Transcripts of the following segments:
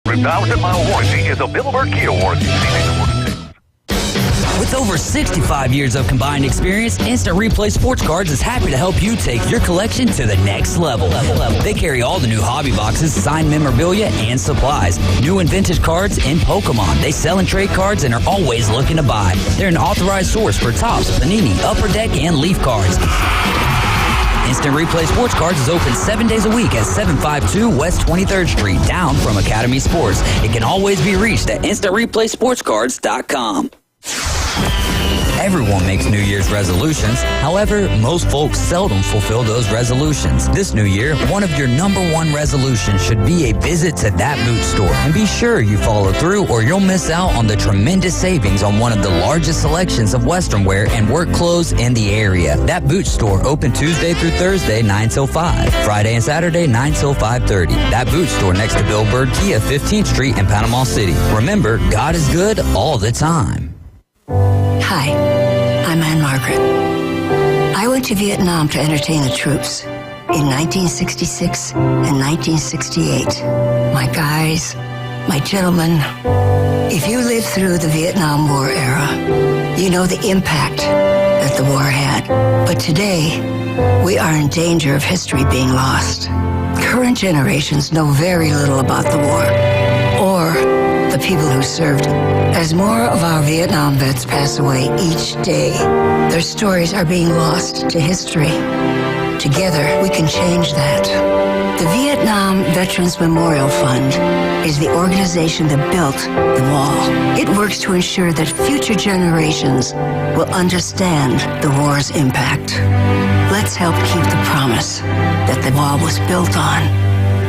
1,000-mile warranty is a Middleburg Kia warranty. With over 65 years of combined experience, Instant Replay Sports Cards is happy to help you take your collection to the next level. They carry all the new hobby boxes, signed memorabilia, and supplies. New and vintage cards and Pokemon. They sell and trade cards and are always looking to buy. They're an authorized source for Topps, Panini, Upper Deck, and Leaf cards. Instant Replay Sports Cards is open 7 days a week at 752 West 23rd Street, down from Academy Sports. It can always be reached at InstantReplaySportsCards.com. Everyone makes New Year's resolutions. However, most folks seldom fulfill those resolutions. This new year, one of your number one resolutions should be a visit to that boot store. And be sure you follow through or you'll miss out on the tremendous savings on one of the largest selections of Western wear and work clothes in the area. That boot store open Tuesday through Thursday, 9 till 5. Friday and Saturday, 9 till 5:30. That boot store next to Bill Bird Kia, 15th Street in Panama City. Remember, God is good all the time. Hi, I'm Anne Margaret. I went to Vietnam to entertain the troops in 1966 and 1968. My guys, my gentlemen, if you lived through the Vietnam War era, you know the impact that the war had. But today, we are in danger of history being lost. Current generations know very little about the war or the people who served it. As more of our Vietnam vets pass away each day, their stories are being lost to history. Together, we can change that. The Vietnam Veterans Memorial Fund is the organization that built the wall. It works to ensure that future generations will understand the war's impact. Let's help keep the promise that the wall was built on.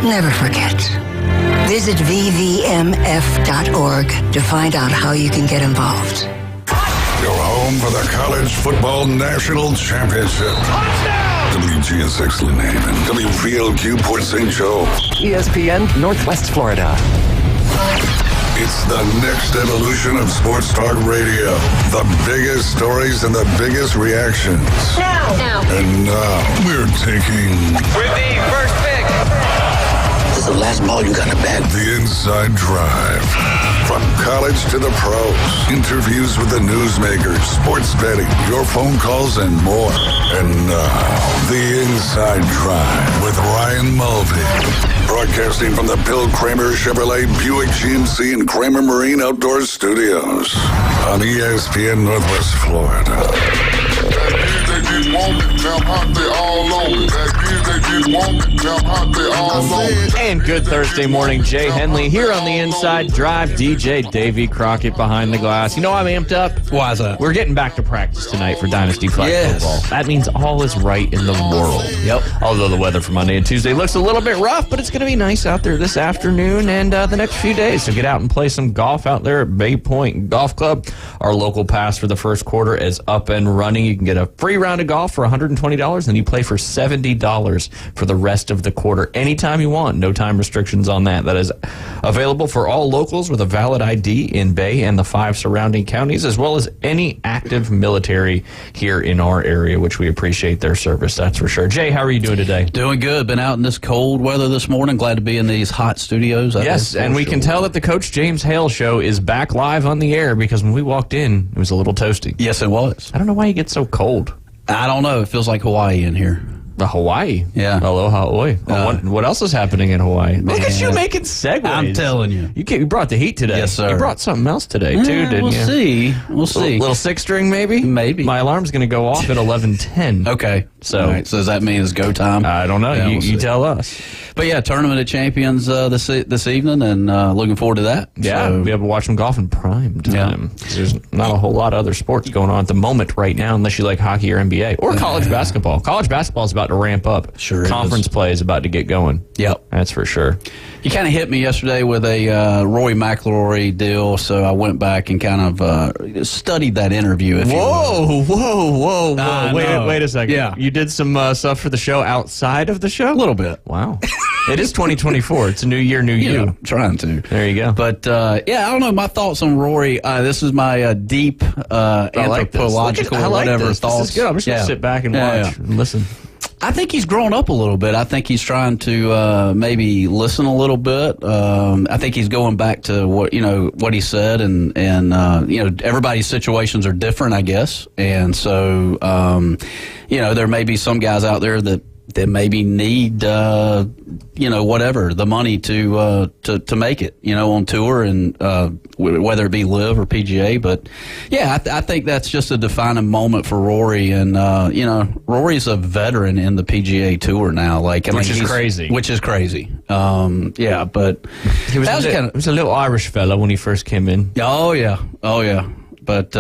Never forget. Visit vvmf.org to find out how you can get involved. Your home for the College Football National Championship. WGSX Lynn Haven, WVLQ Port St. Joe. ESPN Northwest Florida. It's the next evolution of sports talk radio. The biggest stories and the biggest reactions. Now. And now we're taking... With the first pick. This is the last ball you got in the bag. The Inside Drive. From college to the pros. Interviews with the newsmakers, sports betting, your phone calls, and more. And now, The Inside Drive with Ryan Mulvey. Broadcasting from the Bill Kramer Chevrolet Buick GMC and Kramer Marine Outdoor Studios. On ESPN Northwest Florida. And good Thursday morning, Jay Henley here on the Inside Drive. DJ Davey Crockett behind the glass. You know I'm amped up. Why is that? We're getting back to practice tonight for Dynasty Flag Football. That means all is right in the world. Yep. Although the weather for Monday and Tuesday looks a little bit rough, but it's going to be nice out there this afternoon and the next few days. So get out and play some golf out there at Bay Point Golf Club. Our local pass for the first quarter is up and running. You can get a free round of golf for $120, and you play for $70 for the rest of the quarter anytime you want. No time restrictions on that. That is available for all locals with a valid ID in Bay and the 5 surrounding counties, as well as any active military here in our area, which we appreciate their service, that's for sure. Jay, how are you doing today? Doing good. Been out in this cold weather this morning. Glad to be in these hot studios. Yes, and we can tell that the Coach James Hale Show is back live on the air because when we walked in, it was a little toasty. Yes, it was. I don't know why you get so cold. I don't know. It feels like Hawaii in here. Hawaii? Yeah. Aloha, oi. What else is happening in Hawaii? Man. Look at you making segues. I'm telling you. You brought the heat today. Yes, sir. You brought something else today, too, didn't we'll you? See. We'll see. Little six-string, maybe? Maybe. My alarm's going to go off at 11:10. Okay. So, all right. So does that mean it's go time? I don't know. Yeah, you tell us. But yeah, Tournament of Champions this evening, and looking forward to that. Yeah, so, we'll be able to watch them golf in prime time. Yeah. There's not a whole lot of other sports going on at the moment right now, unless you like hockey or NBA or college basketball. College basketball is about to ramp up. Sure. Conference play is about to get going. Yep. That's for sure. You kind of hit me yesterday with a Rory McIlroy deal, so I went back and kind of studied that interview. If Whoa. Wait a second. Yeah. You did some stuff for the show outside of the show? A little bit. Wow. It is 2024. It's a new year, new you. Yeah, trying to. There you go. But, yeah, I don't know. My thoughts on Rory, this is my deep anthropological I like whatever this. thoughts. This is good. I'm just going to sit back and watch and listen. I think he's grown up a little bit. I think he's trying to maybe listen a little bit. I think he's going back to what he said, and everybody's situations are different, I guess. And so there may be some guys out there that maybe need whatever the money to make it on tour, and whether it be LIV or PGA. But yeah, I think that's just a defining moment for Rory, and Rory's a veteran in the PGA Tour now. Which is crazy. Yeah, but he was a little Irish fella when he first came in. Oh yeah. But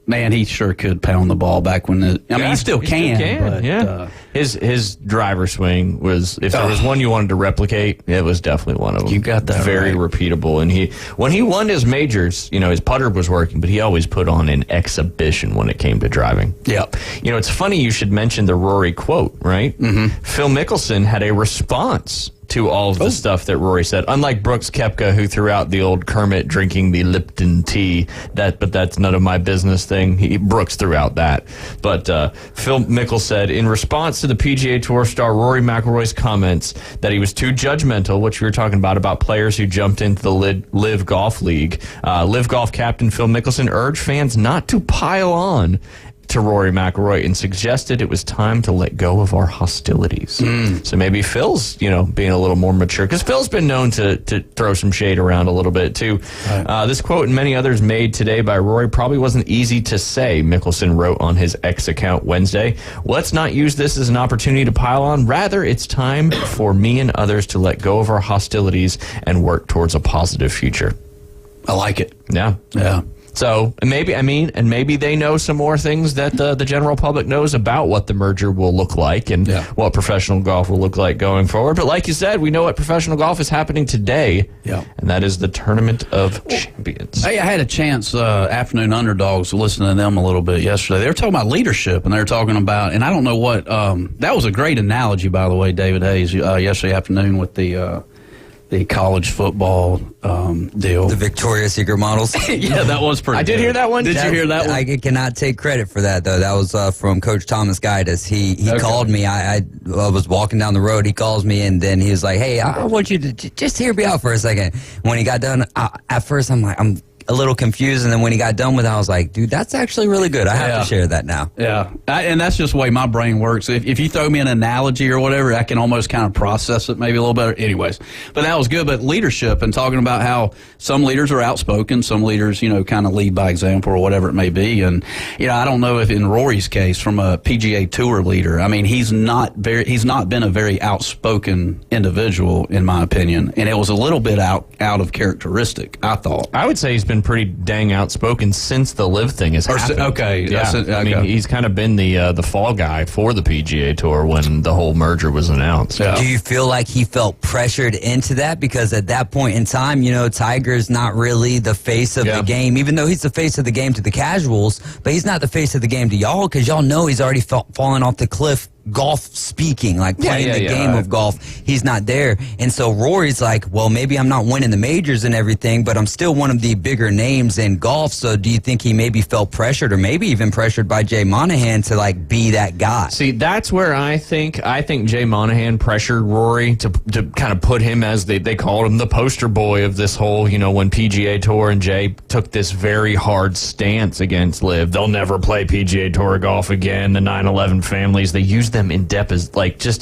man, he sure could pound the ball back when he still can. But, his driver swing was, if there was one you wanted to replicate, it was definitely one of them. You got that very right. repeatable. And when he won his majors, his putter was working, but he always put on an exhibition when it came to driving. Yep. It's funny you should mention the Rory quote, right? Mm-hmm. Phil Mickelson had a response to all of the stuff that Rory said. Unlike Brooks Koepka, who threw out the old Kermit drinking the Lipton tea, but that's none of my business thing. Brooks threw out that. But Phil Mickelson said, in response to the PGA Tour star Rory McIlroy's comments that he was too judgmental, which we were talking about players who jumped into the LIV Golf League, LIV Golf captain Phil Mickelson urged fans not to pile on to Rory McIlroy and suggested it was time to let go of our hostilities. So maybe Phil's, being a little more mature, because Phil's been known to throw some shade around a little bit too. Right. This quote and many others made today by Rory probably wasn't easy to say, Mickelson wrote on his X account Wednesday. Let's not use this as an opportunity to pile on. Rather, it's time for me and others to let go of our hostilities and work towards a positive future. I like it. Yeah. Yeah. So maybe they know some more things that the general public knows about what the merger will look like and what professional golf will look like going forward. But like you said, we know what professional golf is happening today, and that is the Tournament of Champions. Hey, I had a chance, Afternoon Underdogs, listening to them a little bit yesterday. They were talking about leadership, and they were talking about, and I don't know what, that was a great analogy, by the way, David Hayes, yesterday afternoon with the college football deal. The Victoria's Secret models. Yeah, that was pretty I did good. hear that one. Did you hear that one? I cannot take credit for that, though. That was from Coach Thomas Gaitis. He called me. I was walking down the road. He calls me, and then he was like, hey, I want you to just hear me out for a second. When he got done, at first I'm a little confused, and then when he got done with it, I was like, dude, that's actually really good. I have to share that now. Yeah, and that's just the way my brain works. If you throw me an analogy or whatever, I can almost kind of process it maybe a little better. Anyways, but that was good. But leadership, and talking about how some leaders are outspoken, some leaders, kind of lead by example or whatever it may be. And, I don't know if in Rory's case, from a PGA Tour leader, I mean, he's not been a very outspoken individual, in my opinion. And it was a little bit out of characteristic, I thought. I would say he's been pretty dang outspoken since the LIV thing has happened. Okay. Yeah. I mean, he's kind of been the fall guy for the PGA Tour when the whole merger was announced. Yeah. Do you feel like he felt pressured into that? Because at that point in time, Tiger's not really the face of the game, even though he's the face of the game to the casuals, but he's not the face of the game to y'all, because y'all know he's already fallen off the cliff. Golf speaking, like playing the game of golf, he's not there. And so Rory's like, well, maybe I'm not winning the majors and everything, but I'm still one of the bigger names in golf. So do you think he maybe felt pressured, or maybe even pressured by Jay Monahan to be that guy? See, that's where I think Jay Monahan pressured Rory to kind of put him as they called him the poster boy of this whole, when PGA Tour and Jay took this very hard stance against LIV. They'll never play PGA Tour golf again. The 9/11 families, they used them in depth as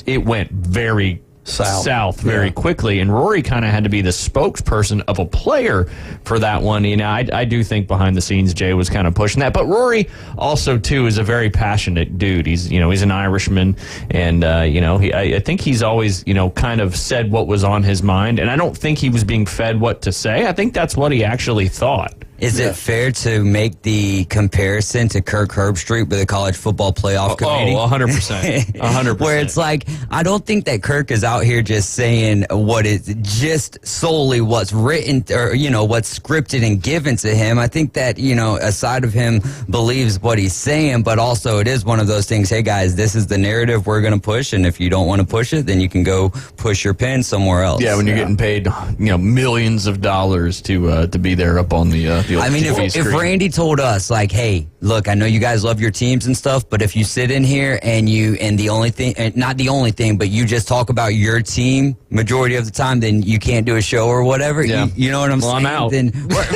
it went very south very quickly, and Rory kind of had to be the spokesperson of a player for that one. I do think behind the scenes Jay was kind of pushing that, but Rory also too is a very passionate dude. He's an Irishman, and I think he's always kind of said what was on his mind, and I don't think he was being fed what to say. I think that's what he actually thought. Is it fair to make the comparison to Kirk Herbstreit with the college football playoff committee? 100%. 100%. Where it's like, I don't think that Kirk is out here just saying what is just solely what's written or, what's scripted and given to him. I think that, a side of him believes what he's saying, but also it is one of those things, hey guys, this is the narrative we're going to push, and if you don't want to push it, then you can go push your pen somewhere else. Yeah, when you're getting paid, millions of dollars to be there up on the the old I mean, TV if screen. Randy told us, like, hey, look, I know you guys love your teams and stuff, but if you sit in here and the only thing, not the only thing, but you just talk about your team majority of the time, then you can't do a show or whatever. Yeah. You know what I'm saying? I'm out. Then, but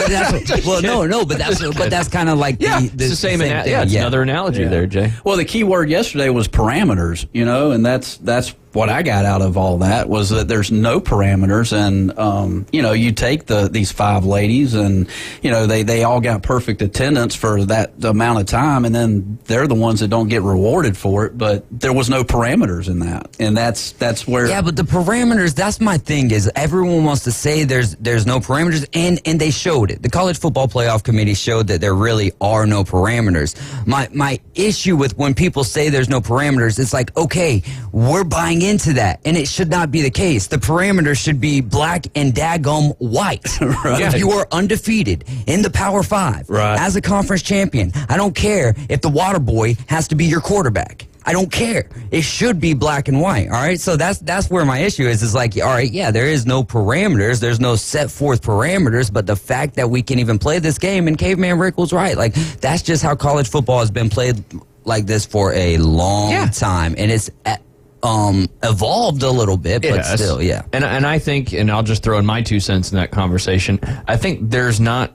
that's kind of like it's the same thing. Yeah, it's another analogy there, Jay. Well, the key word yesterday was parameters, and that's what I got out of all that was that there's no parameters, and you take these 5 ladies, and they all got perfect attendance for that amount of time, and then they're the ones that don't get rewarded for it. But there was no parameters in that, and that's where. Yeah, but the parameters. That's my thing. Is everyone wants to say there's no parameters, and they showed it. The College Football Playoff Committee showed that there really are no parameters. My issue with when people say there's no parameters, it's like, okay, we're buying into that, and it should not be the case. The parameters should be black and daggum white. Right. If you are undefeated in the Power 5 as a conference champion, I don't care if the water boy has to be your quarterback. I don't care. It should be black and white. All right. So that's where my issue is. Is like, all right, yeah, there is no parameters. There's no set forth parameters. But the fact that we can even play this game, and Caveman Rick was right. Like, that's just how college football has been played like this for a long time, and it's evolved a little bit, but still, yeah. And I think, and I'll just throw in my 2 cents in that conversation. I think there's not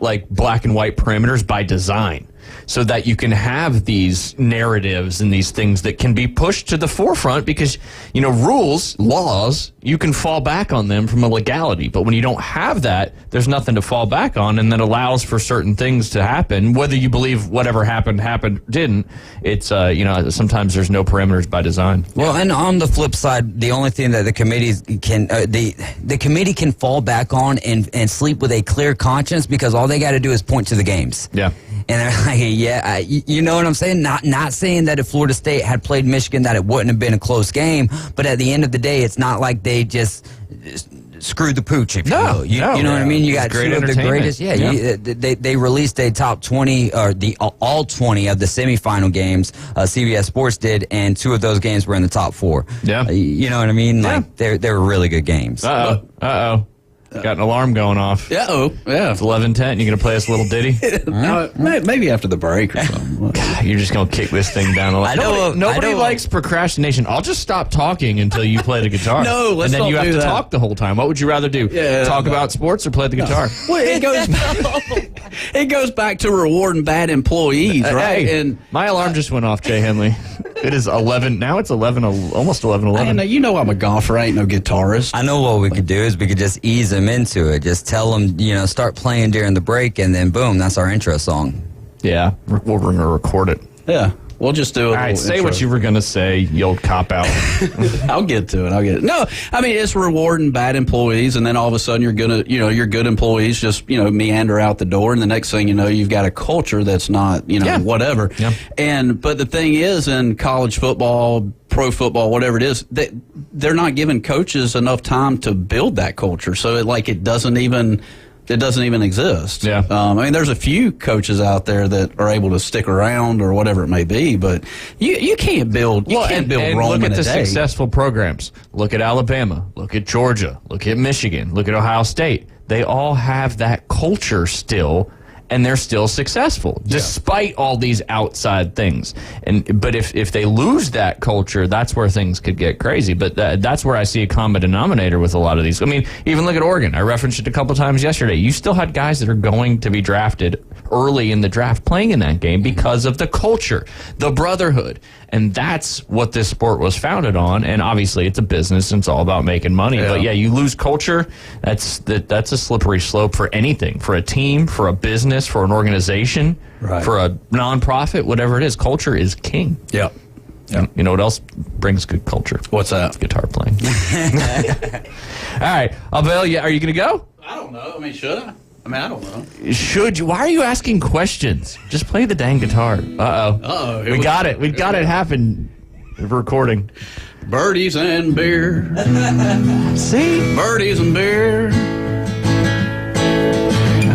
like black and white parameters by design, so that you can have these narratives and these things that can be pushed to the forefront, because rules, laws, you can fall back on them from a legality. But when you don't have that, there's nothing to fall back on, and that allows for certain things to happen, whether you believe whatever happened didn't. It's sometimes there's no parameters by design. Well, and on the flip side, the only thing that the committees can the committee can fall back on and sleep with a clear conscience, because all they got to do is point to the games. Yeah. And they're like, you know what I'm saying? Not saying that if Florida State had played Michigan that it wouldn't have been a close game, but at the end of the day, it's not like they just screwed the pooch, if you will. You know what I mean? You got 2 of the greatest. They released a top 20, or all 20 of the semifinal games. CBS Sports did, and 2 of those games were in the top 4. Yeah. You know what I mean? Yeah. Like, they were really good games. Uh-oh. Got an alarm going off. Yeah. It's 11:10. You going to play us a little ditty? Maybe after the break or something. God, you're just going to kick this thing down a lot. Nobody likes procrastination. I'll just stop talking until you play the guitar. No, let's And then not you have do to that. talk the whole time. What would you rather do? Talk about sports or play the guitar? Well, it goes back to rewarding bad employees, right? Hey, and my alarm just went off, Jay Henley. It is 11. Now it's 11, almost 11:11. I'm a golfer. I ain't no guitarist. I know what we could do is we could just ease them into it. Just tell them, start playing during the break, and then boom, that's our intro song. Yeah, we're going to record it. Yeah. We'll just do it. All right, say what you were going to say, you old cop-out. I'll get to it. No, I mean, it's rewarding bad employees, and then all of a sudden you're going to, your good employees just, meander out the door, and the next thing you know, you've got a culture that's not, whatever. Yeah. But the thing is, in college football, pro football, whatever it is, they're not giving coaches enough time to build that culture. So it doesn't even exist. Yeah. I mean, there's a few coaches out there that are able to stick around or whatever it may be, but you can't build. You can't build Rome look at in the a day. successful programs. Look at Alabama. Look at Georgia. Look at Michigan. Look at Ohio State. They all have that culture still, and they're still successful despite all these outside things. But if they lose that culture, that's where things could get crazy. But that's where I see a common denominator with a lot of these. I mean, even look at Oregon. I referenced it a couple times yesterday. You still had guys that are going to be drafted early in the draft playing in that game because of the culture, the brotherhood. And that's what this sport was founded on. And obviously it's a business and it's all about making money. Yeah. But you lose culture, that's a slippery slope for anything, for a team, for a business, for an organization, for a nonprofit, whatever it is. Culture is king. Yep. You know what else brings good culture? What's that? Guitar playing. All right. Abel, are you going to go? I don't know. I mean, should I? I don't know. Should you? Why are you asking questions? Just play the dang guitar. Uh-oh. We got it. We got it happen. We're recording. Birdies and beer. See? Birdies and beer.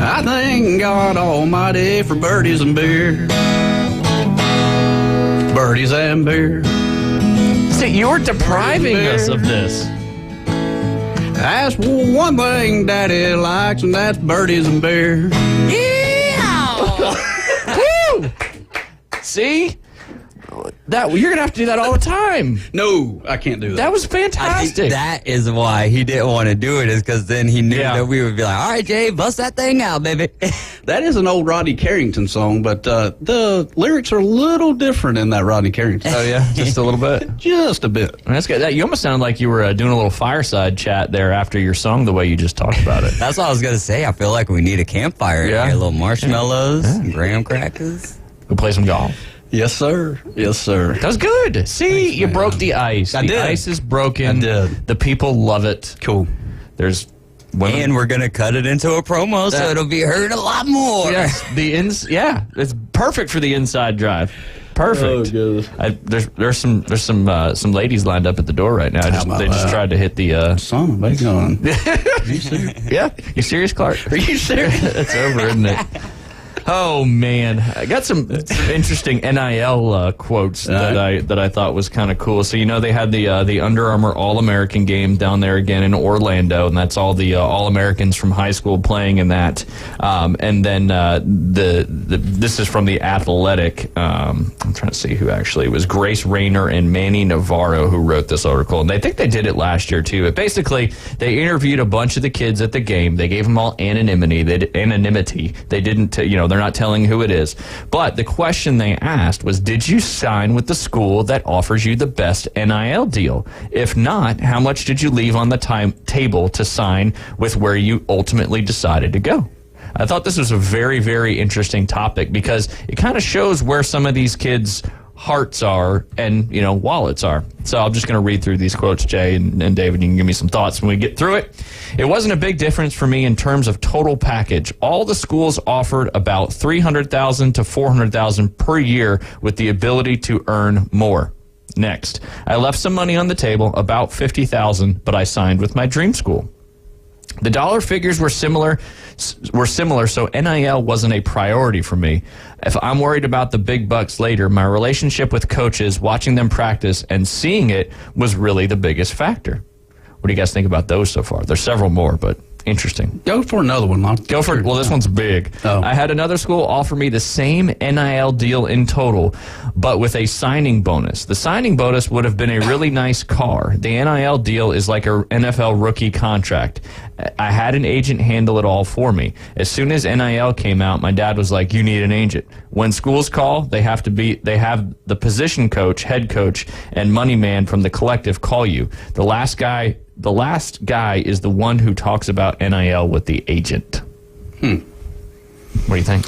I thank God Almighty for birdies and beer. Birdies and beer. See, you're depriving us of this. That's one thing Daddy likes, and that's birdies and beer. Woo! See? You're gonna have to do that all the time. No, I can't do that. That was I think fantastic. that is why he didn't want to do it, is because then he knew that we would be like, all right, Jay, bust that thing out, baby. That is an old Rodney Carrington song, but the lyrics are a little different in that Rodney Carrington. Oh yeah, just a little bit. Just a bit. That's good. You almost sounded like you were doing a little fireside chat there after your song, the way you just talked about it. That's what I was going to say. I feel like we need a campfire in here. A little marshmallows, and graham crackers. We'll play some golf. Yes, sir. Yes, sir. That was good. See, you broke the ice. I the did. ice is broken. I did. The people love it. Cool. There's women. And we're going to cut it into a promo, so it'll be heard a lot more. Yes, it's perfect for the inside drive. Perfect. Oh, There's some ladies lined up at the door right now. They just tried to hit the. Son of a gun. Are you serious? Yeah. You serious, Clark? Are you serious? It's over, isn't it? Oh man, I got some interesting NIL quotes that I thought was kind of cool. So they had the Under Armour All-American game down there again in Orlando, and that's all the All-Americans from high school playing in that. And then this is from the Athletic. I'm trying to see who actually it was. Grace Rayner and Manny Navarro who wrote this article, and I think they did it last year too. But basically, they interviewed a bunch of the kids at the game. They gave them all anonymity. They didn't, they're not telling who it is. But the question they asked was, did you sign with the school that offers you the best NIL deal? If not, how much did you leave on the table to sign with where you ultimately decided to go? I thought this was a very, very interesting topic because it kind of shows where some of these kids' hearts are and, wallets are. So I'm just going to read through these quotes, Jay and David. You can give me some thoughts when we get through it. It wasn't a big difference for me in terms of total package. All the schools offered about $300,000 to $400,000 per year with the ability to earn more. Next, I left some money on the table, about $50,000, but I signed with my dream school. The dollar figures were similar, so NIL wasn't a priority for me. If I'm worried about the big bucks later, my relationship with coaches, watching them practice, and seeing it was really the biggest factor. What do you guys think about those so far? There's several more, but interesting. Go for another one. Go for it. Well, this one's big. Oh. I had another school offer me the same NIL deal in total, but with a signing bonus. The signing bonus would have been a really nice car. The NIL deal is like an NFL rookie contract. I had an agent handle it all for me. As soon as NIL came out, my dad was like, you need an agent. When schools call, they have the position coach, head coach, and money man from the collective call you. The last guy is the one who talks about NIL with the agent. What do you think?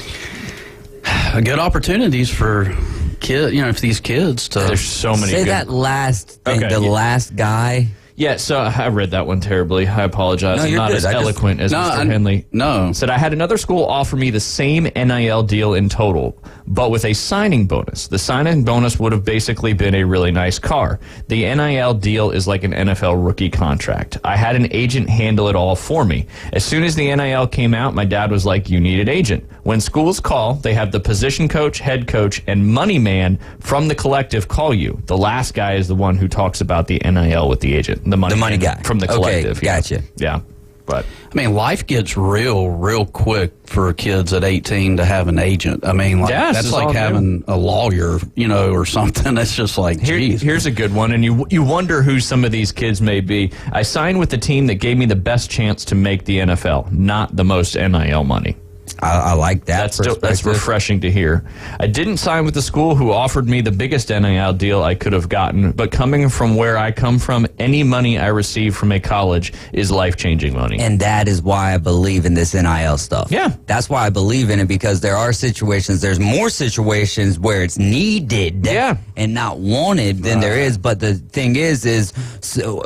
Good opportunities for for these kids to. There's so many. Say good. that last thing, Okay, last guy. Yeah, so I read that one terribly. I apologize. No, I'm you're not good. as eloquent as Mr. Henley. No. Said I had another school offer me the same NIL deal in total, but with a signing bonus. The signing bonus would have basically been a really nice car. The NIL deal is like an NFL rookie contract. I had an agent handle it all for me. As soon as the NIL came out, my dad was like, you need an agent. When schools call, they have the position coach, head coach, and money man from the collective call you. The last guy is the one who talks about the NIL with the agent. The money guy from the collective. Okay, gotcha. Yeah, but life gets real quick for kids at 18 to have an agent. That's like having a lawyer, or something. It's just like, geez. Here's a good one, and you wonder who some of these kids may be. I signed with the team that gave me the best chance to make the NFL, not the most NIL money. I like that. That's refreshing to hear. I didn't sign with the school who offered me the biggest NIL deal I could have gotten, but coming from where I come from, any money I receive from a college is life-changing money. And that is why I believe in this NIL stuff. Yeah. That's why I believe in it, because there's more situations where it's needed and not wanted than there is. But the thing is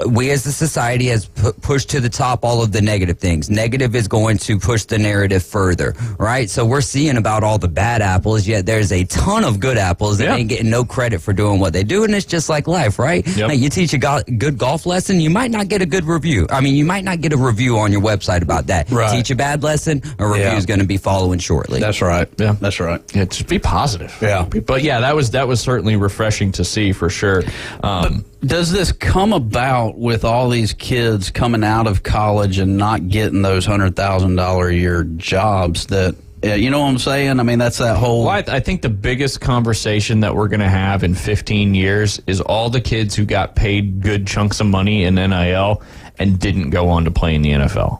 we as a society has pushed to the top all of the negative things. Negative is going to push the narrative further. right? So we're seeing about all the bad apples, yet there's a ton of good apples that ain't getting no credit for doing what they do, and it's just like life, right? Yep. Like you teach a good golf lesson, you might not get a good review. I mean, you might not get a review on your website about that. Right. Teach a bad lesson, a review is going to be following shortly. That's right. Yeah. That's right. Yeah, just be positive. Yeah. But yeah, that was certainly refreshing to see for sure. Does this come about with all these kids coming out of college and not getting those $100,000 a year jobs that, you know what I'm saying? I mean, that's that whole... Well, I think the biggest conversation that we're going to have in 15 years is all the kids who got paid good chunks of money in NIL and didn't go on to play in the NFL.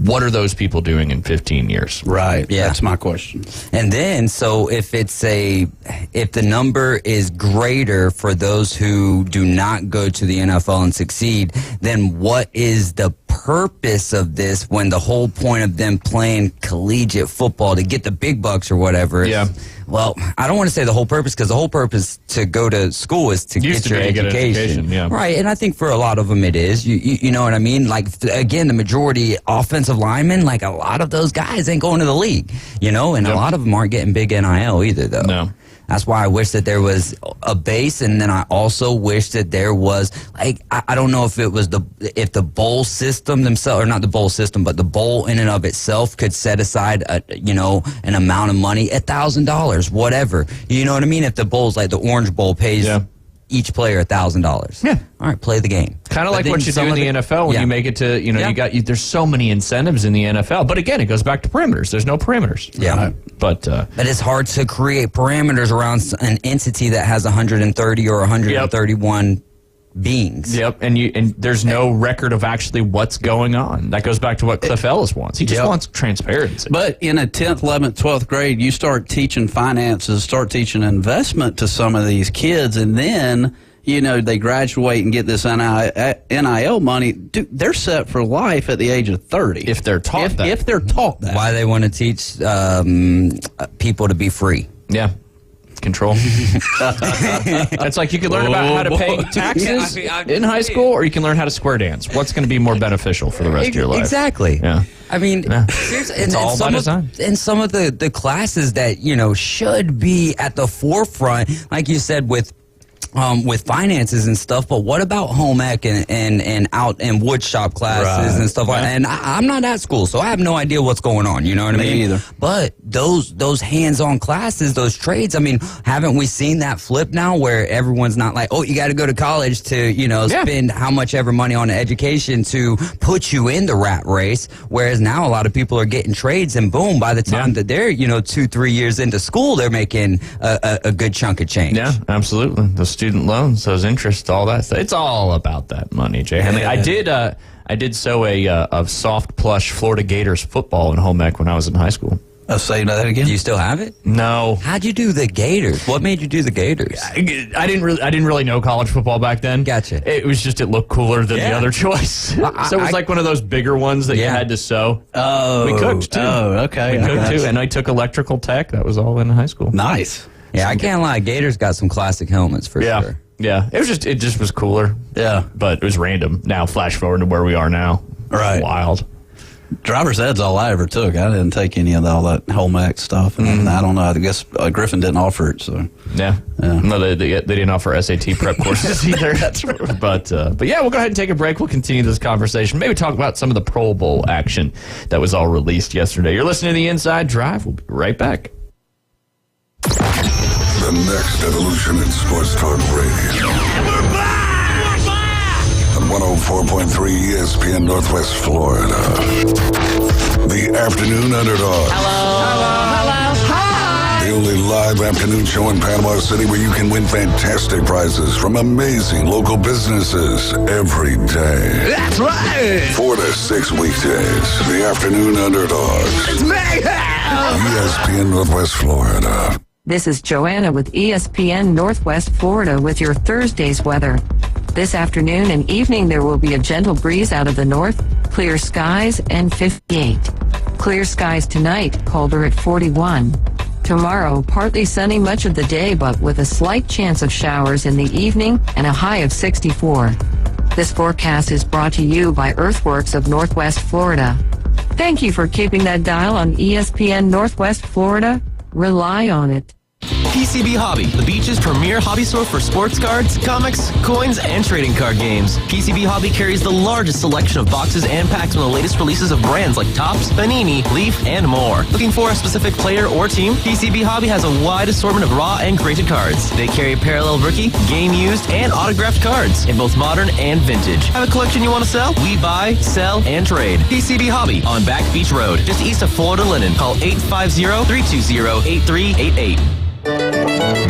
What are those people doing in 15 years? Right. Yeah. That's my question. And then, so if the number is greater for those who do not go to the NFL and succeed, then what is the purpose of this when the whole point of them playing collegiate football to get the big bucks or whatever? Yeah. Well, I don't want to say the whole purpose, because the whole purpose to go to school is to get your education. Yeah. Right, and I think for a lot of them it is. You know what I mean? Like, again, the majority offensive linemen, like a lot of those guys ain't going to the league, you know, and a lot of them aren't getting big NIL either, though. No. That's why I wish that there was a base, and then I also wish that there was, like, I don't know if it was if the bowl system themselves, or not the bowl system, but the bowl in and of itself could set aside an amount of money, $1,000, whatever. You know what I mean? If the bowl's like the Orange Bowl pays each player $1,000. Yeah. All right, play the game. Kind of like what you do in the NFL when you make it to, there's so many incentives in the NFL. But again, it goes back to perimeters. There's no perimeters. Yeah. But it's hard to create parameters around an entity that has 130 or 131 beings. Yep, and there's no record of actually what's going on. That goes back to what Cliff Ellis wants. He just wants transparency. But in a 10th, 11th, 12th grade, you start teaching finances, start teaching investment to some of these kids, and then, you know, they graduate and get this NIL money. Dude, they're set for life at the age of 30. If they're taught that. If they're taught that. Why they want to teach people to be free. Yeah. Control. It's like you can learn about how to pay taxes in high school, or you can learn how to square dance. What's going to be more beneficial for the rest of your life? Exactly. Yeah. I mean, seriously, it's all by design. And some of the classes that, you know, should be at the forefront, like you said, with finances and stuff, but what about home ec and out and wood shop classes and stuff like that? And I'm not at school, so I have no idea what's going on, you know what I mean? Either. But those hands-on classes, those trades, I mean, haven't we seen that flip now where everyone's not like, oh, you got to go to college to, you know, spend how much ever money on education to put you in the rat race, whereas now a lot of people are getting trades, and boom, by the time that they're, you know, 2-3 years into school, they're making a good chunk of change. Yeah, absolutely. The student loans, those interests, all that stuff. It's all about that money, Jay Henley. I did sew a soft plush Florida Gators football in home ec when I was in high school. Say that again. Do you still have it? No. How'd you do the Gators? What made you do the Gators? I didn't really know college football back then. Gotcha. It was just, it looked cooler than the other choice. So it was like one of those bigger ones that you had to sew. Oh, we cooked too. Oh, okay. We cooked too, and I took electrical tech. That was all in high school. Nice. Yeah, I can't lie. Gators got some classic helmets for sure. Yeah, it just was cooler. Yeah, but it was random. Now flash forward to where we are now. Right, wild. Driver's ed's all I ever took. I didn't take any of all that home ec stuff, and I don't know. I guess Griffin didn't offer it. So no, they didn't offer SAT prep courses either. But yeah, we'll go ahead and take a break. We'll continue this conversation. Maybe talk about some of the Pro Bowl action that was all released yesterday. You're listening to the Inside Drive. We'll be right back. The next evolution in sports talk radio. We're back! On 104.3 ESPN Northwest Florida. The Afternoon Underdog. Hello. Hi. The only live afternoon show in Panama City where you can win fantastic prizes from amazing local businesses every day. That's right. 4 to 6 weekdays. The Afternoon Underdogs. It's mayhem. ESPN Northwest Florida. This is Joanna with ESPN Northwest Florida with your Thursday's weather. This afternoon and evening there will be a gentle breeze out of the north, clear skies, and 58. Clear skies tonight, colder at 41. Tomorrow, partly sunny much of the day but with a slight chance of showers in the evening and a high of 64. This forecast is brought to you by Earthworks of Northwest Florida. Thank you for keeping that dial on ESPN Northwest Florida. Rely on it. PCB Hobby, the beach's premier hobby store for sports cards, comics, coins, and trading card games. PCB Hobby carries the largest selection of boxes and packs from the latest releases of brands like Topps, Panini, Leaf, and more. Looking for a specific player or team? PCB Hobby has a wide assortment of raw and graded cards. They carry parallel rookie, game used, and autographed cards in both modern and vintage. Have a collection you want to sell? We buy, sell, and trade. PCB Hobby on Back Beach Road, just east of Florida Linen. Call 850-320-8388.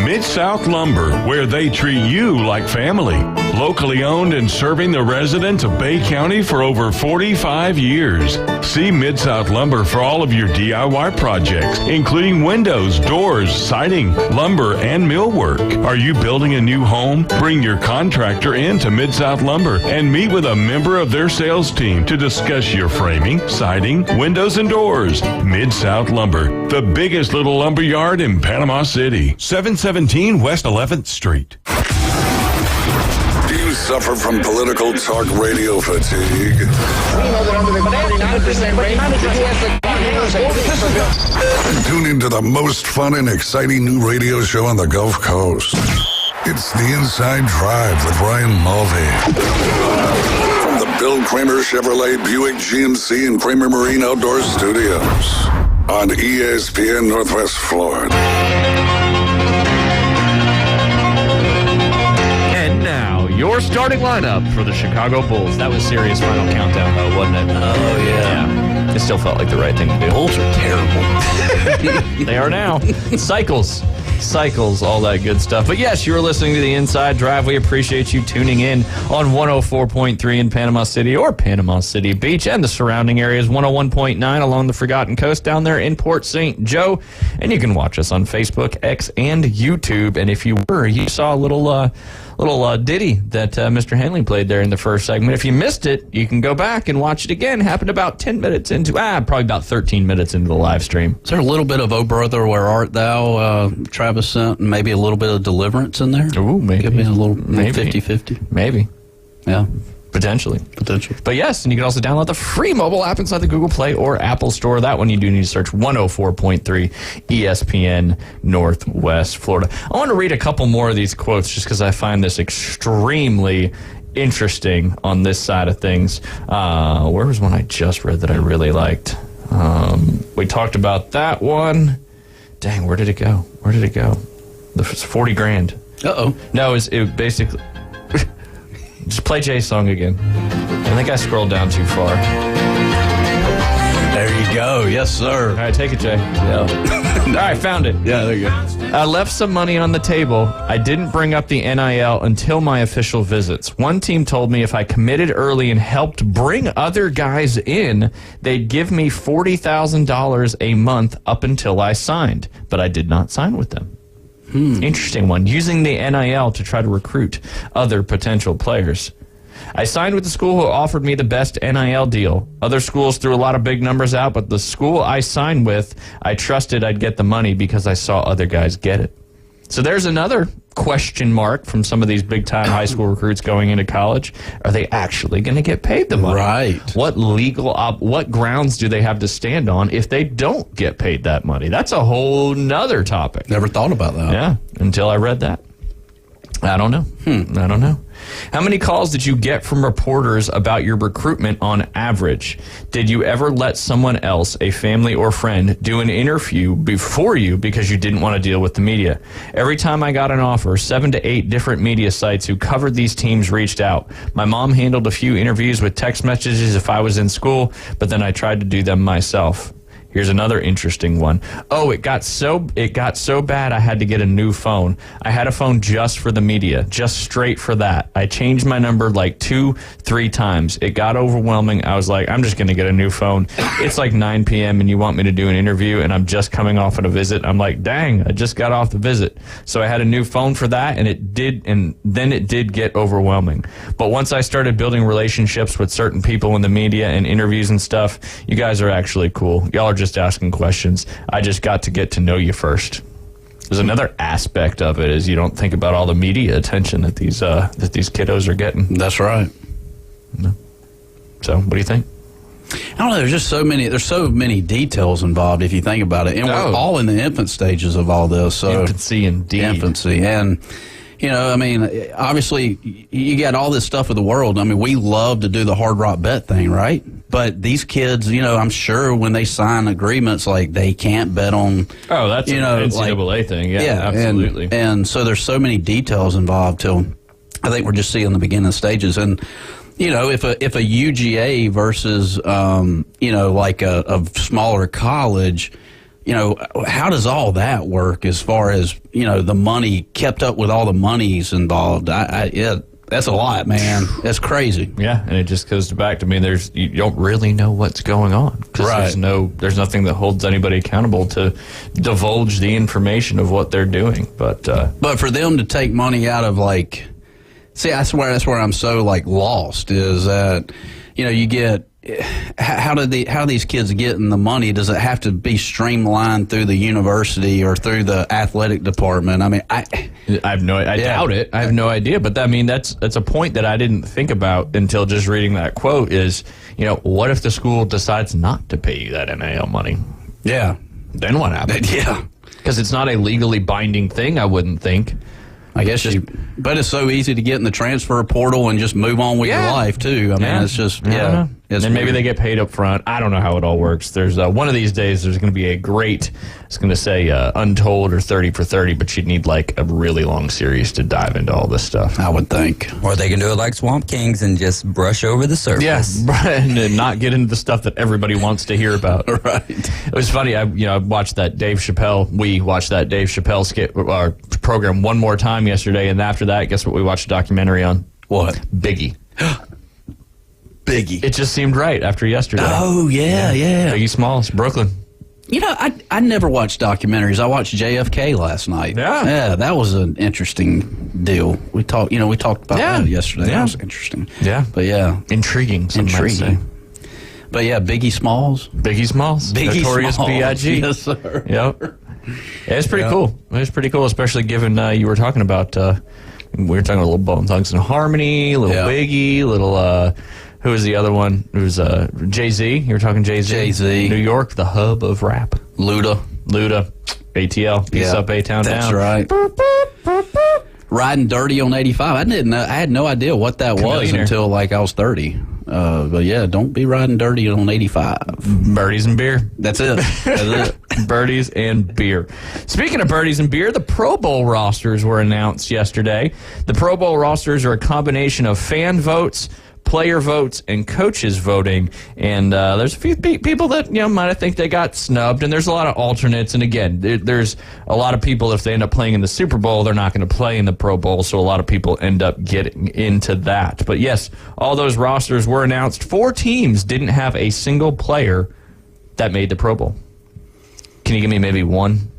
Mid-South Lumber, where they treat you like family. Locally owned and serving the residents of Bay County for over 45 years. See Mid-South Lumber for all of your DIY projects, including windows, doors, siding, lumber, and millwork. Are you building a new home? Bring your contractor in to Mid-South Lumber and meet with a member of their sales team to discuss your framing, siding, windows, and doors. Mid-South Lumber, the biggest little lumber yard in Panama City. 717 West 11th Street. Do you suffer from political talk radio fatigue? Tune into the most fun and exciting new radio show on the Gulf Coast. It's The Inside Drive with Ryan Mulvey. From the Bill Kramer Chevrolet Buick GMC and Kramer Marine Outdoor Studios on ESPN Northwest Florida. Your starting lineup for the Chicago Bulls. That was serious final countdown, though, wasn't it? Oh, yeah. It still felt like the right thing to do. Bulls are terrible. They are now. Cycles, all that good stuff. But yes, you are listening to The Inside Drive. We appreciate you tuning in on 104.3 in Panama City or Panama City Beach and the surrounding areas, 101.9 along the Forgotten Coast down there in Port St. Joe. And you can watch us on Facebook, X, and YouTube. And if you saw a little ditty that Mr. Henley played there in the first segment. If you missed it, you can go back and watch it again. Happened about 10 minutes into, probably about 13 minutes into the live stream. Is there a little bit of "Oh Brother, Where Art Thou" Travis sent, and maybe a little bit of Deliverance in there? Ooh, maybe. Give me a little 50-50. Maybe. Yeah. Potentially. Potentially. But yes, and you can also download the free mobile app inside the Google Play or Apple Store. That one you do need to search 104.3 ESPN Northwest Florida. I want to read a couple more of these quotes just because I find this extremely interesting on this side of things. Where was one I just read that I really liked? We talked about that one. Dang, where did it go? The 40 grand. Uh-oh. No, it basically... Just play Jay's song again. I think I scrolled down too far. There you go. Yes, sir. All right, take it, Jay. Yeah. All right, found it. Yeah, there you go. I left some money on the table. I didn't bring up the NIL until my official visits. One team told me if I committed early and helped bring other guys in, they'd give me $40,000 a month up until I signed. But I did not sign with them. Interesting one. Using the NIL to try to recruit other potential players. I signed with the school who offered me the best NIL deal. Other schools threw a lot of big numbers out, but the school I signed with, I trusted I'd get the money because I saw other guys get it. So there's another question mark from some of these big-time high school recruits going into college. Are they actually going to get paid the money? Right. What what grounds do they have to stand on if they don't get paid that money? That's a whole nother topic. Never thought about that. Yeah, until I read that. I don't know. I don't know. How many calls did you get from reporters about your recruitment on average? Did you ever let someone else, a family or friend, do an interview before you because you didn't want to deal with the media? Every time I got an offer, 7 to 8 different media sites who covered these teams reached out. My mom handled a few interviews with text messages if I was in school, but then I tried to do them myself. Here's another interesting one. Oh, it got so bad I had to get a new phone. I had a phone just for the media, just straight for that. I changed my number like 2-3 times. It got overwhelming. I was like, I'm just going to get a new phone. It's like 9 p.m. and you want me to do an interview and I'm just coming off of a visit. I'm like, dang, I just got off the visit. So I had a new phone for that and then it did get overwhelming. But once I started building relationships with certain people in the media and interviews and stuff, you guys are actually cool. Y'all are just asking questions. I just got to get to know you first. There's another aspect of it is you don't think about all the media attention that these kiddos are getting. That's right. So, what do you think? I don't know. There's so many details involved if you think about it, and we're all in the infant stages of all this. So infancy, indeed. Infancy, and I mean, obviously, you got all this stuff with the world. I mean, we love to do the hard rock bet thing, right? But these kids, I'm sure when they sign agreements, like they can't bet on. Oh, that's an NCAA thing. Yeah, absolutely. And so there's so many details involved. Till I think we're just seeing the beginning stages, and. If a UGA versus, like a smaller college, how does all that work as far as, the money kept up with all the monies involved? That's a lot, man. That's crazy. Yeah, and it just goes back to you don't really know what's going on. Right. There's nothing that holds anybody accountable to divulge the information of what they're doing. But for them to take money out of see, that's where I'm so lost is that, you get, how do these kids get in the money? Does it have to be streamlined through the university or through the athletic department? I mean, I doubt it. I have no idea. But that's a point that I didn't think about until just reading that quote is, what if the school decides not to pay you that NIL money? Yeah. Then what happens? Yeah. Because it's not a legally binding thing, I wouldn't think. I guess but it's so easy to get in the transfer portal and just move on with your life too. I mean, it's just and maybe they get paid up front. I don't know how it all works. There's one of these days. There's going to be a great. It's going to say Untold or 30 for 30, but you'd need a really long series to dive into all this stuff. I would think, or they can do it like Swamp Kings and just brush over the surface. Yeah, and not get into the stuff that everybody wants to hear about. Right. It was funny. I watched that Dave Chappelle. We watched that Dave Chappelle skit program one more time yesterday, and after that, guess what? We watched a documentary on what? Biggie. Biggie. It just seemed right after yesterday. Oh, yeah. Biggie Smalls, Brooklyn. I never watched documentaries. I watched JFK last night. Yeah, that was an interesting deal. We talked about that yesterday. Yeah. That was interesting. Yeah. But intriguing. But yeah, Biggie Smalls. Notorious B.I.G. Yes, sir. Yep. Yeah, it's pretty cool. It's pretty cool, especially given you were talking about, we were talking about Little Bone Thugs and Harmony, Little Biggie, Little, who was the other one? It was Jay-Z. You were talking Jay-Z. Jay-Z. New York, the hub of rap. Luda. ATL. Peace up, A-Town That's down. That's right. Riding dirty on 85. I had no idea what that was until I was 30. But yeah, don't be riding dirty on 85. Birdies and beer. That's it. Birdies and beer. Speaking of birdies and beer, the Pro Bowl rosters were announced yesterday. The Pro Bowl rosters are a combination of fan votes, player votes, and coaches voting. And there's a few people that might think they got snubbed, and there's a lot of alternates. And again, there's a lot of people, if they end up playing in the Super Bowl, they're not going to play in the Pro Bowl, so a lot of people end up getting into that. But yes, all those rosters were announced. 4 teams didn't have a single player that made the Pro Bowl. Can you give me maybe one?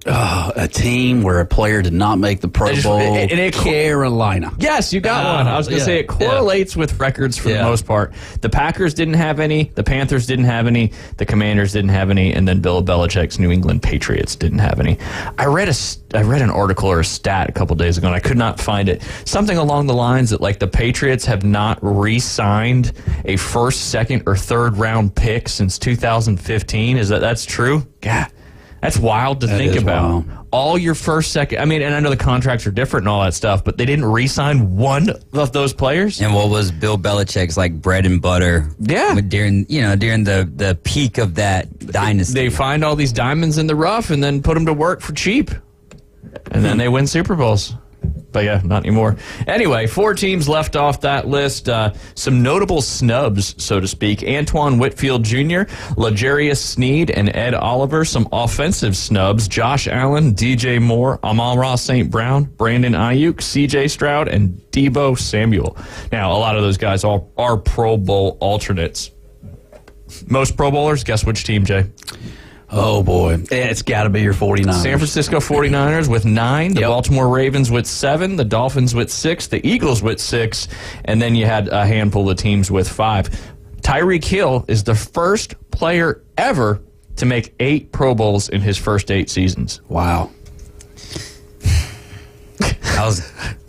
A team where a player did not make the Pro Bowl. Carolina. Yes, you got one. I was going to say it correlates with records for the most part. The Packers didn't have any. The Panthers didn't have any. The Commanders didn't have any. And then Bill Belichick's New England Patriots didn't have any. I read an article or a stat a couple days ago, and I could not find it. Something along the lines that the Patriots have not re-signed a first, second, or third round pick since 2015. That's true? God. That's wild to think about. Wild. All your first, second. I mean, and I know the contracts are different and all that stuff, but they didn't re-sign one of those players. And what was Bill Belichick's bread and butter? Yeah. During the peak of that dynasty, they find all these diamonds in the rough and then put them to work for cheap, and then they win Super Bowls. But yeah, not anymore. Anyway, 4 teams left off that list. Some notable snubs, so to speak. Antoine Whitfield Jr., L'Jarius Sneed, and Ed Oliver. Some offensive snubs. Josh Allen, DJ Moore, Amon-Ra St. Brown, Brandon Ayuk, CJ Stroud, and Deebo Samuel. Now, a lot of those guys are Pro Bowl alternates. Most Pro Bowlers, guess which team, Jay? Oh, boy. It's got to be your 49ers. San Francisco 49ers with 9. The Baltimore Ravens with 7. The Dolphins with 6. The Eagles with 6. And then you had a handful of teams with 5. Tyreek Hill is the first player ever to make 8 Pro Bowls in his first 8 seasons. Wow.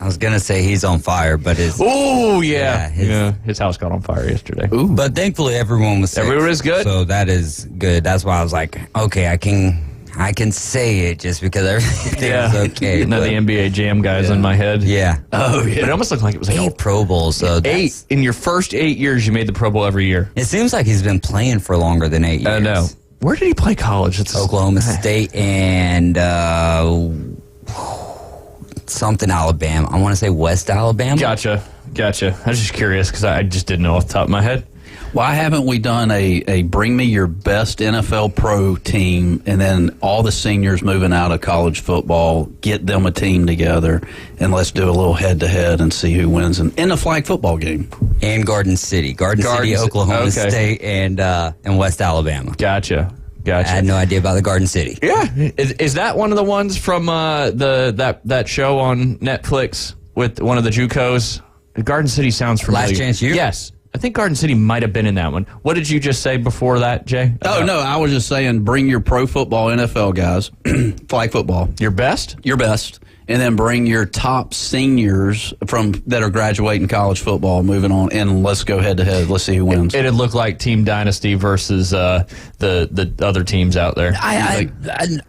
I was gonna say he's on fire, but his his house got on fire yesterday. But thankfully everyone was safe. Everyone was good. So that is good. That's why I was like, okay, I can say it just because everything was okay. None of the NBA Jam guys in my head. Yeah. Oh yeah. But it almost looked like it was like 8 Pro Bowls. So 8 in your first 8 years, you made the Pro Bowl every year. It seems like he's been playing for longer than 8 years. I know. Where did he play college? It's Oklahoma State and something Alabama. I want to say West Alabama. Gotcha. I was just curious because I just didn't know off the top of my head. Why haven't we done a bring me your best NFL pro team, and then all the seniors moving out of college football, get them a team together, and let's do a little head-to-head and see who wins in the flag football game. And Garden City, Oklahoma State, and West Alabama. Gotcha. I had no idea about the Garden City. Yeah, is that one of the ones from that show on Netflix with one of the JUCOs? Garden City sounds familiar. Last Chance U? Yes. I think Garden City might have been in that one. What did you just say before that, Jay? Oh, no, I was just saying bring your pro football NFL guys, flag football. Your best? Your best. And then bring your top seniors that are graduating college football, moving on, and let's go head-to-head. Let's see who wins. It'd look like Team Dynasty versus the other teams out there. I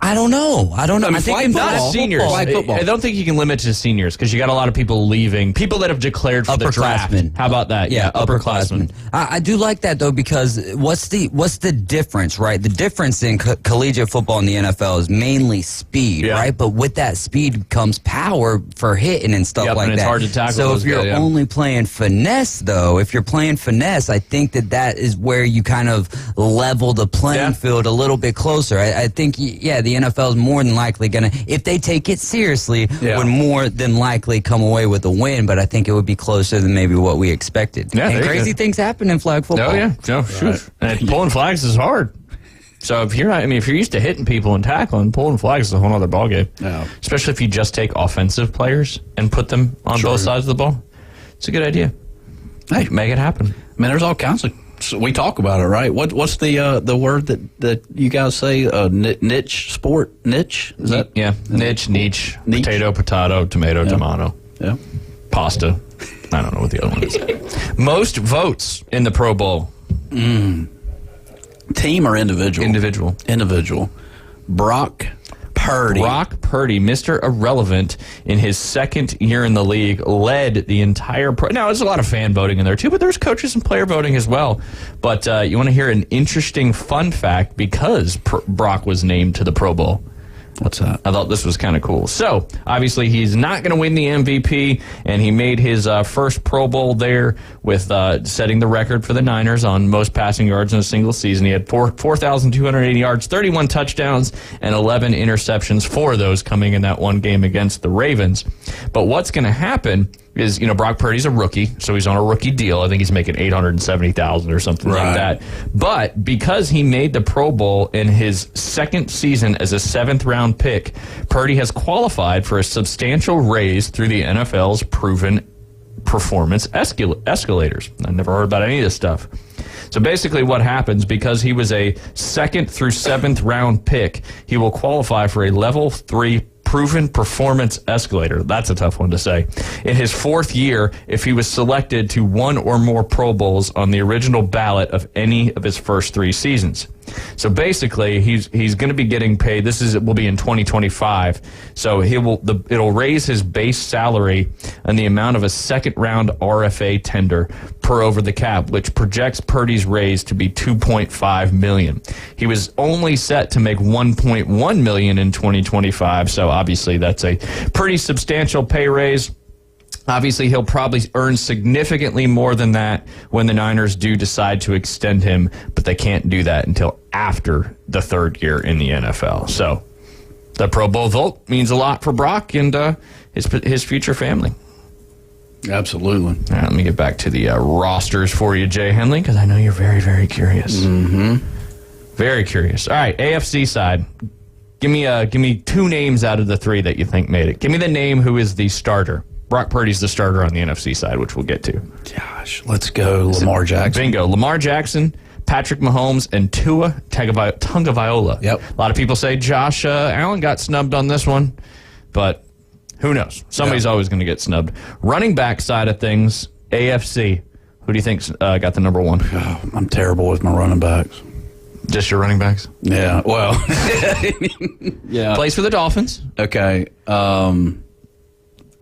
don't know. I think not seniors. Football. I don't think you can limit to seniors because you got a lot of people leaving. People that have declared for the draft. How about that? Yeah, upperclassmen. I do like that though because what's the difference, right? The difference in collegiate football and the NFL is mainly speed, right? But with that speed comes power for hitting and stuff like and it's that. hard to tackle. So if you're only playing finesse, though, I think that is where you kind of level the playing field a little bit closer. I think, the NFL is more than likely going to, if they take it seriously, would more than likely come away with a win, but I think it would be closer than maybe what we expected. Yeah, and crazy things happen in flag football. Oh, yeah. No, shoot. Right. And pulling flags is hard. So if you're used to hitting people and tackling, pulling flags is a whole other ballgame. Yeah. Especially if you just take offensive players and put them on both sides of the ball. It's a good idea. Hey, make it happen. Man, there's all kinds of. So we talk about it, right? What's the word that you guys say? Niche sport, niche. Is that niche, potato, tomato. Yeah. Pasta. I don't know what the other one is. Most votes in the Pro Bowl. Team or individual? Individual. Brock Purdy, Mr. Irrelevant, in his second year in the league, led the entire Now, there's a lot of fan voting in there, too, but there's coaches and player voting as well. But you want to hear an interesting fun fact because Brock was named to the Pro Bowl. What's that? I thought this was kind of cool. So, obviously, he's not going to win the MVP, and he made his first Pro Bowl there with setting the record for the Niners on most passing yards in a single season. He had 4,280 yards, 31 touchdowns, and 11 interceptions, 4 of those coming in that one game against the Ravens. But what's going to happen is, Brock Purdy's a rookie, so he's on a rookie deal. I think he's making $870,000 or something like that. But because he made the Pro Bowl in his second season as a 7th-round pick, Purdy has qualified for a substantial raise through the NFL's proven performance escalators. I never heard about any of this stuff. So basically what happens, because he was a 2nd through 7th round pick, he will qualify for a level 3 proven performance escalator. That's a tough one to say. In his 4th year, if he was selected to 1 or more Pro Bowls on the original ballot of any of his first 3 seasons. So basically, he's going to be getting paid. Will be in 2025. So it'll raise his base salary and the amount of a 2nd-round RFA tender per over the cap, which projects Purdy's raise to be $2.5 million. He was only set to make $1.1 million in 2025. So obviously, that's a pretty substantial pay raise. Obviously, he'll probably earn significantly more than that when the Niners do decide to extend him, but they can't do that until after the 3rd year in the NFL. So the Pro Bowl vote means a lot for Brock and his future family. Absolutely. All right, let me get back to the rosters for you, Jay Henley, because I know you're very, very curious. Mm-hmm. Very curious. All right, AFC side. Give me 2 names out of the 3 that you think made it. Give me the name who is the starter. Brock Purdy's the starter on the NFC side, which we'll get to. Gosh, let's go Lamar Jackson. Bingo. Lamar Jackson, Patrick Mahomes, and Tua Tagovailoa. Yep. A lot of people say Josh Allen got snubbed on this one, but Who knows? Somebody's always going to get snubbed. Running back side of things, AFC. Who do you think's got the number one? Oh, I'm terrible with my running backs. Just your running backs? Yeah, well. Yeah. Plays for the Dolphins. Okay.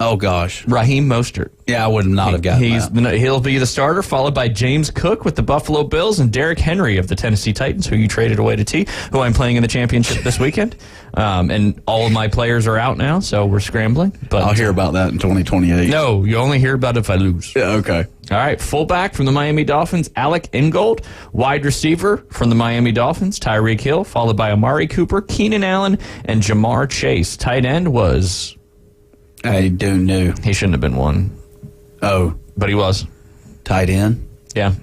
Oh, gosh. Raheem Mostert. Yeah, I would not have gotten that. He'll be the starter, followed by James Cook with the Buffalo Bills and Derrick Henry of the Tennessee Titans, who you traded away to T, who I'm playing in the championship this weekend. And all of my players are out now, so we're scrambling. But I'll hear about that in 2028. No, you only hear about it if I lose. Yeah, okay. All right, fullback from the Miami Dolphins, Alec Ingold. Wide receiver from the Miami Dolphins, Tyreek Hill, followed by Amari Cooper, Keenan Allen, and Jamar Chase. Tight end was... I don't know. He shouldn't have been one. Oh. But he was. Tight end? Yeah.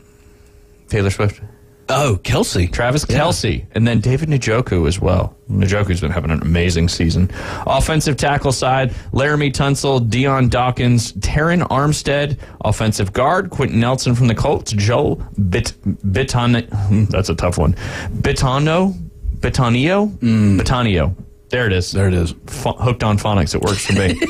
Taylor Swift. Oh, Kelsey. Travis Kelce. And then David Njoku as well. Njoku's been having an amazing season. Offensive tackle side, Laramie Tunsil, Deion Dawkins, Taron Armstead. Offensive guard, Quentin Nelson from the Colts, Joe Bitonio. That's a tough one. Bitonio. There it is. There it is. Hooked on phonics. It works for me.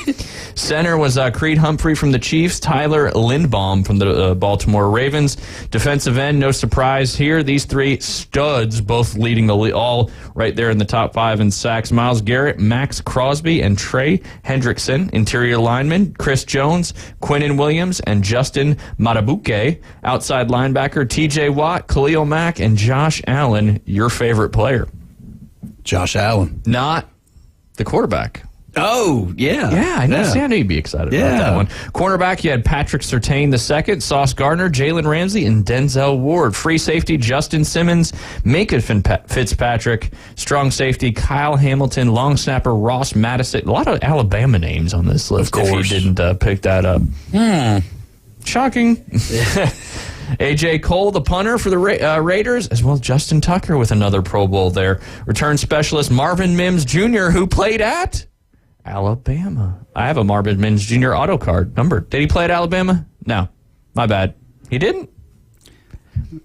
Center was Creed Humphrey from the Chiefs, Tyler Lindbaum from the Baltimore Ravens. Defensive end, no surprise here. These three studs, both leading the all right there in the top 5 in sacks. Myles Garrett, Max Crosby, and Trey Hendrickson. Interior linemen, Chris Jones, Quinnen Williams, and Justin Matabuke. Outside linebacker, T.J. Watt, Khalil Mack, and Josh Allen, your favorite player. Josh Allen. Not the quarterback. Oh, yeah. Yeah, I knew you'd be excited about that one. Cornerback, you had Patrick Surtain II, Sauce Gardner, Jalen Ramsey, and Denzel Ward. Free safety, Justin Simmons, Minka Fitzpatrick. Strong safety, Kyle Hamilton. Long snapper, Ross Madison. A lot of Alabama names on this list, of course. If you didn't pick that up. Shocking. A.J. Cole, the punter for the Raiders, as well as Justin Tucker with another Pro Bowl there. Return specialist Marvin Mims Jr., who played at Alabama. I have a Marvin Mims Jr. auto card number. Did he play at Alabama? No. My bad. He didn't?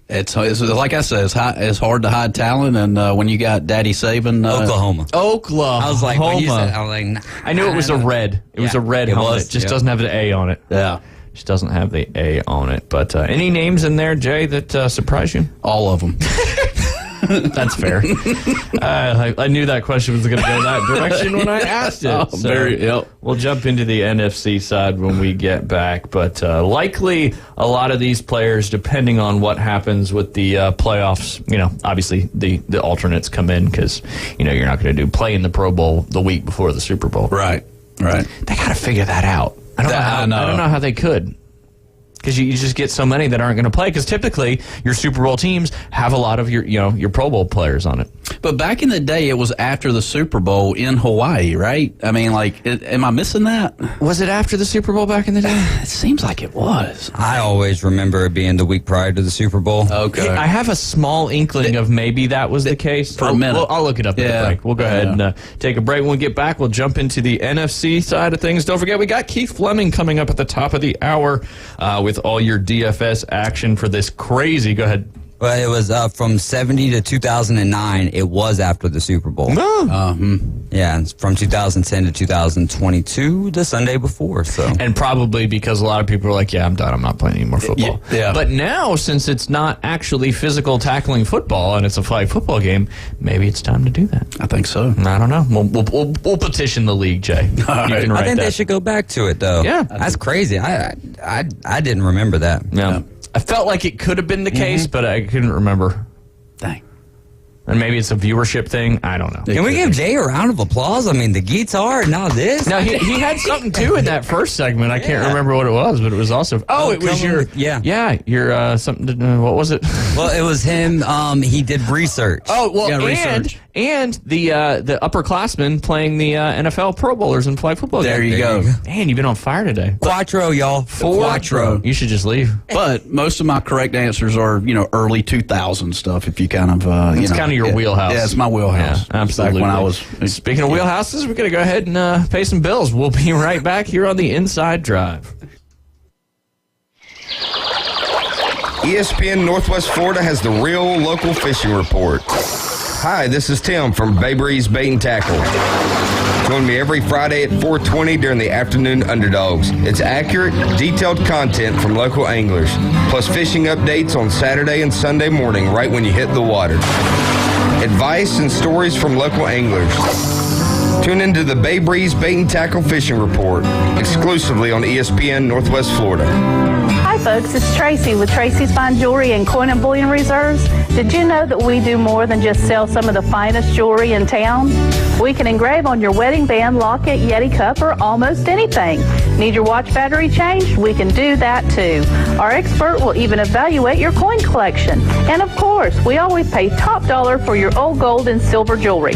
It's like I said, it's hard to hide talent, and when you got Daddy Saban, Oklahoma. I was like, when you said, I was like, nah, I knew it was a red. It was a red helmet. It just doesn't have the A on it. Yeah. Just doesn't have the A on it. But any names in there, Jay, that surprise you? All of them. That's fair. I knew that question was going to go that direction when I asked it. We'll jump into the NFC side when we get back. But likely a lot of these players, depending on what happens with the playoffs, obviously the alternates come in because, you're not going to play in the Pro Bowl the week before the Super Bowl. Right. They got to figure that out. I don't know how they could. Because you just get so many that aren't going to play. Because typically your Super Bowl teams have a lot of your Pro Bowl players on it. But back in the day, it was after the Super Bowl in Hawaii, right? I mean, am I missing that? Was it after the Super Bowl back in the day? It seems like it was. I always remember it being the week prior to the Super Bowl. Okay. I have a small inkling of maybe that was the case. For a minute. I'll look it up at the break. We'll go ahead and take a break. When we get back, we'll jump into the NFC side of things. Don't forget, we got Keith Fleming coming up at the top of the hour with all your DFS action for this crazy. Go ahead. Well, it was from 70 to 2009. It was after the Super Bowl. Yeah, it's from 2010 to 2022, the Sunday before. So, and probably because a lot of people are like, "Yeah, I'm done. I'm not playing any more football." Yeah. But now, since it's not actually physical tackling football and it's a flag football game, maybe it's time to do that. I think so. I don't know. We'll petition the league, Jay. I think they should go back to it, though. Yeah, that's crazy. I didn't remember that. Yeah. I felt like it could have been the case, but I couldn't remember. Dang. And maybe it's a viewership thing. I don't know. Can we give Jay a round of applause? I mean, the guitar, now this. Now, he had something, too, in that first segment. I can't remember what it was, but it was also... Oh, it was your... your something... what was it? Well, it was him. He did research. Oh, well, and the upperclassmen playing the NFL Pro Bowlers in flag football. There you go. Man, you've been on fire today. Quattro, y'all. Quattro. You should just leave. But most of my correct answers are, early 2000 stuff, if you kind of, It's kind of your wheelhouse. Yeah, it's my wheelhouse. Yeah, absolutely. Back when I was... Speaking of wheelhouses, we're going to go ahead and pay some bills. We'll be right back here on the Inside Drive. ESPN Northwest Florida has the real local fishing report. Hi, this is Tim from Bay Breeze Bait and Tackle. Join me every Friday at 4:20 during the Afternoon Underdogs. It's accurate, detailed content from local anglers, plus fishing updates on Saturday and Sunday morning right when you hit the water. Advice and stories from local anglers. Tune into the Bay Breeze Bait and Tackle Fishing Report, exclusively on ESPN Northwest Florida. Hi folks, it's Tracy with Tracy's Fine Jewelry and Coin and Bullion Reserves. Did you know that we do more than just sell some of the finest jewelry in town? We can engrave on your wedding band, locket, Yeti cup, or almost anything. Need your watch battery changed? We can do that too. Our expert will even evaluate your coin collection. And of course, we always pay top dollar for your old gold and silver jewelry.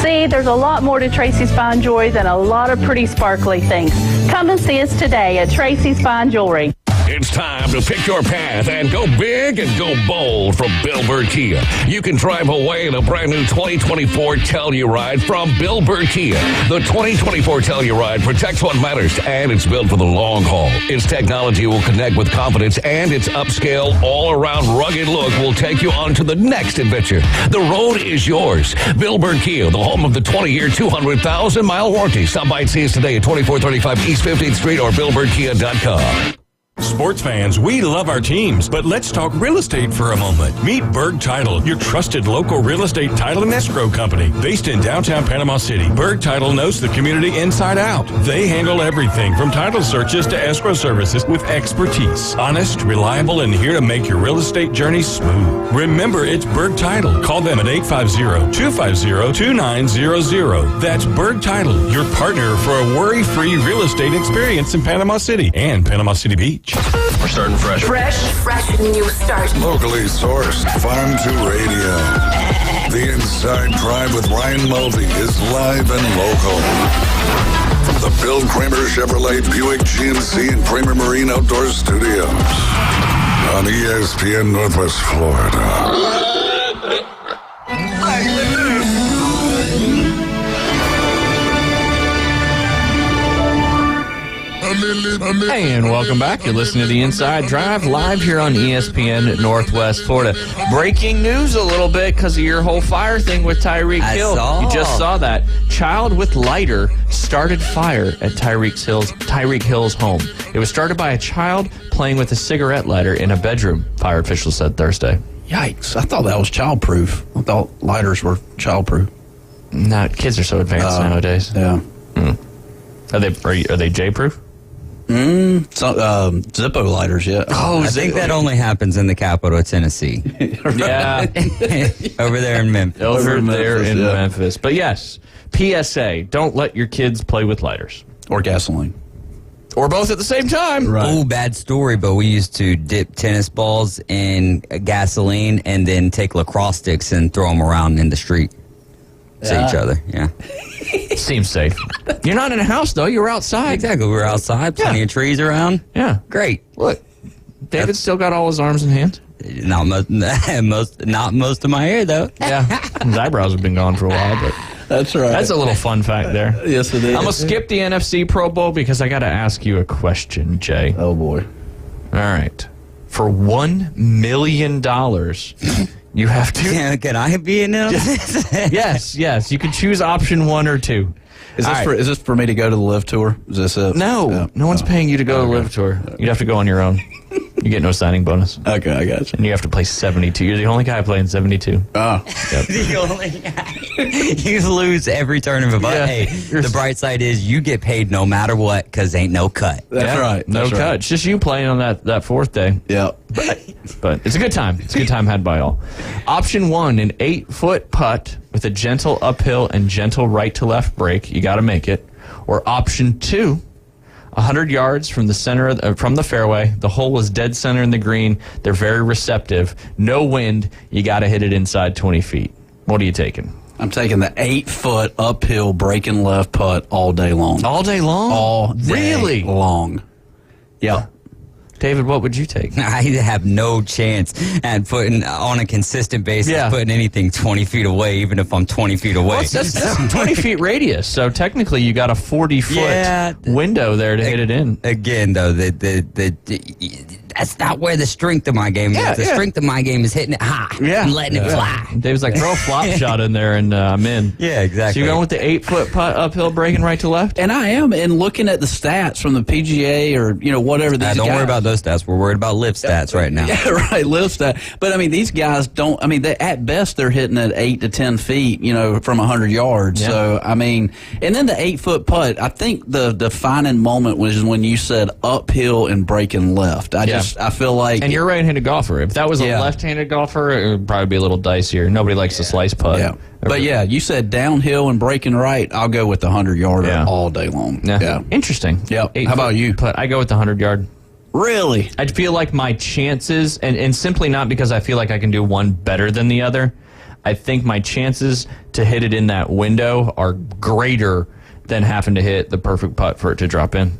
See, there's a lot more to Tracy's Fine Jewelry than a lot of pretty sparkly things. Come and see us today at Tracy's Fine Jewelry. It's time to pick your path and go big and go bold from Bill Bird Kia. You can drive away in a brand new 2024 Telluride from Bill Bird Kia. The 2024 Telluride protects what matters, and it's built for the long haul. Its technology will connect with confidence, and its upscale, all-around rugged look will take you on to the next adventure. The road is yours. Bill Bird Kia, the home of the 20-year, 200,000-mile warranty. Stop by and see us today at 2435 East 15th Street or BillBirdKia.com. Sports fans, we love our teams, but let's talk real estate for a moment. Meet Berg Title, your trusted local real estate title and escrow company. Based in downtown Panama City, Berg Title knows the community inside out. They handle everything from title searches to escrow services with expertise. Honest, reliable, and here to make your real estate journey smooth. Remember, it's Berg Title. Call them at 850-250-2900. That's Berg Title, your partner for a worry-free real estate experience in Panama City and Panama City Beach. We're starting fresh. Fresh new start. Locally sourced, Farm to Radio. The Inside Drive with Ryan Mulvey is live and local. From the Bill Kramer Chevrolet Buick GMC and Kramer Marine Outdoor Studios. On ESPN Northwest Florida. Hey, and welcome back. You're listening to the Inside Drive live here on ESPN Northwest Florida. Breaking news a little bit because of your whole fire thing with Tyreek Hill. You just saw that. Child with lighter started fire at Tyreek Hill's home. It was started by a child playing with a cigarette lighter in a bedroom, fire officials said Thursday. Yikes. I thought that was childproof. I thought lighters were childproof. No, kids are so advanced nowadays. Yeah. Are they J-proof? Zippo lighters, yeah. Oh, I think that only happens in the capital of Tennessee. Yeah. Over there in Memphis. Memphis. But yes, PSA, don't let your kids play with lighters. Or gasoline. Or both at the same time. Right. Oh, bad story, but we used to dip tennis balls in gasoline and then take lacrosse sticks and throw them around in the street to each other. Yeah. Seems safe. You're not in a house, though. You were outside. Exactly. We were outside. Plenty of trees around. Yeah. Great. Look, David's still got all his arms and hands. Not most of my hair, though. Yeah. His eyebrows have been gone for a while, but that's right. That's a little fun fact there. Yes, it is. I'm going to skip the NFC Pro Bowl because I got to ask you a question, Jay. Oh, boy. All right. For $1 million, you have to... Yeah, can I be in it? Yes. You can choose option 1 or 2. Is this for me to go to the Live Tour? Is this it? No. No one's paying you to go to the Live Tour. You'd have to go on your own. You get no signing bonus. Okay, I got you. And you have to play 72. You're the only guy playing 72. Oh. Yep. The only guy. You lose every tournament. But hey, the bright side is you get paid no matter what because ain't no cut. That's right. No cut. It's just you playing on that fourth day. Yeah. But it's a good time. It's a good time had by all. Option 1, an 8-foot putt with a gentle uphill and gentle right to left break. You got to make it. Or option 2, 100 yards from the center from the fairway. The hole was dead center in the green. They're very receptive. No wind. You got to hit it inside 20 feet. What are you taking? I'm taking the 8-foot uphill breaking left putt all day long. All day long? All day long. Yeah. David, what would you take? I have no chance at putting on a consistent basis, putting anything 20 feet away, even if I'm 20 feet away. Well, that's 20 feet radius, so technically you got a 40-foot window there to hit it in. Again, though, that's not where the strength of my game is. The strength of my game is hitting it high and letting it fly. Dave's like, throw a flop shot in there, and I'm in. Yeah, exactly. So you're going with the 8-foot putt uphill, breaking right to left? And I am, and looking at the stats from the PGA or, whatever these don't guys. worry about those stats. We're worried about live stats right now. Yeah, right, live stat. But, I mean, these guys don't, at best they're hitting at 8 to 10 feet, from 100 yards. Yeah. So, I mean, and then the 8-foot putt, I think the defining moment was when you said uphill and breaking left. I feel like. And you're a right-handed golfer. If that was a left-handed golfer, it would probably be a little dicier. Nobody likes to slice putt. Yeah. But you said downhill and breaking right. I'll go with the 100-yarder all day long. Yeah. Interesting. Yeah. How about you? Putt. I go with the 100-yard. Really? I feel like my chances, and simply not because I feel like I can do one better than the other, I think my chances to hit it in that window are greater than having to hit the perfect putt for it to drop in.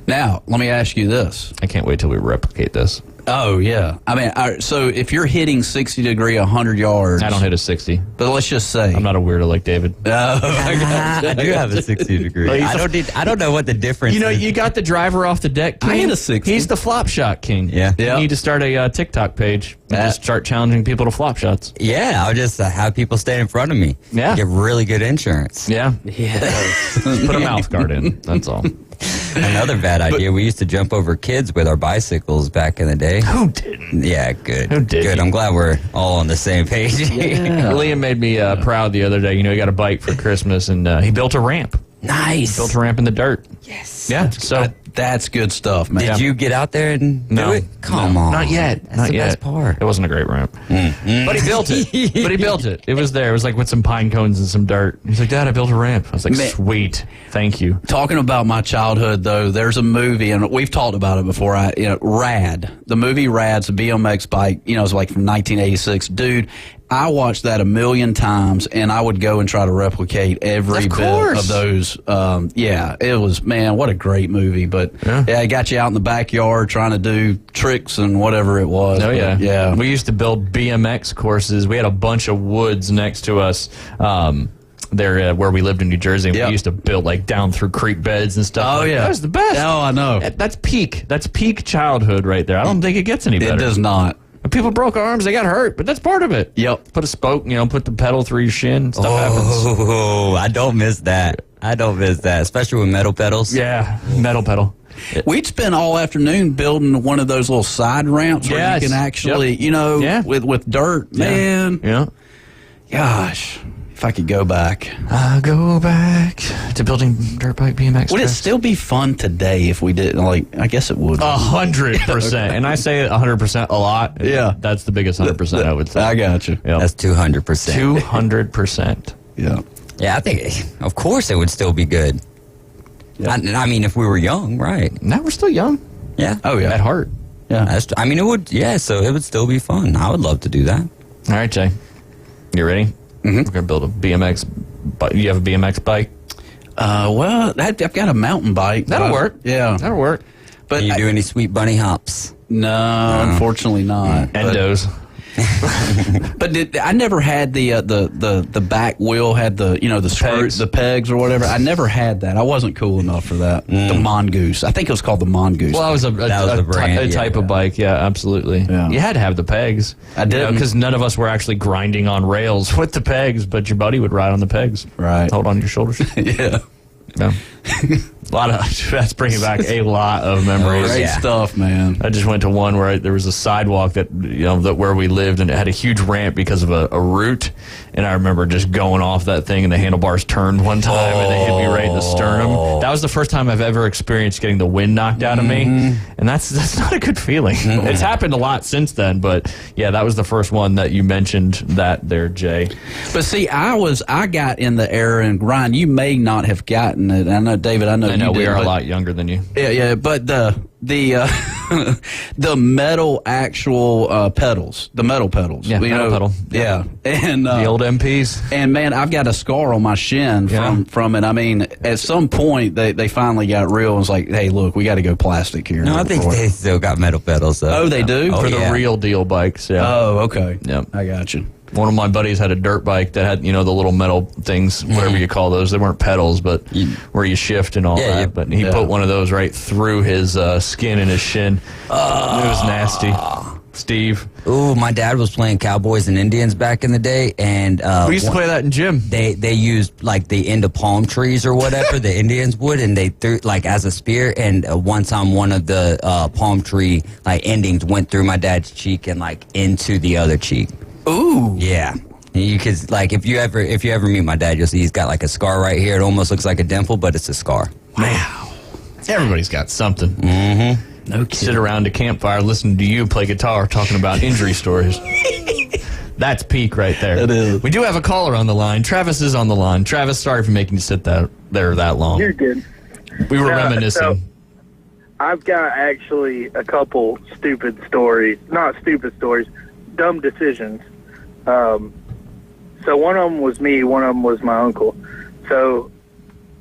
Now, let me ask you this. I can't wait till we replicate this. Oh, yeah. I mean, so if you're hitting 60 degree 100 yards. I don't hit a 60. But let's just say. I'm not a weirdo like David. I do have a 60 degree. I don't know what the difference is. You got the driver off the deck king. I hit a 60. He's the flop shot king. Yeah. You need to start a TikTok page and just start challenging people to flop shots. Yeah, I'll just have people stand in front of me. Yeah. Get really good insurance. Yeah. Yes. Just put a mouth guard in. That's all. Another bad idea. We used to jump over kids with our bicycles back in the day. Who didn't? Yeah, good. Who did? Good. I'm glad we're all on the same page. Liam made me proud the other day. He got a bike for Christmas, and he built a ramp. Nice. Built a ramp in the dirt. Yes. Yeah. So that's good stuff, man. Did you get out there and do it? Come on. Not yet. That's Not the yet. best part. It wasn't a great ramp. But he built it. It was there. It was like with some pine cones and some dirt. He's like, Dad, I built a ramp. I was like, sweet. Thank you. Talking about my childhood, though, there's a movie, and we've talked about it before. Rad. The movie Rad's a BMX bike. It's like from 1986. Dude, I watched that a million times, and I would go and try to replicate every bit of those. It was, man, what a great movie. But, it got you out in the backyard trying to do tricks and whatever it was. Oh, yeah. But, yeah. We used to build BMX courses. We had a bunch of woods next to us. There where we lived in New Jersey, and we used to build like down through creek beds and stuff. Oh, yeah. That was the best. Oh, I know. That's peak childhood right there. I don't think it gets any better. It does not. When people broke arms, they got hurt, but that's part of it. Yep. Put a spoke, put the pedal through your shin. Stuff happens. Oh, I don't miss that. Especially with metal pedals. Yeah, metal pedal. We'd spend all afternoon building one of those little side ramps where you can actually, with dirt. Man. Yeah. Gosh. If I could go back. I go back to building dirt bike BMX. Would it still be fun today if we did? I guess it would. 100%. And I say 100% a lot. Yeah. That's the biggest 100% I would say. I got you. Yep. That's 200%. 200%. Yeah. Yeah, I think, of course, it would still be good. Yep. I mean, if we were young, right? Now we're still young. Yeah. Oh, yeah. At heart. Yeah. It would, so it would still be fun. I would love to do that. All right, Jay. You ready? Mm-hmm. We're going to build a BMX bike. You have a BMX bike? Well, I've got a mountain bike. That'll work. Yeah. That'll work. But Can you do any sweet bunny hops? No, unfortunately not. Endos. But I never had the back wheel had the screws, the pegs or whatever. I never had that. I wasn't cool enough for that. The Mongoose. I think it was called the Mongoose. Well, that was a type of bike. Yeah, absolutely. Yeah. You had to have the pegs. I did because none of us were actually grinding on rails with the pegs, but your buddy would ride on the pegs. Right. Hold on your shoulders. Yeah. Yeah. That's bringing back a lot of memories. Great stuff, man. I just went to one where there was a sidewalk that where we lived, and it had a huge ramp because of a root. And I remember just going off that thing, and the handlebars turned one time, and they hit me right in the sternum. That was the first time I've ever experienced getting the wind knocked out of me, and that's not a good feeling. It's happened a lot since then, but yeah, that was the first one that you mentioned that there, Jay. But see, I got in the era, and Ryan, you may not have gotten it. I know, David, I know we are a lot younger than you. Yeah, but the metal actual pedals, the metal pedals. Yeah, metal pedal. Yeah, and the old MPs. And man, I've got a scar on my shin from it. I mean, at some point they finally got real and was like, hey, look, we got to go plastic here. No, I think they still got metal pedals though. Oh, they do? For the real deal bikes. Yeah. Oh, okay. Yep. I got you. One of my buddies had a dirt bike that had, the little metal things, whatever you call those. They weren't pedals, but where you shift and all that. But he put one of those right through his skin and his shin. It was nasty. Steve. Ooh, my dad was playing Cowboys and Indians back in the day, and we used to play that in gym. They used like the end of palm trees or whatever the Indians would, and they threw like as a spear. And one time, one of the palm tree like endings went through my dad's cheek and like into the other cheek. Ooh, yeah. You could like if you ever meet my dad, you'll see he's got like a scar right here. It almost looks like a dimple, but it's a scar. Wow. Everybody's got something. Mm-hmm. No kidding. Sit around a campfire, listen to you play guitar, talking about injury stories. That's peak right there. It is. We do have a caller on the line. Travis is on the line. Travis, sorry for making you sit there that long. You're good. We were reminiscing. So I've got actually a couple stupid stories. Not stupid stories, dumb decisions. So one of them was me, one of them was my uncle. So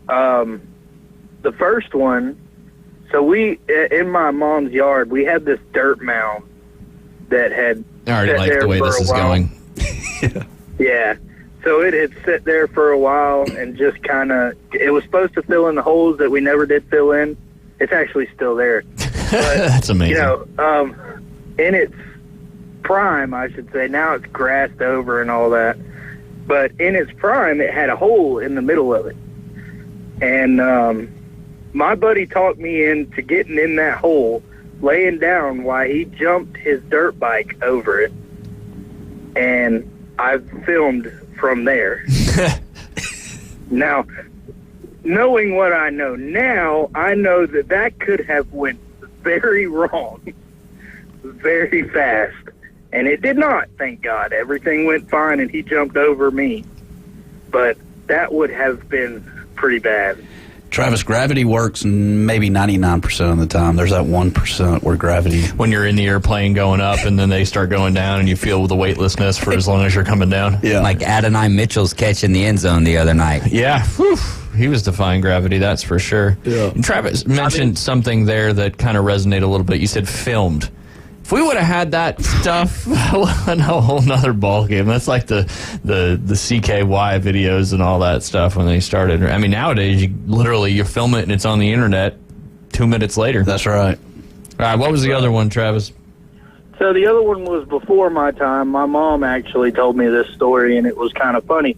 the first one, so we, in my mom's yard, we had this dirt mound that had I already sat like there the way for this a is while. going. Yeah. So it had sat there for a while and just kind of, it was supposed to fill in the holes that we never did fill in. It's actually still there. But, That's amazing. In its prime, I should say, now it's grassed over and all that. But in its prime, it had a hole in the middle of it. And my buddy talked me into getting in that hole, laying down while he jumped his dirt bike over it. And I filmed from there. Now, knowing what I know now, I know that could have went very wrong, very fast. And it did not, thank God. Everything went fine, and he jumped over me. But that would have been pretty bad. Travis, gravity works maybe 99% of the time. There's that 1% where gravity... When you're in the airplane going up and then they start going down and you feel the weightlessness for as long as you're coming down. Yeah. Like Adonai Mitchell's catch in the end zone the other night. Yeah. Whew. He was defying gravity, that's for sure. Yeah. And Travis mentioned something there that kind of resonated a little bit. You said filmed. If we would have had that stuff, a whole nother ball game. That's like the CKY videos and all that stuff when they started. I mean, nowadays you film it and it's on the internet 2 minutes later. That's right. All right, what was the other one, Travis? So the other one was before my time. My mom actually told me this story, and it was kind of funny.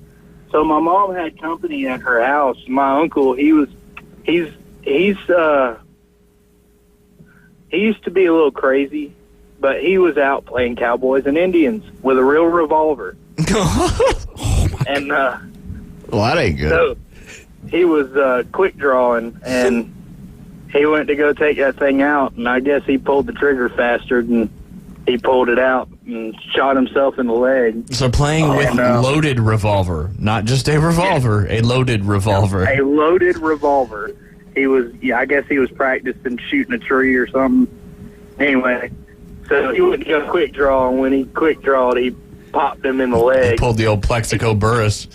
So my mom had company at her house. My uncle, he used to be a little crazy. But he was out playing Cowboys and Indians with a real revolver. And well, that ain't good. So he was quick drawing, and he went to go take that thing out, and I guess he pulled the trigger faster than he pulled it out and shot himself in the leg. So playing with loaded revolver, not just a revolver, a loaded revolver. A loaded revolver. I guess he was practicing shooting a tree or something. Anyway. So he went to go quick draw, and when he quick drawed, he popped him in the leg. He pulled the old Plexico Burris.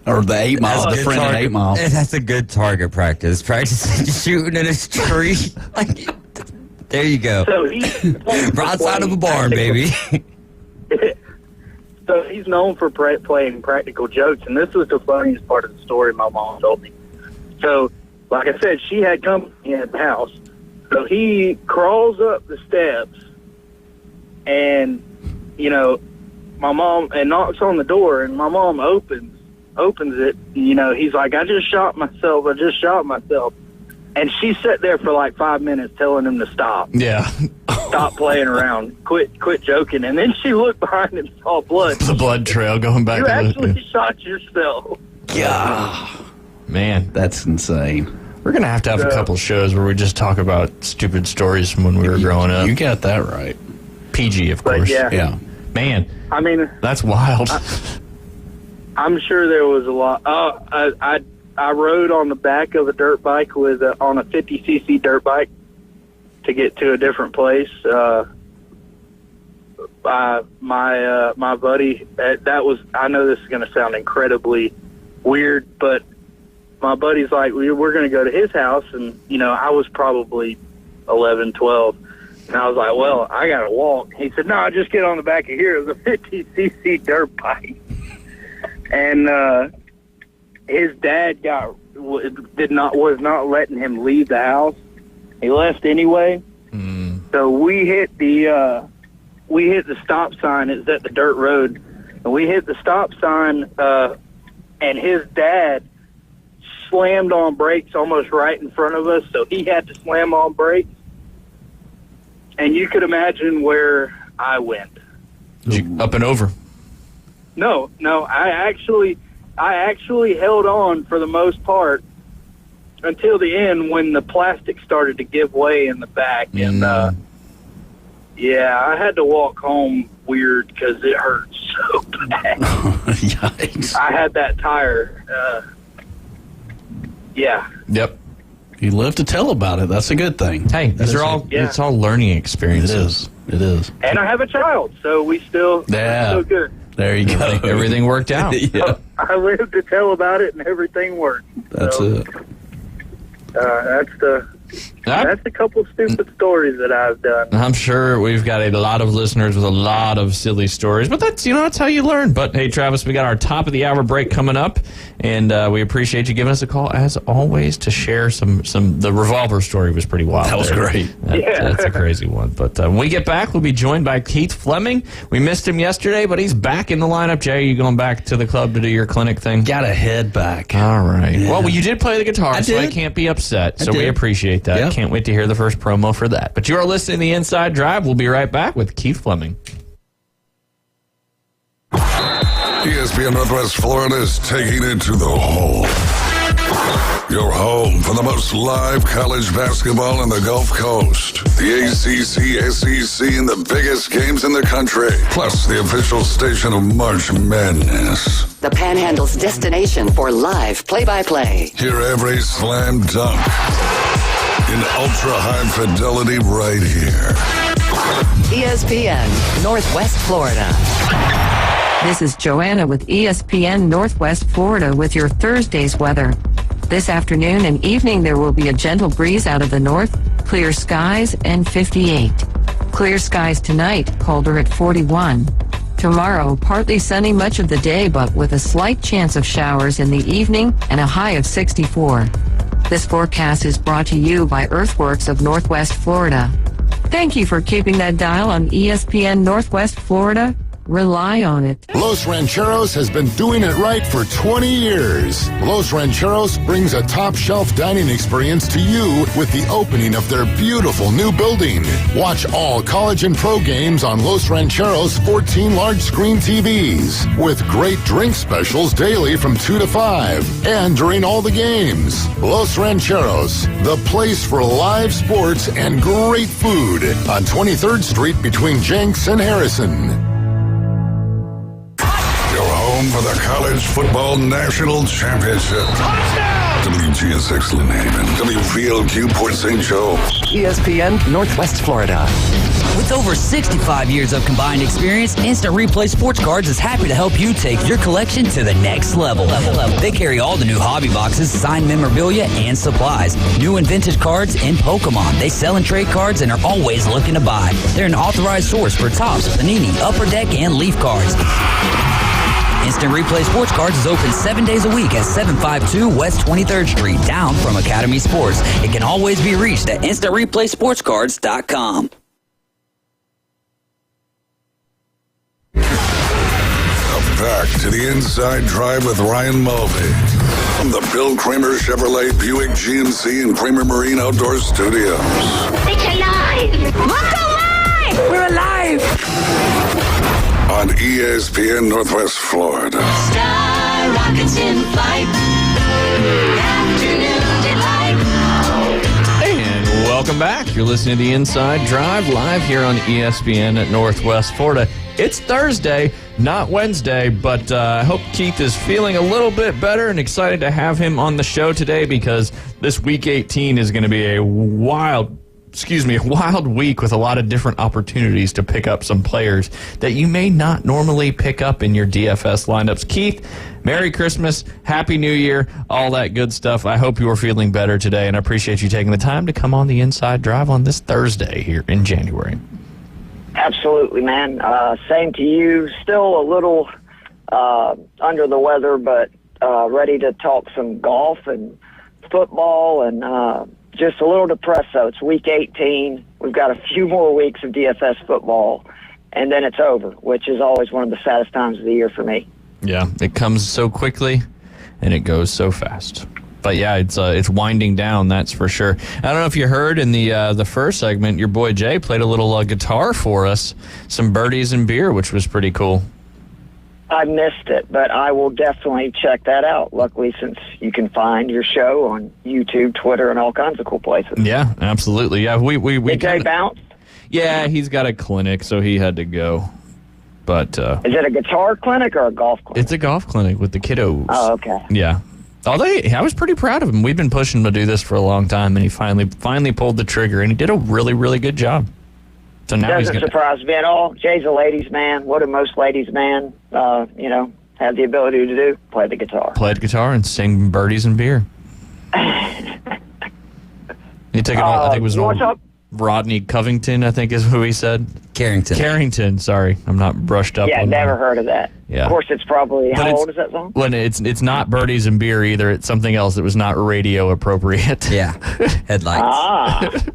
Or the 8 Mile, the friend at 8 Mile. That's a good target practice. Practicing shooting in a tree. There you go. So he's outside of a barn, baby. So he's known for playing practical jokes, and this was the funniest part of the story my mom told me. So, like I said, she had company at the house. So he crawls up the steps, and, my mom, and knocks on the door, and my mom opens it. He's like, I just shot myself. And she sat there for like 5 minutes telling him to stop. Yeah. Stop playing around. Quit joking. And then she looked behind and saw blood. The blood trail going back. You actually shot yourself. Yeah. Man. That's insane. We're going to have a couple shows where we just talk about stupid stories from when we were growing up. You got that right. PG, of course. Yeah. Man. I mean, that's wild. I'm sure there was a lot. I rode on the back of a dirt bike on a 50cc dirt bike to get to a different place. My buddy, I know this is going to sound incredibly weird, but my buddy's like, we're going to go to his house, and I was probably 11, 12, And I was like, well, I got to walk. He said, no, just get on the back of here. It was a 50cc dirt bike. And his dad was not letting him leave the house. He left anyway. So we hit the stop sign. It's at the dirt road. And we hit the stop sign, and his dad slammed on brakes almost right in front of us, so he had to slam on brakes. And you could imagine where I went. Up and over. No, I actually held on for the most part until the end when the plastic started to give way in the back. And, I had to walk home weird because it hurt so bad. Yikes. I had that tire. Yep. You live to tell about it. That's a good thing. Hey, it's all learning experiences. It is. And I have a child, so we're still good. There you go. Everything worked out. Yeah. I live to tell about it, and everything worked. That's it. That's a couple stupid stories that I've done. I'm sure we've got a lot of listeners with a lot of silly stories, but that's how you learn. But hey, Travis, we got our top of the hour break coming up, and we appreciate you giving us a call as always to share some. The revolver story was pretty wild. That was great. That's a crazy one. But when we get back, we'll be joined by Keith Fleming. We missed him yesterday, but he's back in the lineup. Jay, you going back to the club to do your clinic thing? Got to head back. All right. Yeah. Well, you did play the guitar, so I can't be upset. So we appreciate that. Yep. Can't wait to hear the first promo for that. But you are listening to The Inside Drive. We'll be right back with Keith Fleming. ESPN Northwest Florida is taking it to the hole. Your home for the most live college basketball on the Gulf Coast. The ACC, SEC, and the biggest games in the country. Plus the official station of March Madness. The Panhandle's destination for live play-by-play. Hear every slam dunk in ultra-high fidelity right here. ESPN Northwest Florida. This is Joanna with ESPN Northwest Florida with your Thursday's weather. This afternoon and evening there will be a gentle breeze out of the north, clear skies, and 58. Clear skies tonight, colder at 41. Tomorrow, partly sunny much of the day, but with a slight chance of showers in the evening and a high of 64. This forecast is brought to you by Earthworks of Northwest Florida. Thank you for keeping that dial on ESPN Northwest Florida. Rely on it. Los Rancheros has been doing it right for 20 years. Los Rancheros brings a top-shelf dining experience to you with the opening of their beautiful new building. Watch all college and pro games on Los Rancheros' 14 large-screen TVs with great drink specials daily from 2 to 5 and during all the games. Los Rancheros, the place for live sports and great food on 23rd Street between Jenks and Harrison. For the College Football National Championship. WGSX Lynn Haven, WVLQ Port St. Joe. ESPN Northwest Florida. With over 65 years of combined experience, Instant Replay Sports Cards is happy to help you take your collection to the next level. They carry all the new hobby boxes, signed memorabilia, and supplies. New and vintage cards and Pokemon. They sell and trade cards and are always looking to buy. They're an authorized source for Topps, Panini, Upper Deck, and Leaf cards. Instant Replay Sports Cards is open 7 days a week at 752 West 23rd Street, down from Academy Sports. It can always be reached at InstantReplaySportsCards.com. Back to the Inside Drive with Ryan Mulvey from the Bill Kramer Chevrolet Buick GMC and Kramer Marine Outdoor Studios. It's alive! Look alive! We're alive! On ESPN Northwest Florida. Sky rockets in flight. Afternoon delight. And welcome back. You're listening to the Inside Drive live here on ESPN at Northwest Florida. It's Thursday, not Wednesday, but I hope Keith is feeling a little bit better and excited to have him on the show today because this Week 18 is going to be a wild wild week with a lot of different opportunities to pick up some players that you may not normally pick up in your DFS lineups. Keith, Merry Christmas, Happy New Year, all that good stuff. I hope you are feeling better today, and I appreciate you taking the time to come on the Inside Drive on this Thursday here in January. Absolutely, man. Same to you. Still a little under the weather, but ready to talk some golf and football and just a little depressed, though. It's week 18. We've got a few more weeks of DFS football, and then it's over, which is always one of the saddest times of the year for me. Yeah, it comes so quickly, and it goes so fast. But, yeah, it's winding down, that's for sure. I don't know if you heard in the first segment, your boy Jay played a little guitar for us, some birdies and beer, which was pretty cool. I missed it, but I will definitely check that out. Luckily, since you can find your show on YouTube, Twitter, and all kinds of cool places. Yeah, absolutely. Yeah, we Did Jay bounce? Yeah, he's got a clinic, so he had to go. But is it a guitar clinic or a golf clinic? It's a golf clinic with the kiddos. Oh, okay. Yeah. I was pretty proud of him. We've been pushing him to do this for a long time, and he finally pulled the trigger, and he did a really, really good job. So now Doesn't surprise me at all. Jay's a ladies' man. What do most ladies' men, have the ability to do? Play the guitar. Play the guitar and sing birdies and beer. You take it all. I think it was Rodney Covington, I think is who he said. Carrington, sorry. I'm not brushed up. Yeah, never heard of that. Yeah. Of course, it's probably, how old is that song? Well, it's not birdies and beer either. It's something else that was not radio appropriate. Yeah, headlights.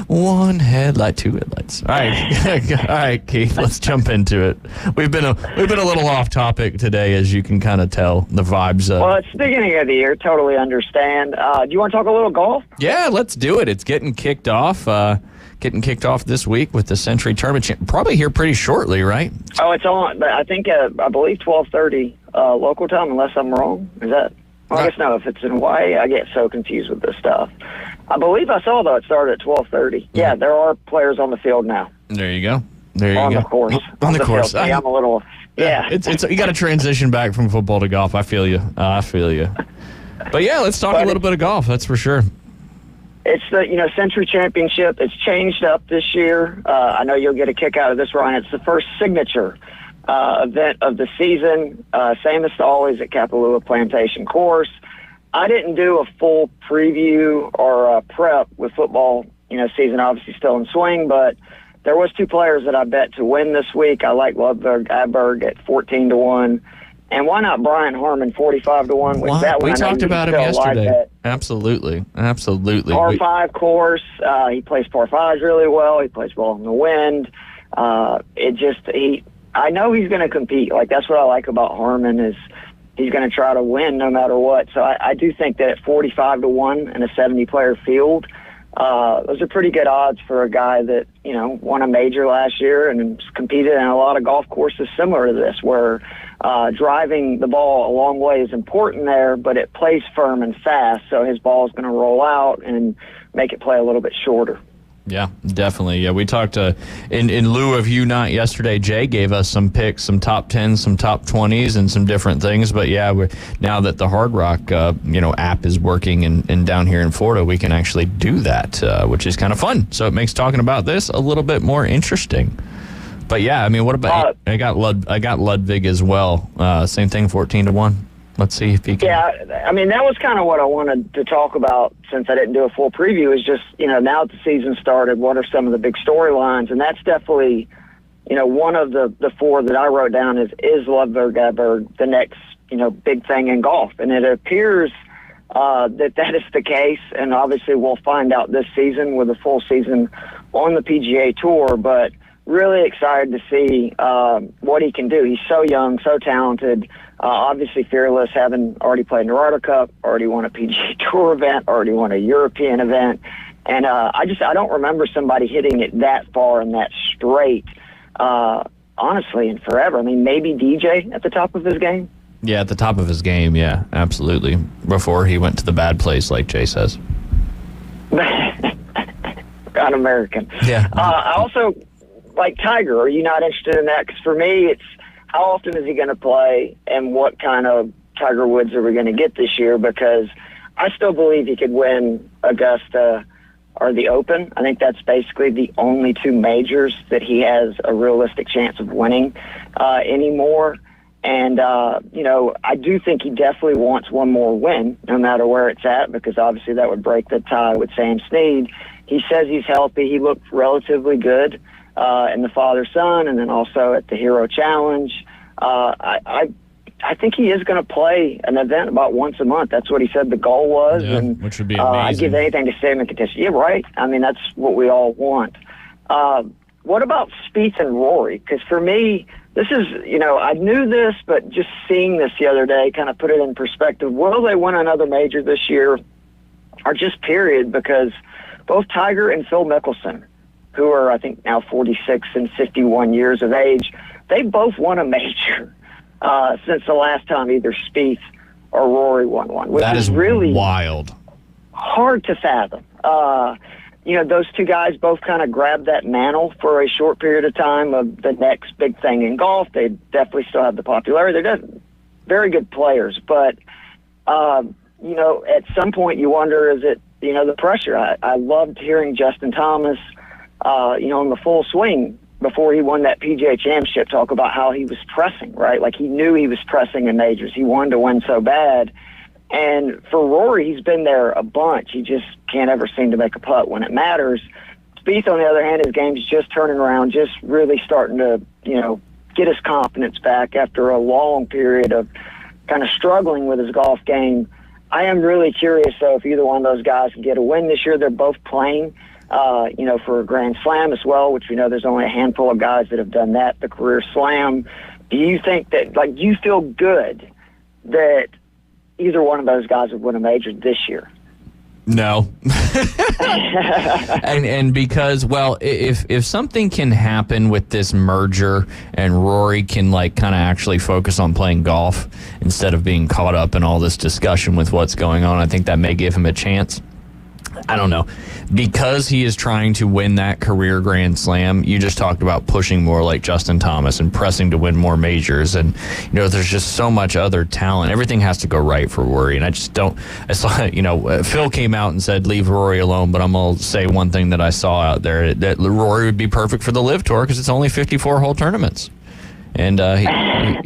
One headlight, two headlights. All right, Keith. Let's jump into it. We've been a little off topic today, as you can kind of tell the vibes. Well, it's the beginning of the year. Totally understand. Do you want to talk a little golf? Yeah, let's do it. It's getting kicked off. This week with the Century Tournament. Probably here pretty shortly, right? Oh, it's on. I think I believe 12:30 local time, unless I'm wrong. Is that? Well, I guess no. If it's in Hawaii, I get so confused with this stuff. I believe I saw, though, it started at 12:30. Yeah, there are players on the field now. There you go. There you go. On the course. On the course. Field. I'm a little, yeah. It's you got to transition back from football to golf. I feel you. But, yeah, let's talk a little bit of golf. That's for sure. It's the Century Championship. It's changed up this year. I know you'll get a kick out of this, Ryan. It's the first signature event of the season. Same as always at Kapalua Plantation Course. I didn't do a full preview or prep with football, season obviously still in swing, but there was two players that I bet to win this week. I like Ludvig Åberg at 14-1. And why not Brian Harman, 45-1? We talked about him yesterday. Absolutely. Par 5 course. He plays par 5s really well. He plays well in the wind. I know he's going to compete. Like, that's what I like about Harman is he's going to try to win no matter what. So I do think that at 45-1 in a 70-player field, those are pretty good odds for a guy that, won a major last year and competed in a lot of golf courses similar to this, where driving the ball a long way is important there, but it plays firm and fast, so his ball is going to roll out and make it play a little bit shorter. Yeah, definitely. Yeah, we talked in lieu of you not yesterday. Jay gave us some picks, some top 10s, some top 20s, and some different things. But yeah, now that the Hard Rock app is working and down here in Florida, we can actually do that, which is kind of fun. So it makes talking about this a little bit more interesting. But yeah, I mean, what about I got Ludvig as well. Same thing, 14-1. Let's see if he can. Yeah, I mean, that was kind of what I wanted to talk about since I didn't do a full preview is just, now that the season started, what are some of the big storylines? And that's definitely, one of the four that I wrote down is Ludvig Åberg the next, big thing in golf? And it appears that is the case. And obviously we'll find out this season with a full season on the PGA Tour. But really excited to see what he can do. He's so young, so talented. Obviously fearless, having already played in the Ryder Cup, already won a PGA Tour event, already won a European event. And I don't remember somebody hitting it that far and that straight, honestly, in forever. I mean, maybe DJ at the top of his game. Yeah, at the top of his game, yeah, absolutely. Before he went to the bad place, like Jay says. Un-American. Yeah. I also like Tiger. Are you not interested in that? Because for me, it's how often is he going to play and what kind of Tiger Woods are we going to get this year? Because I still believe he could win Augusta are the Open. I think that's basically the only two majors that he has a realistic chance of winning anymore. And, I do think he definitely wants one more win, no matter where it's at, because obviously that would break the tie with Sam Snead. He says he's healthy. He looked relatively good in the father-son and then also at the Hero Challenge. I think he is going to play an event about once a month. That's what he said the goal was. Yeah, and which would be amazing. I'd give anything to see him in contention. Yeah, right. I mean, that's what we all want. What about Spieth and Rory? Because for me, this is, I knew this, but just seeing this the other day kind of put it in perspective. Will they win another major this year? Or just period? Because both Tiger and Phil Mickelson, who are, I think, now 46 and 51 years of age, they both won a major since the last time either Spieth or Rory won one, which that is really wild. Hard to fathom. Those two guys both kind of grabbed that mantle for a short period of time of the next big thing in golf. They definitely still have the popularity. They're just very good players. But, at some point you wonder, is it, the pressure? I loved hearing Justin Thomas, in the full swing before he won that PGA Championship talk about how he was pressing, right? Like he knew he was pressing in majors. He wanted to win so bad. And for Rory, he's been there a bunch. He just can't ever seem to make a putt when it matters. Spieth, on the other hand, his game's just turning around, just really starting to, get his confidence back after a long period of kind of struggling with his golf game. I am really curious, though, if either one of those guys can get a win this year. They're both playing, for a Grand Slam as well, which we know there's only a handful of guys that have done that, the career slam. Do you think that, do you feel good that either one of those guys would win a major this year? No. and because, if something can happen with this merger and Rory can kind of actually focus on playing golf instead of being caught up in all this discussion with what's going on, I think that may give him a chance. I don't know. Because he is trying to win that career Grand Slam, you just talked about pushing more like Justin Thomas and pressing to win more majors. And, there's just so much other talent. Everything has to go right for Rory. And I just don't. I saw, Phil came out and said, leave Rory alone. But I'm going to say one thing that I saw out there, that Rory would be perfect for the LIV Tour because it's only 54-hole tournaments. And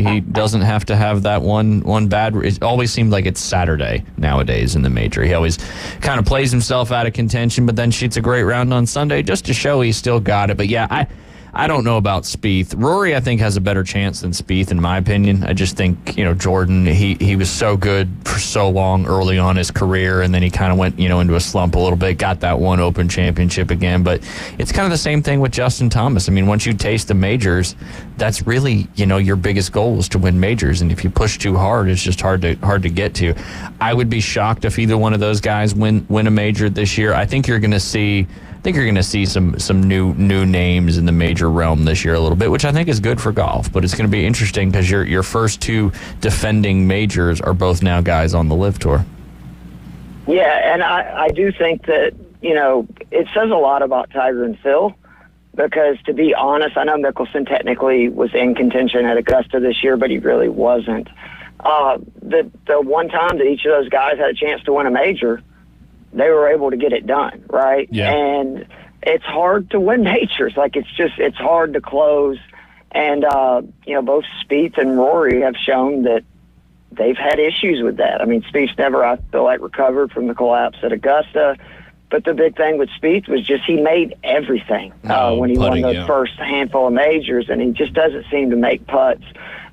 he doesn't have to have that one bad. It always seemed like it's Saturday nowadays in the major. He always kind of plays himself out of contention, but then shoots a great round on Sunday just to show he's still got it. But yeah, I don't know about Spieth. Rory, I think, has a better chance than Spieth, in my opinion. I just think, Jordan, he was so good for so long early on his career, and then he kind of went, into a slump a little bit, got that one Open Championship again. But it's kind of the same thing with Justin Thomas. I mean, once you taste the majors, that's really, your biggest goal is to win majors. And if you push too hard, it's just hard to get to. I would be shocked if either one of those guys win a major this year. I think you're going to see some new names in the major realm this year a little bit, which I think is good for golf. But it's going to be interesting because your first two defending majors are both now guys on the LIV Tour. Yeah, and I do think that, it says a lot about Tiger and Phil because, to be honest, I know Mickelson technically was in contention at Augusta this year, but he really wasn't. The one time that each of those guys had a chance to win a major, they were able to get it done, right? Yeah. And it's hard to win majors. It's hard to close. And, both Spieth and Rory have shown that they've had issues with that. I mean, Spieth's never, I feel like, recovered from the collapse at Augusta. But the big thing with Spieth was just he made everything when he won those first handful of majors, and he just doesn't seem to make putts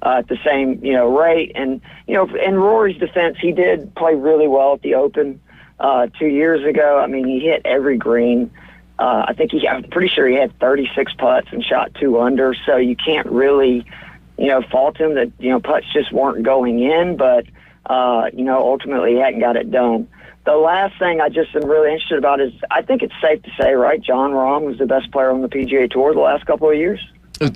at the same, rate. And, in Rory's defense, he did play really well at the Open 2 years ago. I mean, he hit every green. I'm pretty sure he had 36 putts and shot 2 under. So you can't really, fault him that, putts just weren't going in. But, ultimately he hadn't got it done. The last thing I just am really interested about is I think it's safe to say, right, Jon Rahm was the best player on the PGA Tour the last couple of years.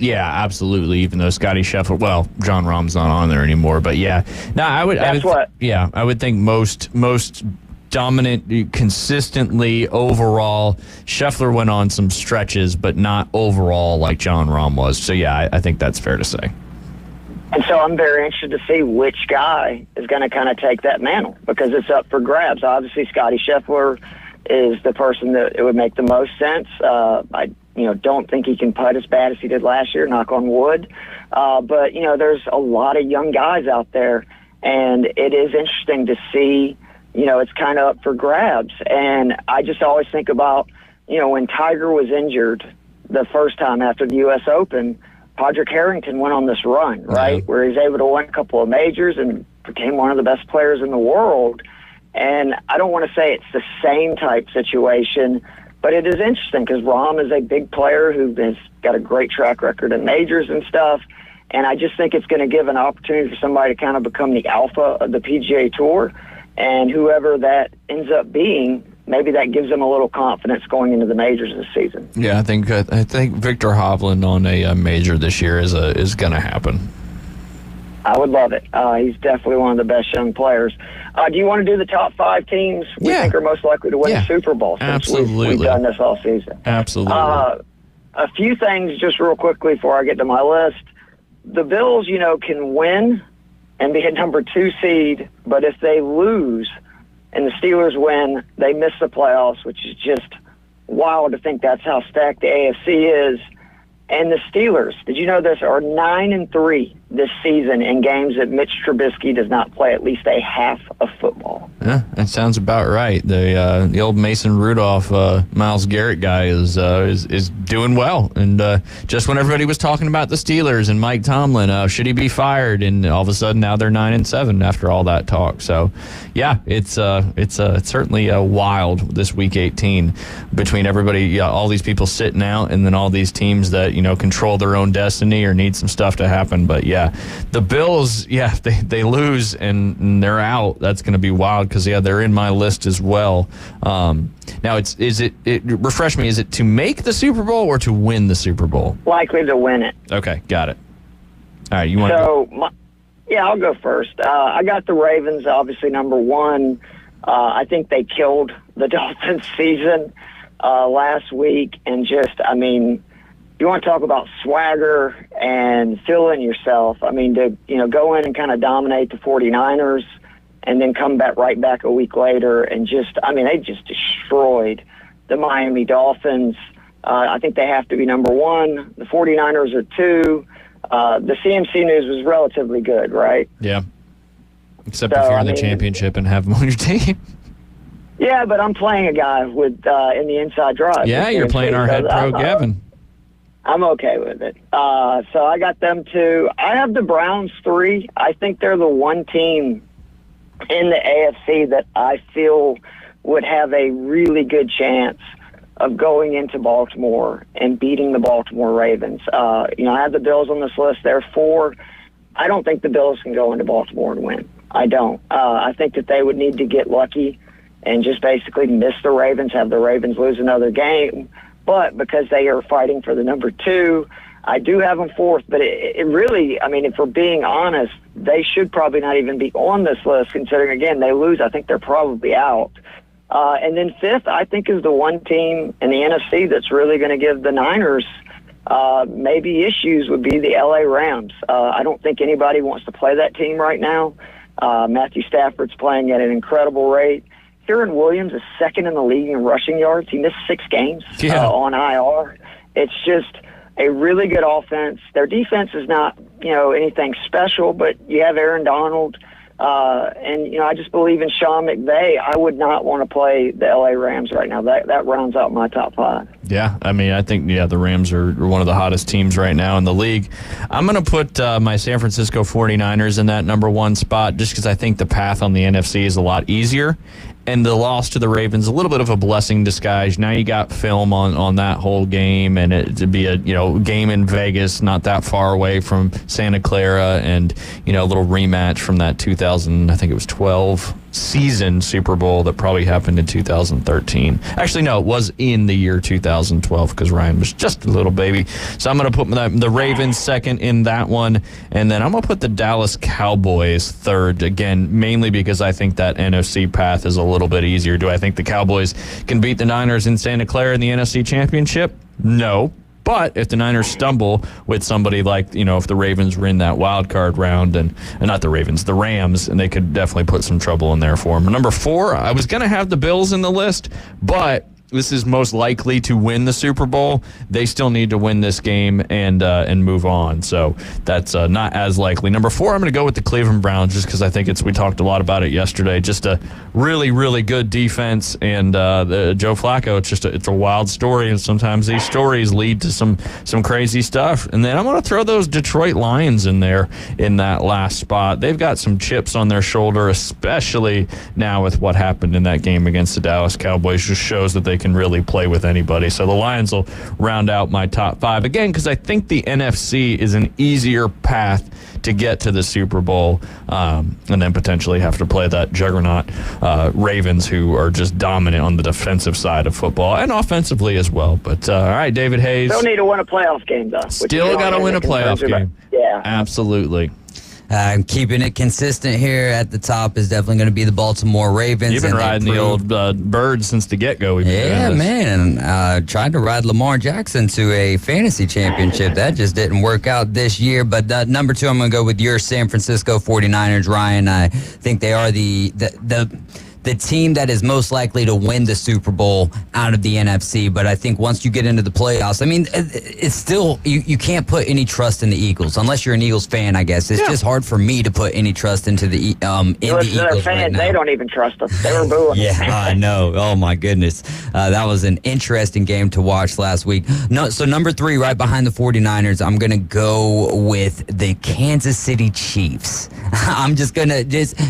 Yeah, absolutely. Even though Scotty Scheffler, Jon Rahm's not on there anymore. But yeah, no, I would think most dominant consistently overall. Scheffler went on some stretches, but not overall like Jon Rahm was. So yeah, I think that's fair to say. And so I'm very interested to see which guy is going to kind of take that mantle because it's up for grabs. Obviously, Scotty Scheffler is the person that it would make the most sense. I don't think he can putt as bad as he did last year, knock on wood. But, there's a lot of young guys out there, and it is interesting to see, it's kind of up for grabs. And I just always think about, when Tiger was injured the first time after the U.S. Open, Padraig Harrington went on this run, right, where he's able to win a couple of majors and became one of the best players in the world. And I don't want to say it's the same type situation, but it is interesting because Rahm is a big player who has got a great track record in majors and stuff. And I just think it's going to give an opportunity for somebody to kind of become the alpha of the PGA Tour. And whoever that ends up being, maybe that gives them a little confidence going into the majors this season. Yeah, I think Victor Hovland on a major this year is going to happen. I would love it. He's definitely one of the best young players. Do you want to do the top 5 teams we think are most likely to win the Super Bowl? Since Absolutely. We've done this all season. Absolutely. A few things just real quickly before I get to my list. The Bills, can win and be a number 2 seed, but if they lose and the Steelers win, they miss the playoffs, which is just wild to think that's how stacked the AFC is. And the Steelers, did you know this, are 9-3 this season in games that Mitch Trubisky does not play at least a half of football. Yeah, that sounds about right. The old Mason Rudolph, Myles Garrett guy is doing well. And just when everybody was talking about the Steelers and Mike Tomlin, should he be fired? And all of a sudden now they're 9-7 after all that talk. So, yeah, it's certainly wild this Week 18 between everybody, all these people sitting out, and then all these teams that control their own destiny or need some stuff to happen. But yeah, the Bills, they lose and they're out. That's going to be wild because they're in my list as well. Now, refresh me, is it to make the Super Bowl or to win the Super Bowl? Likely to win it. Okay, got it. All right, you want to I'll go first. I got the Ravens, obviously, number 1. I think they killed the Dolphins season last week, and you want to talk about swagger and feeling yourself. To go in and kind of dominate the 49ers and then come back right back a week later and they just destroyed the Miami Dolphins. I think they have to be number 1. The 49ers are 2. The CMC news was relatively good, right? Yeah. Except if you're in the championship and have them on your team. Yeah, but I'm playing a guy with in the inside drive. Yeah, you're playing our head pro, Gavin. I'm okay with it. So I got them 2. I have the Browns 3. I think they're the one team in the AFC that I feel would have a really good chance of going into Baltimore and beating the Baltimore Ravens. I have the Bills on this list. They're 4. I don't think the Bills can go into Baltimore and win. I don't. I think that they would need to get lucky and just basically miss the Ravens, have the Ravens lose another game. But because they are fighting for the number 2, I do have them 4th. But it really, if we're being honest, they should probably not even be on this list, considering, again, they lose. I think they're probably out. And then 5th, I think, is the one team in the NFC that's really going to give the Niners maybe issues would be the LA Rams. I don't think anybody wants to play that team right now. Matthew Stafford's playing at an incredible rate. Kyren Williams is 2nd in the league in rushing yards. He missed 6 games on IR. It's just a really good offense. Their defense is not, anything special, but you have Aaron Donald. And I just believe in Sean McVay. I would not want to play the LA Rams right now. That rounds out my top 5. Yeah, I think the Rams are one of the hottest teams right now in the league. I'm going to put my San Francisco 49ers in that number 1 spot just because I think the path on the NFC is a lot easier. And the loss to the Ravens, a little bit of a blessing in disguise. Now you got film on that whole game, and it to be a game in Vegas, not that far away from Santa Clara, and a little rematch from that 2012 season Super Bowl that probably happened in 2013. Actually, no, it was in the year 2012 because Ryan was just a little baby. So I'm going to put the Ravens 2nd in that one, and then I'm going to put the Dallas Cowboys 3rd, again, mainly because I think that NFC path is a little bit easier. Do I think the Cowboys can beat the Niners in Santa Clara in the NFC Championship? No. But if the Niners stumble with somebody like, if the Ravens were in that wild card round, and not the Ravens, the Rams, and they could definitely put some trouble in there for them. Number 4, I was going to have the Bills in the list, but this is most likely to win the Super Bowl. They still need to win this game and move on. So that's not as likely. Number 4, I'm going to go with the Cleveland Browns just because I think we talked a lot about it yesterday. Just a really, really good defense. And Joe Flacco, it's a wild story. And sometimes these stories lead to some crazy stuff. And then I'm going to throw those Detroit Lions in there in that last spot. They've got some chips on their shoulder, especially now with what happened in that game against the Dallas Cowboys. Just shows that they can really play with anybody. So the Lions will round out my top 5 again because I think the NFC is an easier path to get to the Super Bowl, and then potentially have to play that juggernaut Ravens, who are just dominant on the defensive side of football and offensively as well. But all right, David Hayes. Still need to win a playoff game, though. Still got to win a playoff game. Yeah, absolutely. Keeping it consistent here at the top is definitely going to be the Baltimore Ravens. You've been riding the old bird since the get-go. Yeah, man. Tried to ride Lamar Jackson to a fantasy championship. That just didn't work out this year. But number 2, I'm going to go with your San Francisco 49ers, Ryan. I think they are the team that is most likely to win the Super Bowl out of the NFC. But I think once you get into the playoffs, I mean, it's still, you can't put any trust in the Eagles unless you're an Eagles fan, I guess. It's just hard for me to put any trust into the Eagles right now. They don't even trust them. They were booing. Yeah, I know. Oh, my goodness. That was an interesting game to watch last week. So number 3, right behind the 49ers, I'm going to go with the Kansas City Chiefs. I'm just going to,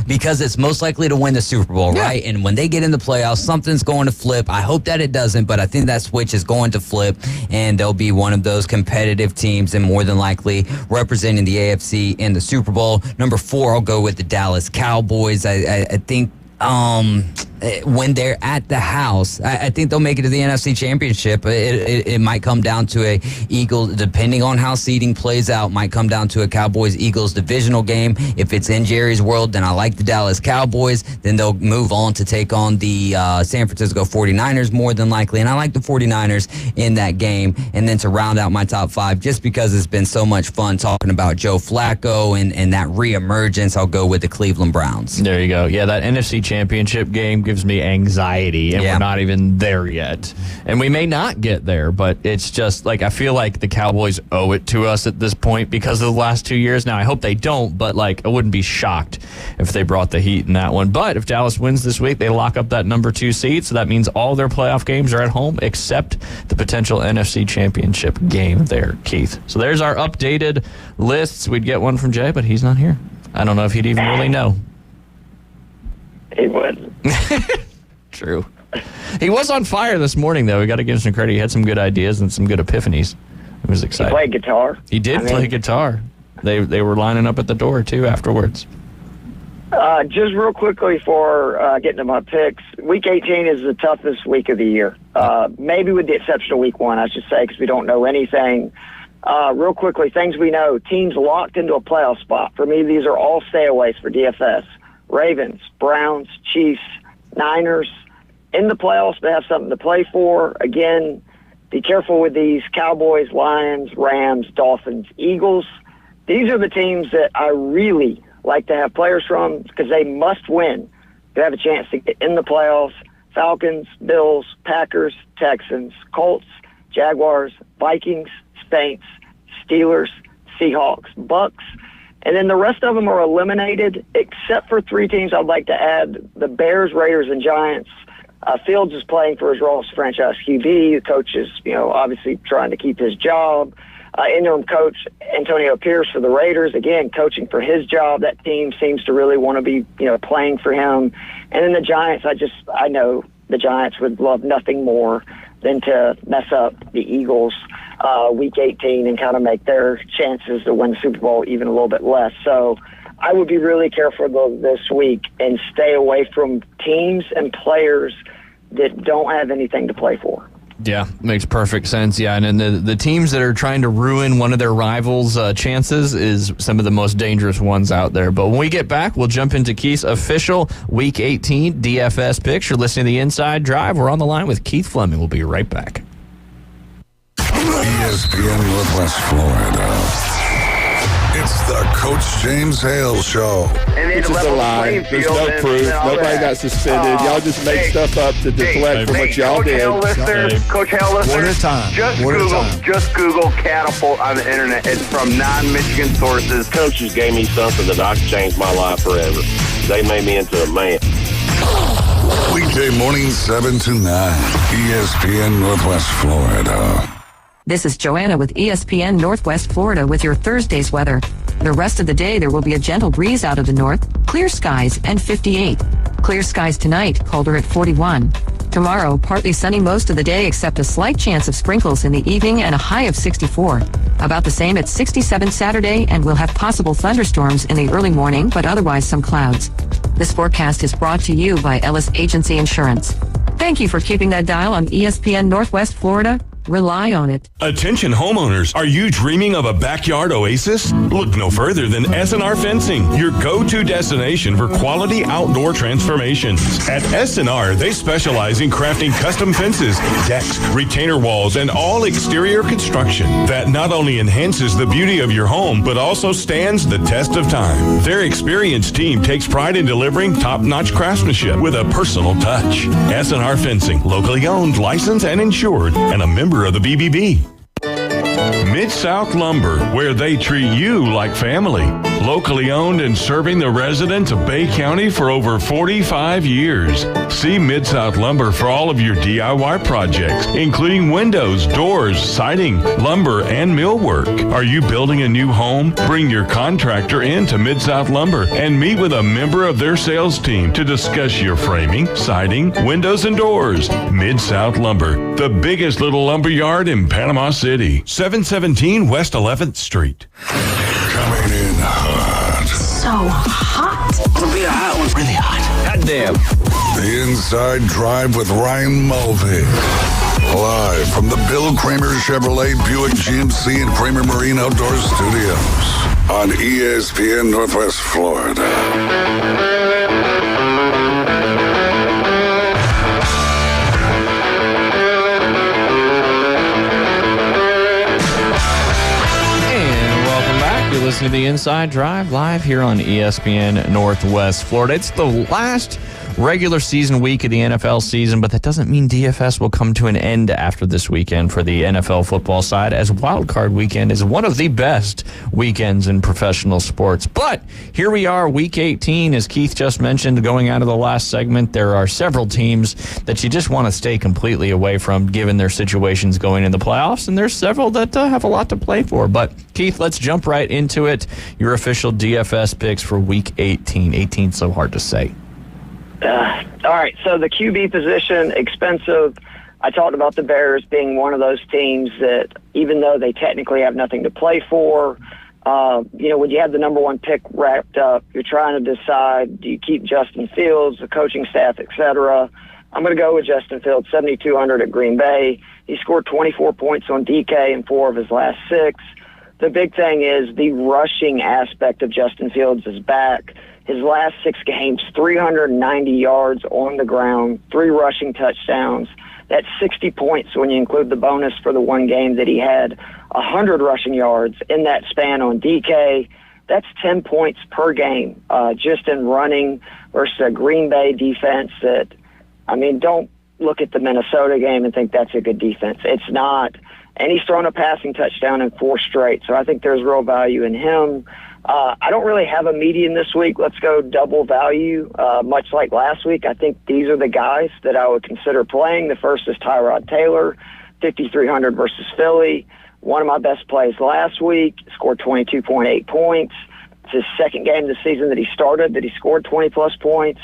because it's most likely to win the Super Bowl, right? And when they get in the playoffs, something's going to flip. I hope that it doesn't, but I think that switch is going to flip, and they'll be one of those competitive teams and more than likely representing the AFC in the Super Bowl. Number 4, I'll go with the Dallas Cowboys. I think when they're at the house, I think they'll make it to the NFC Championship. It might come down to a Eagles, depending on how seeding plays out, might come down to a Cowboys-Eagles divisional game. If it's in Jerry's world, then I like the Dallas Cowboys. Then they'll move on to take on the San Francisco 49ers more than likely. And I like the 49ers in that game. And then to round out my top 5, just because it's been so much fun talking about Joe Flacco and that reemergence, I'll go with the Cleveland Browns. There you go. Yeah, that NFC Championship game gives me anxiety, and we're not even there yet. And we may not get there, but it's just like, I feel like the Cowboys owe it to us at this point because of the last 2 years. Now, I hope they don't, but I wouldn't be shocked if they brought the heat in that one. But if Dallas wins this week, they lock up that number 2 seed, so that means all their playoff games are at home except the potential NFC Championship game there, Keith. So there's our updated lists. We'd get one from Jay, but he's not here. I don't know if he'd even really know. He wouldn't. True. He was on fire this morning, though. We got to give him some credit. He had some good ideas and some good epiphanies. It was exciting. He played guitar. He did play guitar. They were lining up at the door, too, afterwards. Just real quickly before getting to my picks, Week 18 is the toughest week of the year. Maybe with the exception of Week 1, I should say, because we don't know anything. Real quickly, things we know. Teams locked into a playoff spot. For me, these are all stay-aways for DFS. Ravens, Browns, Chiefs, Niners. In the playoffs, they have something to play for. Again, be careful with these Cowboys, Lions, Rams, Dolphins, Eagles. These are the teams that I really like to have players from because they must win to have a chance to get in the playoffs. Falcons, Bills, Packers, Texans, Colts, Jaguars, Vikings, Saints, Steelers, Seahawks, Bucks. And then the rest of them are eliminated, except for 3 teams I'd like to add, the Bears, Raiders, and Giants. Fields is playing for his role as franchise QB. The coach is, obviously trying to keep his job. Interim coach Antonio Pierce for the Raiders, again, coaching for his job. That team seems to really want to be, playing for him. And then the Giants, I know the Giants would love nothing more than to mess up the Eagles Week 18 and kind of make their chances to win the Super Bowl even a little bit less. So I would be really careful this week and stay away from teams and players that don't have anything to play for. Yeah, makes perfect sense. Yeah, and then the teams that are trying to ruin one of their rivals' chances is some of the most dangerous ones out there. But when we get back, we'll jump into Keith's official Week 18 DFS picks. You're listening to The Inside Drive. We're on the line with Keith Fleming. We'll be right back. ESPN Northwest Florida. It's the Coach James Hale Show. And it's just a lie. There's no proof. Nobody got suspended. Y'all just make stuff up to deflect from what y'all did. Coach Hale listeners, One at a time. Just Google catapult on the internet. It's from non-Michigan sources. Coaches gave me something that I could change my life forever. They made me into a man. Weekday morning 7 to 9. ESPN Northwest Florida. This is Joanna with ESPN Northwest Florida with your Thursday's weather. The rest of the day, there will be a gentle breeze out of the north, clear skies, and 58. Clear skies tonight, colder at 41. Tomorrow, partly sunny most of the day except a slight chance of sprinkles in the evening and a high of 64. About the same at 67 Saturday, and we'll have possible thunderstorms in the early morning, but otherwise some clouds. This forecast is brought to you by Ellis Agency Insurance. Thank you for keeping that dial on ESPN Northwest Florida. Rely on it. Attention homeowners, are you dreaming of a backyard oasis? Look no further than S&R Fencing, your go-to destination for quality outdoor transformations. At S&R, they specialize in crafting custom fences, decks, retainer walls, and all exterior construction that not only enhances the beauty of your home, but also stands the test of time. Their experienced team takes pride in delivering top-notch craftsmanship with a personal touch. S&R Fencing, locally owned, licensed, and insured, and a member of the BBB. Mid-South Lumber, where they treat you like family. Locally owned and serving the residents of Bay County for over 45 years. See Mid-South Lumber for all of your DIY projects, including windows, doors, siding, lumber, and millwork. Are you building a new home? Bring your contractor in to Mid-South Lumber and meet with a member of their sales team to discuss your framing, siding, windows, and doors. Mid-South Lumber, the biggest little lumber yard in Panama City. 717 West 11th Street. Coming in hot. So hot. It'll be a hot one. Really hot. God damn. The Inside Drive with Ryan Mulvey. Live from the Bill Kramer Chevrolet Buick GMC and Kramer Marine Outdoor Studios on ESPN Northwest Florida. You're listening to the Inside Drive live here on ESPN Northwest Florida. It's the last regular season week of the NFL season, but that doesn't mean DFS will come to an end after this weekend for the NFL football side, as Wild Card Weekend is one of the best weekends in professional sports. But here we are, Week 18, as Keith just mentioned, going out of the last segment. There are several teams that you just want to stay completely away from, given their situations going in the playoffs, and there's several that have a lot to play for. But Keith, let's jump right into it. Your official DFS picks for Week 18. 18's so hard to say. All right, so the QB position, expensive. I talked about the Bears being one of those teams that, even though they technically have nothing to play for, when you have the number one pick wrapped up, you're trying to decide, do you keep Justin Fields, the coaching staff, et cetera. I'm going to go with Justin Fields, 7,200 at Green Bay. He scored 24 points on DK in 4 of his last 6. The big thing is the rushing aspect of Justin Fields is back. His last 6 games, 390 yards on the ground, 3 rushing touchdowns. That's 60 points when you include the bonus for the one game that he had 100 rushing yards in that span on DK. That's 10 points per game just in running versus a Green Bay defense that, don't look at the Minnesota game and think that's a good defense. It's not. And he's thrown a passing touchdown in 4 straight, so I think there's real value in him. I don't really have a median this week. Let's go double value. Much like last week, I think these are the guys that I would consider playing. The first is Tyrod Taylor, 5,300 versus Philly. One of my best plays last week, scored 22.8 points. It's his second game this season that he started that he scored 20-plus points.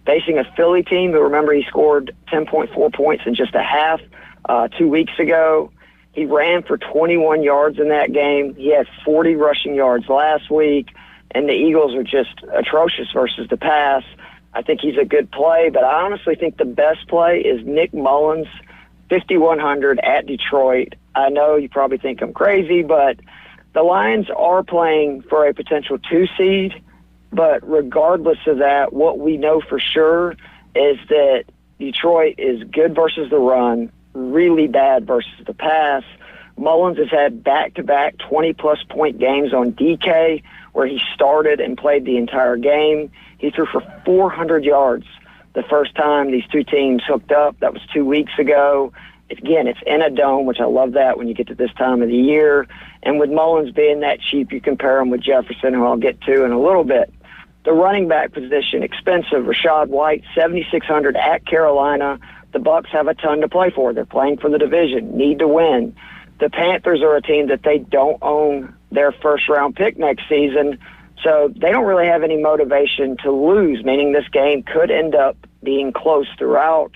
Facing a Philly team who, remember, he scored 10.4 points in just a half 2 weeks ago. He ran for 21 yards in that game. He had 40 rushing yards last week, and the Eagles are just atrocious versus the pass. I think he's a good play, but I honestly think the best play is Nick Mullins, 5,100 at Detroit. I know you probably think I'm crazy, but the Lions are playing for a potential 2 seed, but regardless of that, what we know for sure is that Detroit is good versus the run, really bad versus the pass. Mullins has had back-to-back 20-plus point games on DK, where he started and played the entire game. He threw for 400 yards the first time these two teams hooked up. That was 2 weeks ago. Again, it's in a dome, which I love that when you get to this time of the year. And with Mullins being that cheap, you compare him with Jefferson, who I'll get to in a little bit. The running back position, expensive. Rachaad White, $7,600 at Carolina. The Bucs have a ton to play for. They're playing for the division, need to win. The Panthers are a team that they don't own their first-round pick next season, so they don't really have any motivation to lose, meaning this game could end up being close throughout.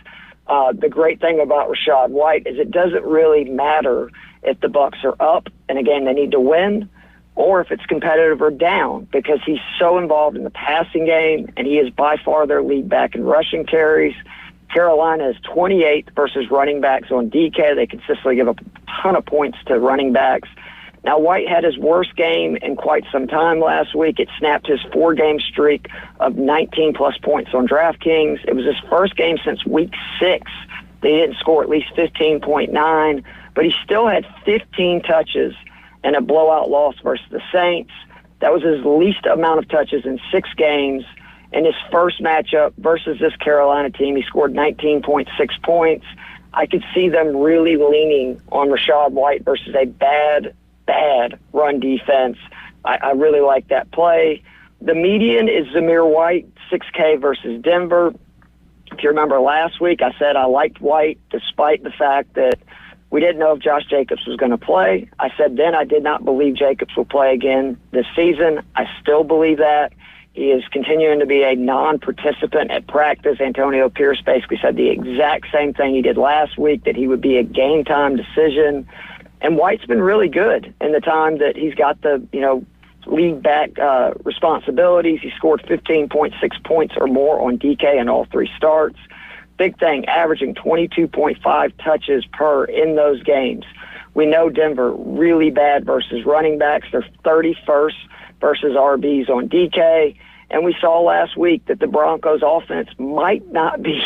The great thing about Rachaad White is it doesn't really matter if the Bucs are up in a game they need to win or if it's competitive or down, because he's so involved in the passing game, and he is by far their lead back in rushing carries. Carolina is 28th versus running backs on DK. They consistently give up a ton of points to running backs. Now, White had his worst game in quite some time last week. It snapped his 4-game streak of 19-plus points on DraftKings. It was his first game since week 6. They didn't score at least 15.9, but he still had 15 touches in a blowout loss versus the Saints. That was his least amount of touches in 6 games. In his first matchup versus this Carolina team, he scored 19.6 points. I could see them really leaning on Rachaad White versus a bad run defense. I really like that play. The median is Zamir White, $6K versus Denver. If you remember last week, I said I liked White despite the fact that we didn't know if Josh Jacobs was going to play. I said then I did not believe Jacobs will play again this season. I still believe that. He is continuing to be a non-participant at practice. Antonio Pierce basically said the exact same thing he did last week, that he would be a game-time decision. And White's been really good in the time that he's got the, lead back responsibilities. He scored 15.6 points or more on DK in all 3 starts. Big thing, averaging 22.5 touches per in those games. We know Denver really bad versus running backs. They're 31st versus RBs on DK. And we saw last week that the Broncos offense might not be,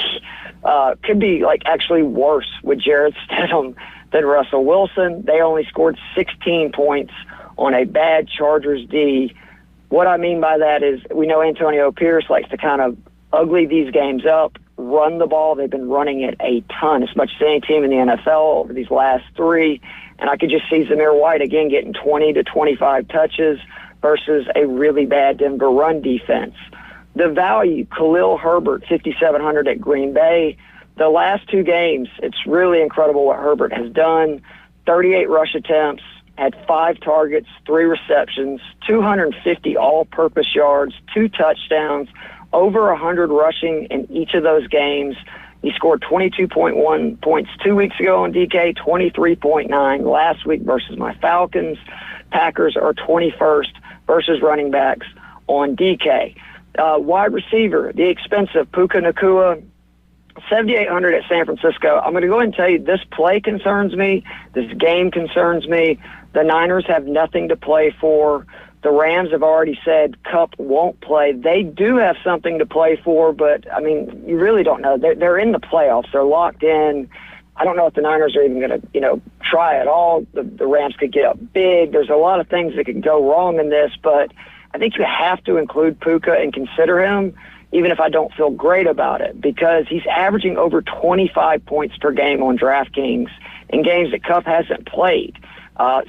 could be actually worse with Jarrett Stidham than Russell Wilson. They only scored 16 points on a bad Chargers D. What I mean by that is we know Antonio Pierce likes to kind of ugly these games up, run the ball. They've been running it a ton, as much as any team in the NFL over these last 3. And I could just see Zamir White again getting 20 to 25 touches versus a really bad Denver run defense. The value, Khalil Herbert, $5,700 at Green Bay. The last 2 games, it's really incredible what Herbert has done. 38 rush attempts, had 5 targets, 3 receptions, 250 all-purpose yards, 2 touchdowns, over 100 rushing in each of those games. He scored 22.1 points 2 weeks ago on DK, 23.9 last week versus my Falcons. Packers are 21st versus running backs on DK. Wide receiver, the expensive Puka Nacua, $7,800 at San Francisco. I'm going to go ahead and tell you this play concerns me. This game concerns me. The Niners have nothing to play for. The Rams have already said Kupp won't play. They do have something to play for, but, you really don't know. They're in the playoffs. They're locked in. I don't know if the Niners are even going to, try at all. The Rams could get up big. There's a lot of things that could go wrong in this, but I think you have to include Puka and consider him, even if I don't feel great about it, because he's averaging over 25 points per game on DraftKings in games that Kupp hasn't played.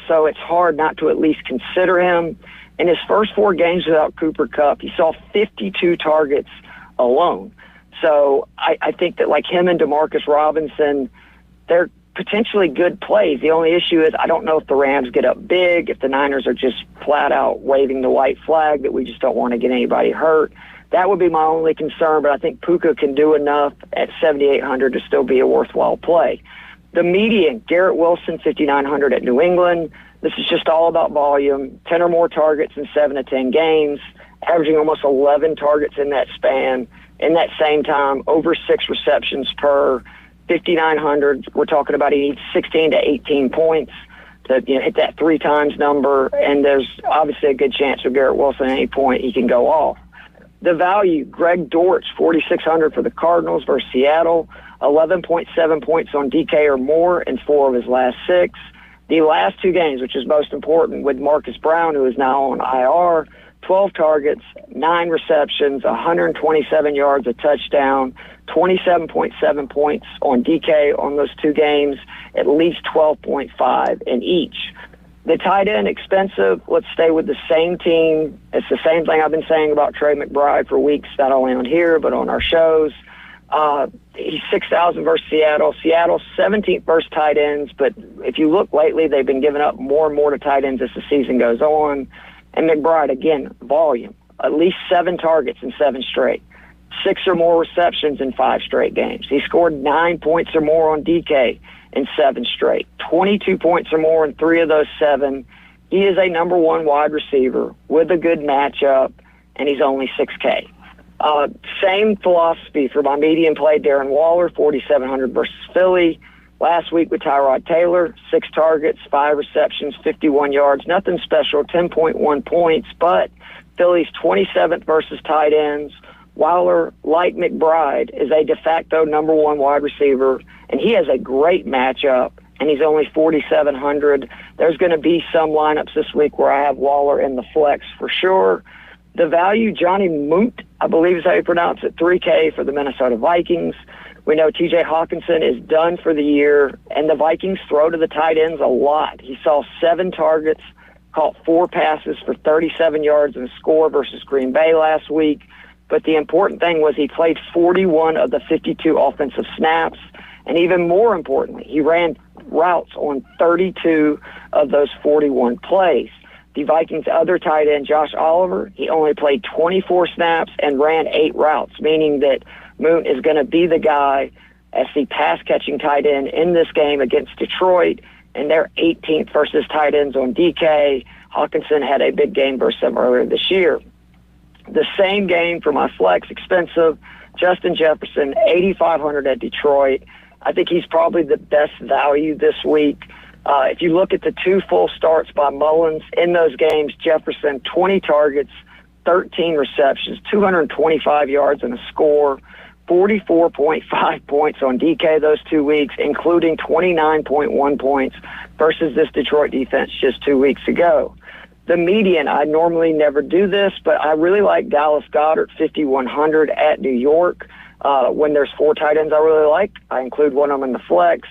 So it's hard not to at least consider him. In his first 4 games without Cooper Kupp, he saw 52 targets alone. So I think that him and Demarcus Robinson, they're potentially good plays. The only issue is I don't know if the Rams get up big, if the Niners are just flat out waving the white flag that we just don't want to get anybody hurt. That would be my only concern, but I think Puka can do enough at $7,800 to still be a worthwhile play. The median, Garrett Wilson, $5,900 at New England. This is just all about volume, 10 or more targets in 7 to 10 games, averaging almost 11 targets in that span. In that same time, over 6 receptions per, $5,900. We're talking about he needs 16 to 18 points to hit that 3 times number, and there's obviously a good chance with Garrett Wilson at any point he can go off. The value, Greg Dortch, $4,600 for the Cardinals versus Seattle, 11.7 points on DK or more in 4 of his last 6. The last 2 games, which is most important, with Marcus Brown, who is now on IR, 12 targets, 9 receptions, 127 yards, a touchdown, 27.7 points on DK on those 2 games, at least 12.5 in each. The tight end, expensive. Let's stay with the same team. It's the same thing I've been saying about Trey McBride for weeks, not only on here, but on our shows. He's 6,000 versus Seattle. Seattle's 17th versus tight ends, but if you look lately, they've been giving up more and more to tight ends as the season goes on. And McBride, again, volume. At least 7 targets in 7 straight. 6 or more receptions in 5 straight games. He scored 9 points or more on DK in 7 straight. 22 points or more in 3 of those 7. He is a number 1 wide receiver with a good matchup, and he's only $6K. Same philosophy for my median play, Darren Waller, 4,700 versus Philly. Last week with Tyrod Taylor, 6 targets, 5 receptions, 51 yards. Nothing special, 10.1 points, but Philly's 27th versus tight ends. Waller, like McBride, is a de facto number 1 wide receiver, and he has a great matchup, and he's only 4,700. There's going to be some lineups this week where I have Waller in the flex for sure. The value, Johnny Moot, I believe is how you pronounce it, $3K for the Minnesota Vikings. We know TJ Hawkinson is done for the year, and the Vikings throw to the tight ends a lot. He saw 7 targets, caught 4 passes for 37 yards and a score versus Green Bay last week. But the important thing was he played 41 of the 52 offensive snaps, and even more importantly, he ran routes on 32 of those 41 plays. The Vikings' other tight end, Josh Oliver, he only played 24 snaps and ran 8 routes, meaning that Moon is going to be the guy as the pass-catching tight end in this game against Detroit, and they're 18th versus tight ends on DK. Hawkinson had a big game versus them earlier this year. The same game for my flex, expensive, Justin Jefferson, 8,500 at Detroit. I think he's probably the best value this week. If you look at the 2 full starts by Mullins in those games, Jefferson, 20 targets, 13 receptions, 225 yards and a score, 44.5 points on DK those 2 weeks, including 29.1 points versus this Detroit defense just 2 weeks ago. The median, I normally never do this, but I really like Dallas Goedert, 5,100 at New York. When there's 4 tight ends I really like, I include one of them in the flex.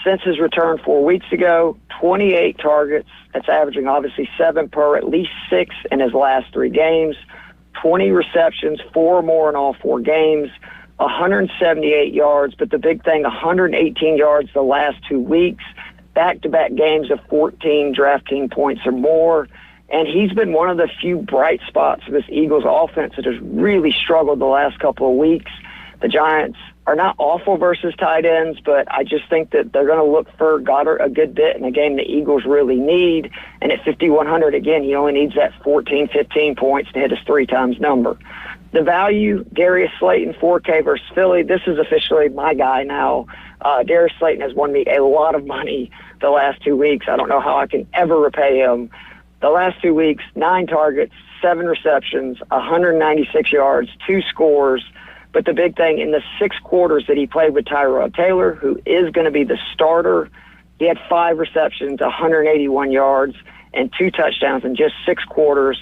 Since his return 4 weeks ago, 28 targets. That's averaging obviously 7 per, at least 6 in his last 3 games. 20 receptions, 4 or more in all 4 games. 178 yards, but the big thing, 118 yards the last 2 weeks. Back-to-back games of 14 DraftKings points or more. And he's been one of the few bright spots of this Eagles offense that has really struggled the last couple of weeks. The Giants are not awful versus tight ends, but I just think that they're going to look for Goddard a good bit in a game the Eagles really need. And at 5,100, again, he only needs that 14, 15 points to hit his 3 times number. The value, Darius Slayton, 4K versus Philly. This is officially my guy now. Darius Slayton has won me a lot of money the last 2 weeks. I don't know how I can ever repay him. The last 2 weeks, 9 targets, 7 receptions, 196 yards, 2 scores. But the big thing, in the 6 quarters that he played with Tyrod Taylor, who is going to be the starter, he had 5 receptions, 181 yards, and 2 touchdowns in just 6 quarters.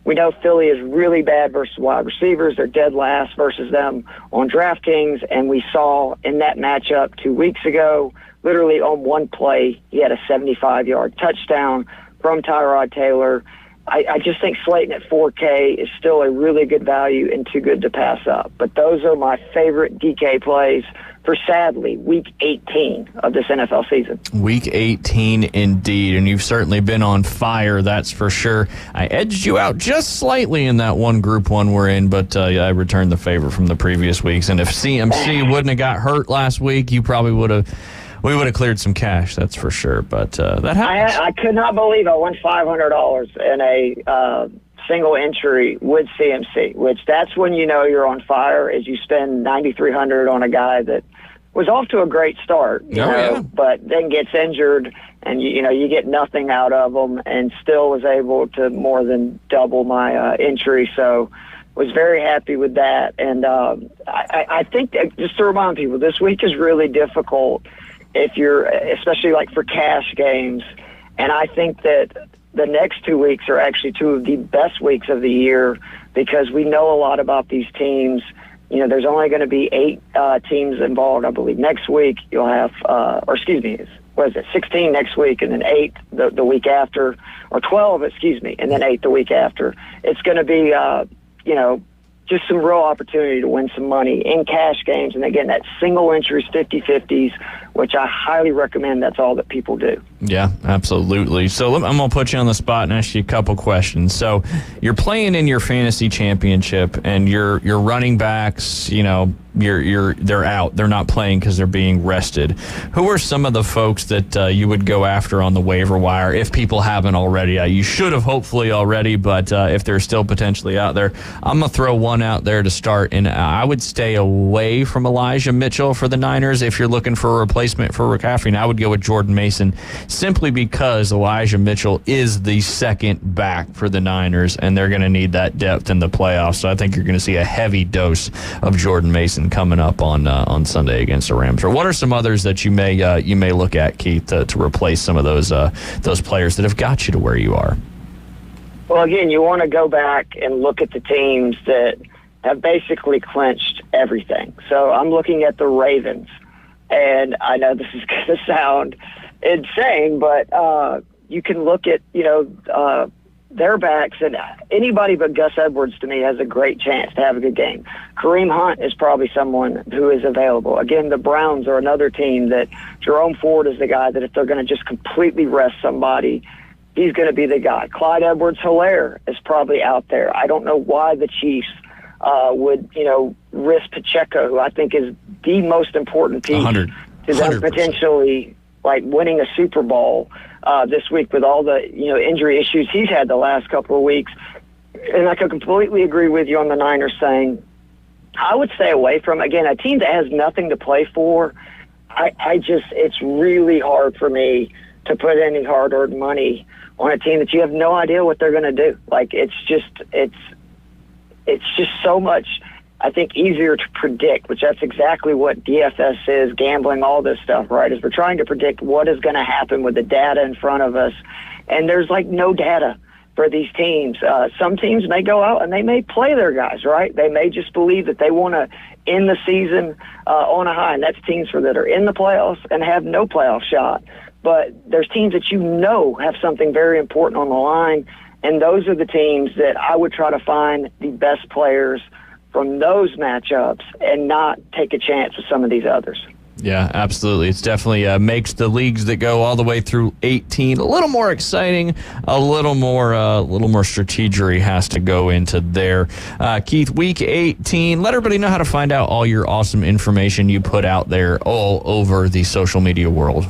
We know Philly is really bad versus wide receivers. They're dead last versus them on DraftKings, and we saw in that matchup 2 weeks ago, literally on 1 play, he had a 75-yard touchdown from Tyrod Taylor. I just think Slayton at 4K is still a really good value and too good to pass up. But those are my favorite DK plays for, sadly, Week 18 of this NFL season. Week 18, indeed, and you've certainly been on fire, that's for sure. I edged you out just slightly in that one Group 1 we're in, but I returned the favor from the previous weeks. And if CMC wouldn't have got hurt last week, you probably would have... We would have cleared some cash, that's for sure. But that happens. I could not believe I won $500 in a single entry with CMC, which that's when you know you're on fire, as you spend $9,300 on a guy that was off to a great start, but then gets injured, and you get nothing out of him, and still was able to more than double my entry. So was very happy with that. And I think that, just to remind people, this week is really difficult. if you're, especially like for cash games. And I think that the next 2 weeks are actually two of the best weeks of the year because we know a lot about these teams. You know, there's only going to be 8 teams involved, I believe. Next week you'll have, 16 next week, and then 8 the week after, or 12, and then 8 the week after. It's going to be, just some real opportunity to win some money in cash games. And again, that single entries, 50-50s, which I highly recommend. That's all that people do. Yeah, absolutely. So I'm going to put you on the spot and ask you a couple questions. So you're playing in your fantasy championship, and your running backs, they're out. They're not playing because they're being rested. Who are some of the folks that you would go after on the waiver wire if people haven't already? You should have hopefully already, but if they're still potentially out there, I'm going to throw one out there to start, and I would stay away from Elijah Mitchell for the Niners if you're looking for a replacement for McCaffrey. And I would go with Jordan Mason simply because Elijah Mitchell is the second back for the Niners, and they're going to need that depth in the playoffs. So I think you're going to see a heavy dose of Jordan Mason coming up on Sunday against the Rams. Or what are some others that you may look at, Keith, to replace some of those players that have got you to where you are? Well, again, you want to go back and look at the teams that have basically clinched everything. So I'm looking at the Ravens, and I know this is going to sound insane, but you can look at their backs, and anybody but Gus Edwards to me has a great chance to have a good game. Kareem Hunt is probably someone who is available. Again, the Browns are another team that Jerome Ford is the guy that if they're going to just completely rest somebody, he's going to be the guy. Clyde Edwards-Helaire is probably out there. I don't know why the Chiefs would, risk Pacheco, who I think is the most important piece to them potentially winning a Super Bowl this week with all the injury issues he's had the last couple of weeks. And I could completely agree with you on the Niners saying I would stay away from, again, a team that has nothing to play for. It's really hard for me to put any hard-earned money on a team that you have no idea what they're going to do. It's just so much, I think, easier to predict, which that's exactly what DFS is, gambling, all this stuff, right? Is we're trying to predict what is going to happen with the data in front of us. And there's no data for these teams. Some teams may go out and they may play their guys, right? They may just believe that they want to end the season on a high. And that's teams that are in the playoffs and have no playoff shot. But there's teams that have something very important on the line. And those are the teams that I would try to find the best players from those matchups and not take a chance with some of these others. Yeah, absolutely. It's definitely makes the leagues that go all the way through 18 a little more exciting, a little more strategery has to go into there. Keith, week 18, let everybody know how to find out all your awesome information you put out there all over the social media world.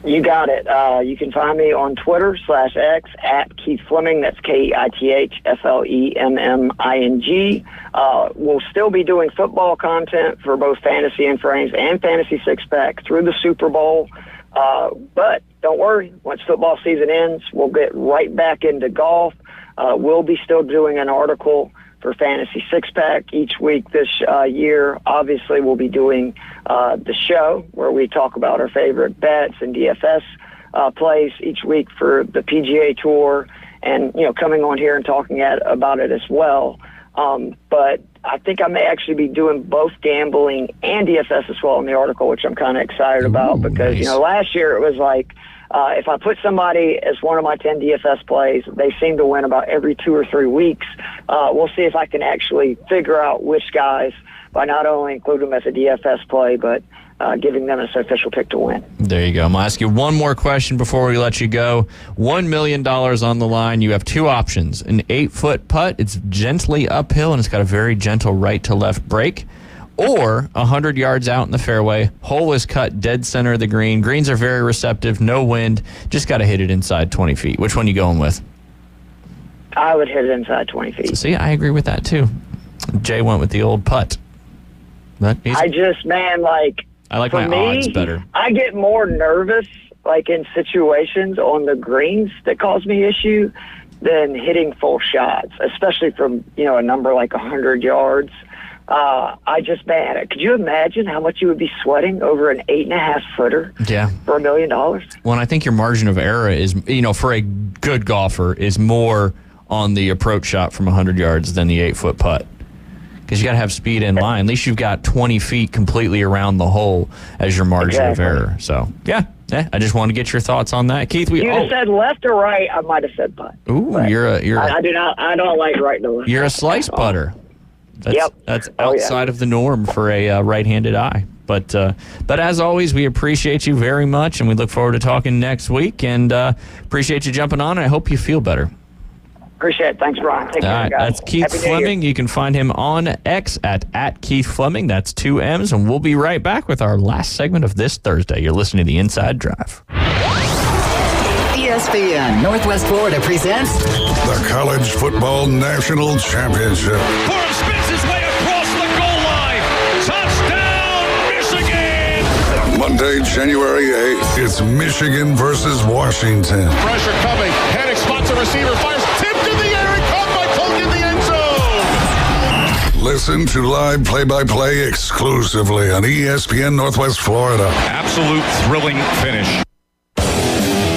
You got it. You can find me on Twitter/X at Keith Fleming. That's KeithFleming. We'll still be doing football content for both Fantasy and Frames and Fantasy Six Pack through the Super Bowl. But don't worry, once football season ends, we'll get right back into golf. We'll be still doing an article for Fantasy Six Pack each week this year. Obviously, we'll be doing the show where we talk about our favorite bets and DFS plays each week for the PGA Tour, and coming on here and talking about it as well. But I think I may actually be doing both gambling and DFS as well in the article, which I'm kind of excited about because nice. Last year it was if I put somebody as one of my 10 DFS plays, they seem to win about every 2 or 3 weeks. We'll see if I can actually figure out which guys by not only include them as a DFS play, but giving them as an official pick to win. There you go. I'm going to ask you one more question before we let you go. $1 million on the line. You have 2 options. An 8-foot putt. It's gently uphill, and it's got a very gentle right-to-left break. Or 100 yards out in the fairway. Hole is cut dead center of the green. Greens are very receptive, no wind. Just got to hit it inside 20 feet. Which one are you going with? I would hit it inside 20 feet. See, I agree with that too. Jay went with the old putt. I like my odds better. I get more nervous in situations on the greens that cause me issue than hitting full shots, especially from a number like 100 yards. Could you imagine how much you would be sweating over an 8.5 footer? Yeah. For $1 million? Well, and I think your margin of error is, for a good golfer, is more on the approach shot from 100 yards than the 8-foot putt. Because you got to have speed in line. At least you've got 20 feet completely around the hole as your margin of error. So, yeah, I just want to get your thoughts on that. Keith, you said left or right, I might have said putt. Ooh, I don't like right to left. You're a slice putter. That's outside of the norm for a right-handed eye. But as always, we appreciate you very much, and we look forward to talking next week. And appreciate you jumping on. And I hope you feel better. Appreciate it. Thanks, Brian. Take care, guys. That's Keith Fleming. You can find him on X at Keith Fleming. That's 2 M's. And we'll be right back with our last segment of this Thursday. You're listening to The Inside Drive. ESPN Northwest Florida presents the College Football National Championship. Corum spins his way across the goal line. Touchdown, Michigan! Monday, January 8th, it's Michigan versus Washington. Pressure coming. Hennig spots a receiver, fires, tipped in the air, and caught by Polk in the end zone. Listen to live play-by-play exclusively on ESPN Northwest Florida. Absolute thrilling finish.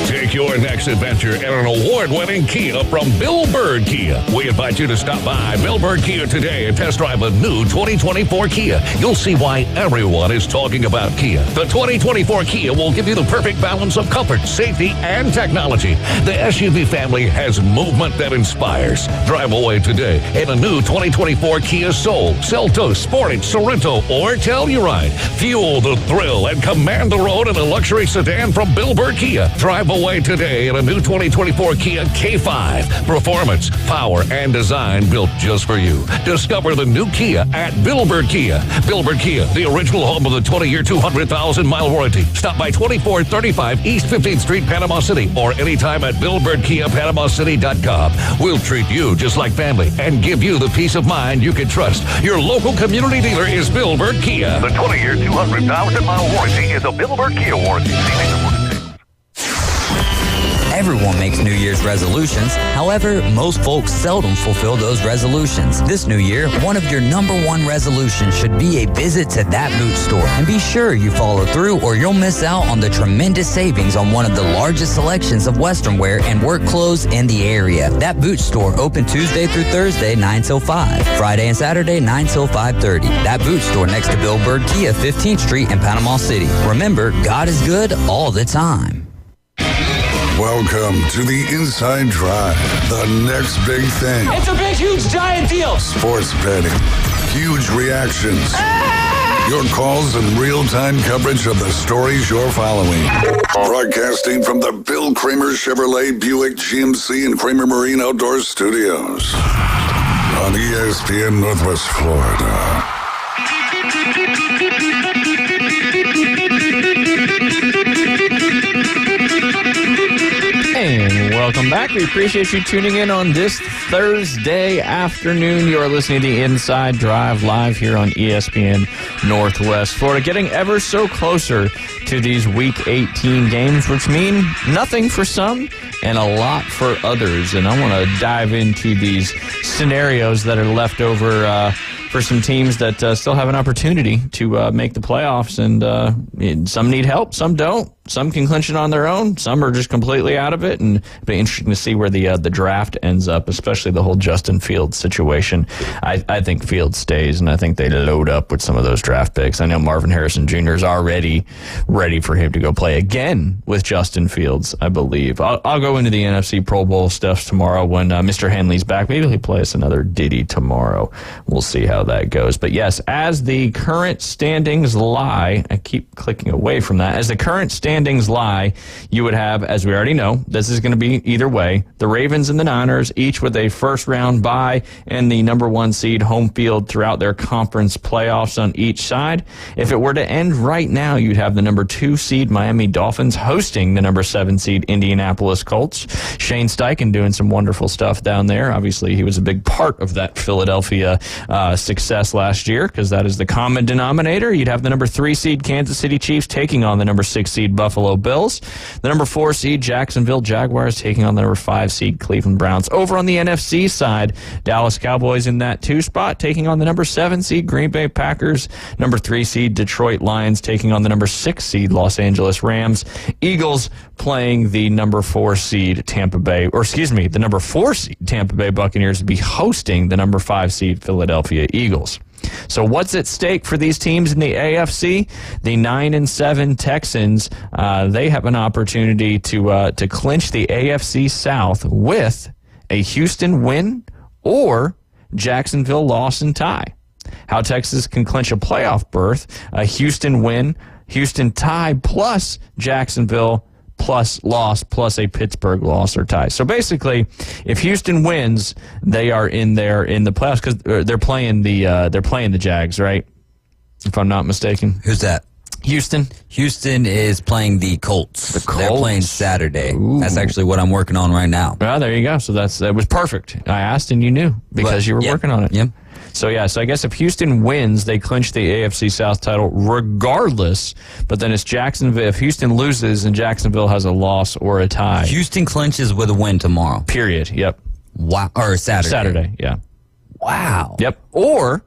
Take your next adventure in an award-winning Kia from Bill Bird Kia. We invite you to stop by Bill Bird Kia today and test drive a new 2024 Kia. You'll see why everyone is talking about Kia. The 2024 Kia will give you the perfect balance of comfort, safety, and technology. The SUV family has movement that inspires. Drive away today in a new 2024 Kia Soul, Seltos, Sportage, Sorento, or Telluride. Fuel the thrill and command the road in a luxury sedan from Bill Bird Kia. Drive away today in a new 2024 Kia K5. Performance, power, and design built just for you. Discover the new Kia at Bill Bird Kia. Bill Bird Kia, the original home of the 20-year, 200,000-mile warranty. Stop by 2435 East 15th Street, Panama City, or anytime at BillBirdKiaPanamaCity.com. We'll treat you just like family and give you the peace of mind you can trust. Your local community dealer is Bill Bird Kia. The 20-year, 200,000-mile warranty is a Bill Bird Kia warranty. Everyone makes New Year's resolutions. However, most folks seldom fulfill those resolutions. This new year, one of your number one resolutions should be a visit to That Boot Store. And be sure you follow through or you'll miss out on the tremendous savings on one of the largest selections of Western wear and work clothes in the area. That Boot Store open Tuesday through Thursday, 9 till 5. Friday and Saturday, 9 till 5:30. That Boot Store next to Bill Bird Kia, 15th Street in Panama City. Remember, God is good all the time. Welcome to the Inside Drive, the next big thing. It's a big, huge, giant deal. Sports betting, huge reactions, your calls and real-time coverage of the stories you're following. Broadcasting from the Bill Kramer Chevrolet Buick GMC and Kramer Marine Outdoor Studios on ESPN Northwest Florida. And welcome back. We appreciate you tuning in on this Thursday afternoon. You are listening to the Inside Drive live here on ESPN Northwest Florida. Getting ever so closer to these Week 18 games, which mean nothing for some and a lot for others. And I want to dive into these scenarios that are left over for some teams that still have an opportunity to make the playoffs. And some need help, some don't. Some can clinch it on their own. Some are just completely out of it. And it'll be interesting to see where the draft ends up, especially the whole Justin Fields situation. I think Fields stays, and I think they load up with some of those draft picks. I know Marvin Harrison Jr. is already ready for him to go play again with Justin Fields, I believe. I'll go into the NFC Pro Bowl stuff tomorrow when Mr. Henley's back. Maybe he'll play us another ditty tomorrow. We'll see how that goes. But yes, as the current standings lie, I keep clicking away from that. As the current standings lie, you would have, as we already know, this is going to be either way, the Ravens and the Niners, each with a first-round bye and the number one seed home field throughout their conference playoffs on each side. If it were to end right now, you'd have the number 2 seed Miami Dolphins hosting the number 7 seed Indianapolis Colts. Shane Steichen doing some wonderful stuff down there. Obviously, he was a big part of that Philadelphia success last year because that is the common denominator. You'd have the number 3 seed Kansas City Chiefs taking on the number 6 seed Buffalo Bills. The number 4 seed Jacksonville Jaguars taking on the number 5 seed Cleveland Browns. Over on the NFC side, Dallas Cowboys in that 2 spot taking on the number 7 seed Green Bay Packers. Number 3 seed Detroit Lions taking on the number 6 seed Los Angeles Rams. Eagles playing the number 4 seed the number 4 seed Tampa Bay Buccaneers to be hosting the number 5 seed Philadelphia Eagles. So what's at stake for these teams in the AFC? The 9-7 Texans, they have an opportunity to clinch the AFC South with a Houston win or Jacksonville loss and tie. How Texas can clinch a playoff berth: a Houston win, Houston tie plus Jacksonville plus loss plus a Pittsburgh loss or tie. So basically, if Houston wins, they are in there in the playoffs because they're playing the Jags, right? If I'm not mistaken. Who's that? Houston. Houston is playing the Colts. The Colts. They're playing Saturday. Ooh. That's actually what I'm working on right now. Well, there you go. So that was perfect. I asked and you knew because you were working on it. Yep. So I guess if Houston wins, they clinch the AFC South title regardless. But then it's Jacksonville. If Houston loses and Jacksonville has a loss or a tie, Houston clinches with a win tomorrow. Period. Yep. Wow. Or Saturday. Saturday. Yeah. Wow. Yep. Or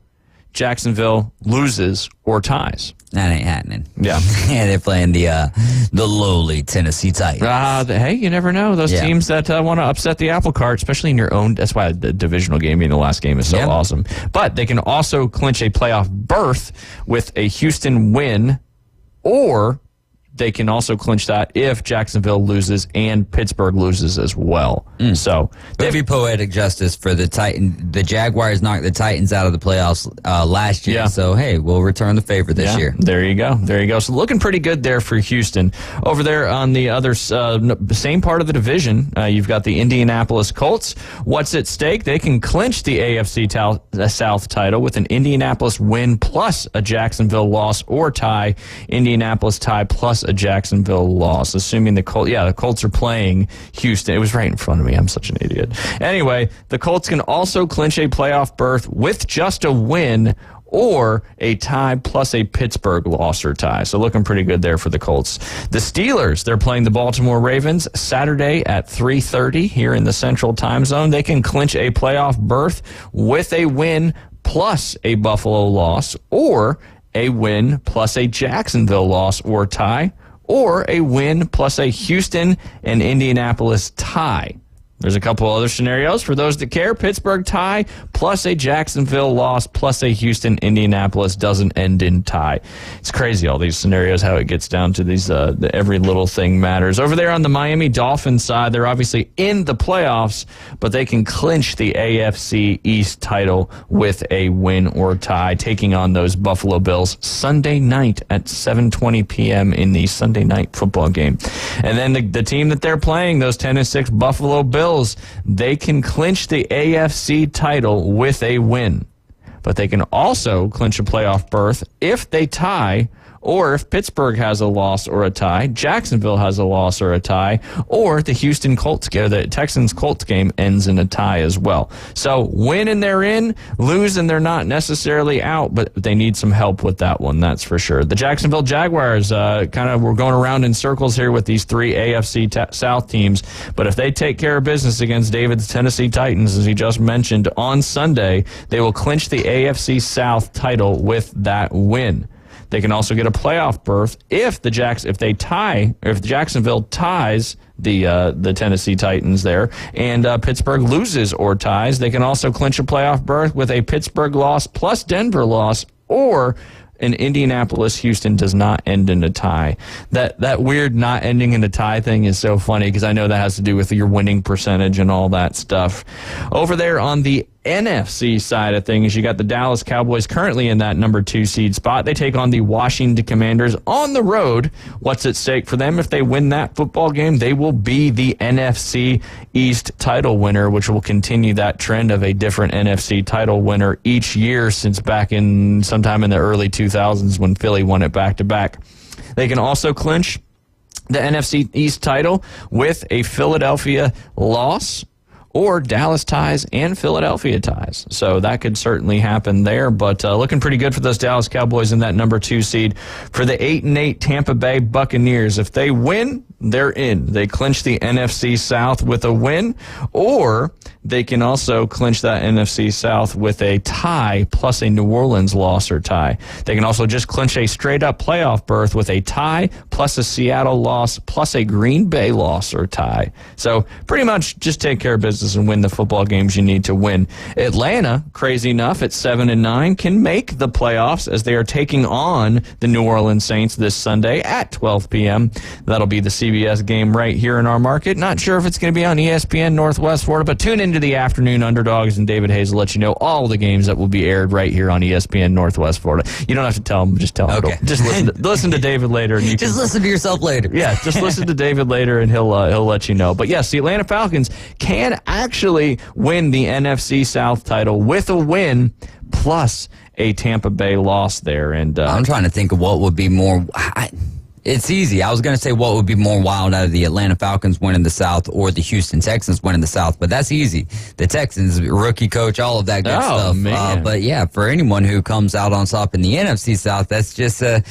Jacksonville loses or ties. That ain't happening. Yeah. And they're playing the lowly Tennessee Titans. Hey, you never know. Those teams that want to upset the apple cart, especially in your own. That's why the divisional game being the last game is so awesome. But they can also clinch a playoff berth with a Houston win, or they can also clinch that if Jacksonville loses and Pittsburgh loses as well. So that'd be poetic justice for the Titan. The Jaguars knocked the Titans out of the playoffs last year. Yeah. So hey, we'll return the favor this year. There you go. There you go. So looking pretty good there for Houston. Over there on the other same part of the division, you've got the Indianapolis Colts. What's at stake? They can clinch the AFC South title with an Indianapolis win plus a Jacksonville loss or tie. Indianapolis tie plus a Jacksonville loss, assuming the Colts are playing Houston. It was right in front of me. I'm such an idiot. Anyway, the Colts can also clinch a playoff berth with just a win or a tie plus a Pittsburgh loss or tie. So looking pretty good there for the Colts. The Steelers, they're playing the Baltimore Ravens Saturday at 3:30 here in the Central Time Zone. They can clinch a playoff berth with a win plus a Buffalo loss, or a win plus a Jacksonville loss or tie, or a win plus a Houston and Indianapolis tie. There's a couple other scenarios for those that care. Pittsburgh tie plus a Jacksonville loss plus a Houston Indianapolis doesn't end in tie. It's crazy, all these scenarios, how it gets down to these, every little thing matters. Over there on the Miami Dolphins side, they're obviously in the playoffs, but they can clinch the AFC East title with a win or tie, taking on those Buffalo Bills Sunday night at 7:20 p.m. in the Sunday night football game. And then the team that they're playing, those 10-6 Buffalo Bills, they can clinch the AFC title with a win. But they can also clinch a playoff berth if they tie, or if Pittsburgh has a loss or a tie, Jacksonville has a loss or a tie, or the Houston Colts game, the Texans Colts game ends in a tie as well. So win and they're in, lose and they're not necessarily out, but they need some help with that one, that's for sure. The Jacksonville Jaguars, we're going around in circles here with these three AFC South teams, but if they take care of business against David's Tennessee Titans, as he just mentioned, on Sunday, they will clinch the AFC South title with that win. They can also get a playoff berth if Jacksonville ties the Tennessee Titans there, and Pittsburgh loses or ties. They can also clinch a playoff berth with a Pittsburgh loss plus Denver loss, or an Indianapolis-Houston does not end in a tie. That weird not ending in a tie thing is so funny because I know that has to do with your winning percentage and all that stuff. Over there on the NFC side of things, you got the Dallas Cowboys currently in that number 2 seed spot. They take on the Washington Commanders on the road. What's at stake for them? If they win that football game, they will be the NFC East title winner, which will continue that trend of a different NFC title winner each year since back in sometime in the early 2000s when Philly won it back-to-back. They can also clinch the NFC East title with a Philadelphia loss, or Dallas ties and Philadelphia ties. So that could certainly happen there, but looking pretty good for those Dallas Cowboys in that number 2 seed. For the 8-8 Tampa Bay Buccaneers, if they win, they're in. They clinch the NFC South with a win, or they can also clinch that NFC South with a tie plus a New Orleans loss or tie. They can also just clinch a straight-up playoff berth with a tie plus a Seattle loss plus a Green Bay loss or tie. So pretty much just take care of business and win the football games you need to win. Atlanta, crazy enough, at 7-9, can make the playoffs as they are taking on the New Orleans Saints this Sunday at 12 p.m. That'll be the CBS game right here in our market. Not sure if it's going to be on ESPN Northwest Florida, but tune into the afternoon Underdogs, and David Hayes will let you know all the games that will be aired right here on ESPN Northwest Florida. You don't have to tell them, just tell them. Okay. Just listen to David later. And you just listen to yourself later. Yeah, just listen to David later, and he'll let you know. But yes, the Atlanta Falcons can actually win the NFC South title with a win plus a Tampa Bay loss there. And I'm trying to think of what would be more. It's easy. I was going to say what would be more wild out of the Atlanta Falcons winning the South or the Houston Texans winning the South, but that's easy. The Texans, rookie coach, all of that good stuff. Man. But yeah, for anyone who comes out on top in the NFC South, that's just an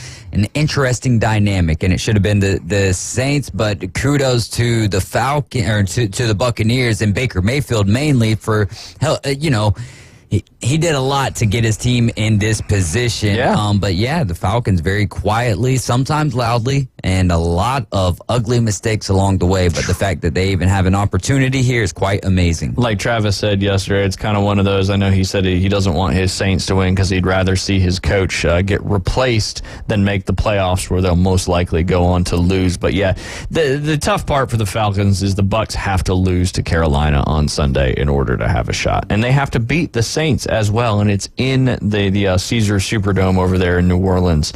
interesting dynamic, and it should have been the Saints. But kudos to the Falcon or to the Buccaneers and Baker Mayfield mainly for He did a lot to get his team in this position. Yeah. But yeah, the Falcons very quietly, sometimes loudly, and a lot of ugly mistakes along the way. But the fact that they even have an opportunity here is quite amazing. Like Travis said yesterday, it's kind of one of those. I know he said he doesn't want his Saints to win because he'd rather see his coach get replaced than make the playoffs, where they'll most likely go on to lose. But yeah, the tough part for the Falcons is the Bucs have to lose to Carolina on Sunday in order to have a shot, and they have to beat the Saints as well, and it's in the Caesars Superdome over there in New Orleans.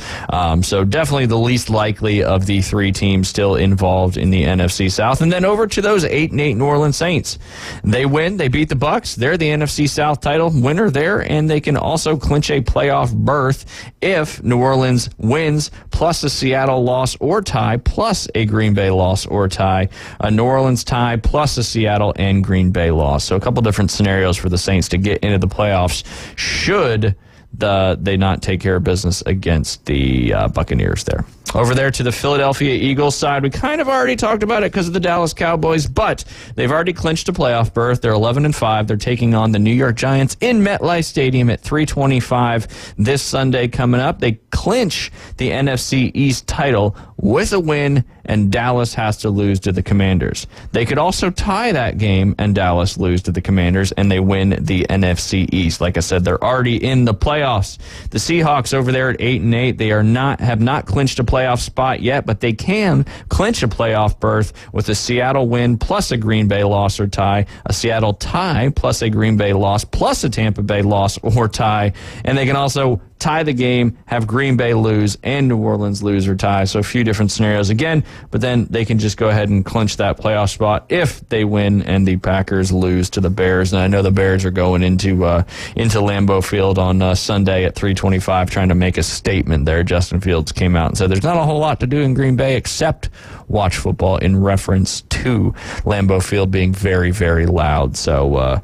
So definitely the least likely of the 3 teams still involved in the NFC South. And then over to those 8-8 New Orleans Saints. They win, they beat the Bucs. They're the NFC South title winner there, and they can also clinch a playoff berth if New Orleans wins plus a Seattle loss or tie plus a Green Bay loss or tie, a New Orleans tie plus a Seattle and Green Bay loss. So a couple different scenarios for the Saints to get into the playoffs should they not take care of business against the Buccaneers there. Over there to the Philadelphia Eagles side, we kind of already talked about it because of the Dallas Cowboys, but they've already clinched a playoff berth. They're 11-5. They're taking on the New York Giants in MetLife Stadium at 3:25 this Sunday coming up. They clinch the NFC East title with a win, and Dallas has to lose to the Commanders. They could also tie that game and Dallas lose to the Commanders, and they win the NFC East. Like I said, they're already in the playoffs. The Seahawks over there at 8-8, they have not clinched a playoff spot yet, but they can clinch a playoff berth with a Seattle win plus a Green Bay loss or tie, a Seattle tie plus a Green Bay loss plus a Tampa Bay loss or tie, and they can also tie the game, have Green Bay lose, and New Orleans lose or tie. So a few different scenarios again, but then they can just go ahead and clinch that playoff spot if they win and the Packers lose to the Bears. And I know the Bears are going into Lambeau Field on Sunday at 3:25 trying to make a statement there. Justin Fields came out and said there's not a whole lot to do in Green Bay except watch football, in reference to Lambeau Field being very, very loud. So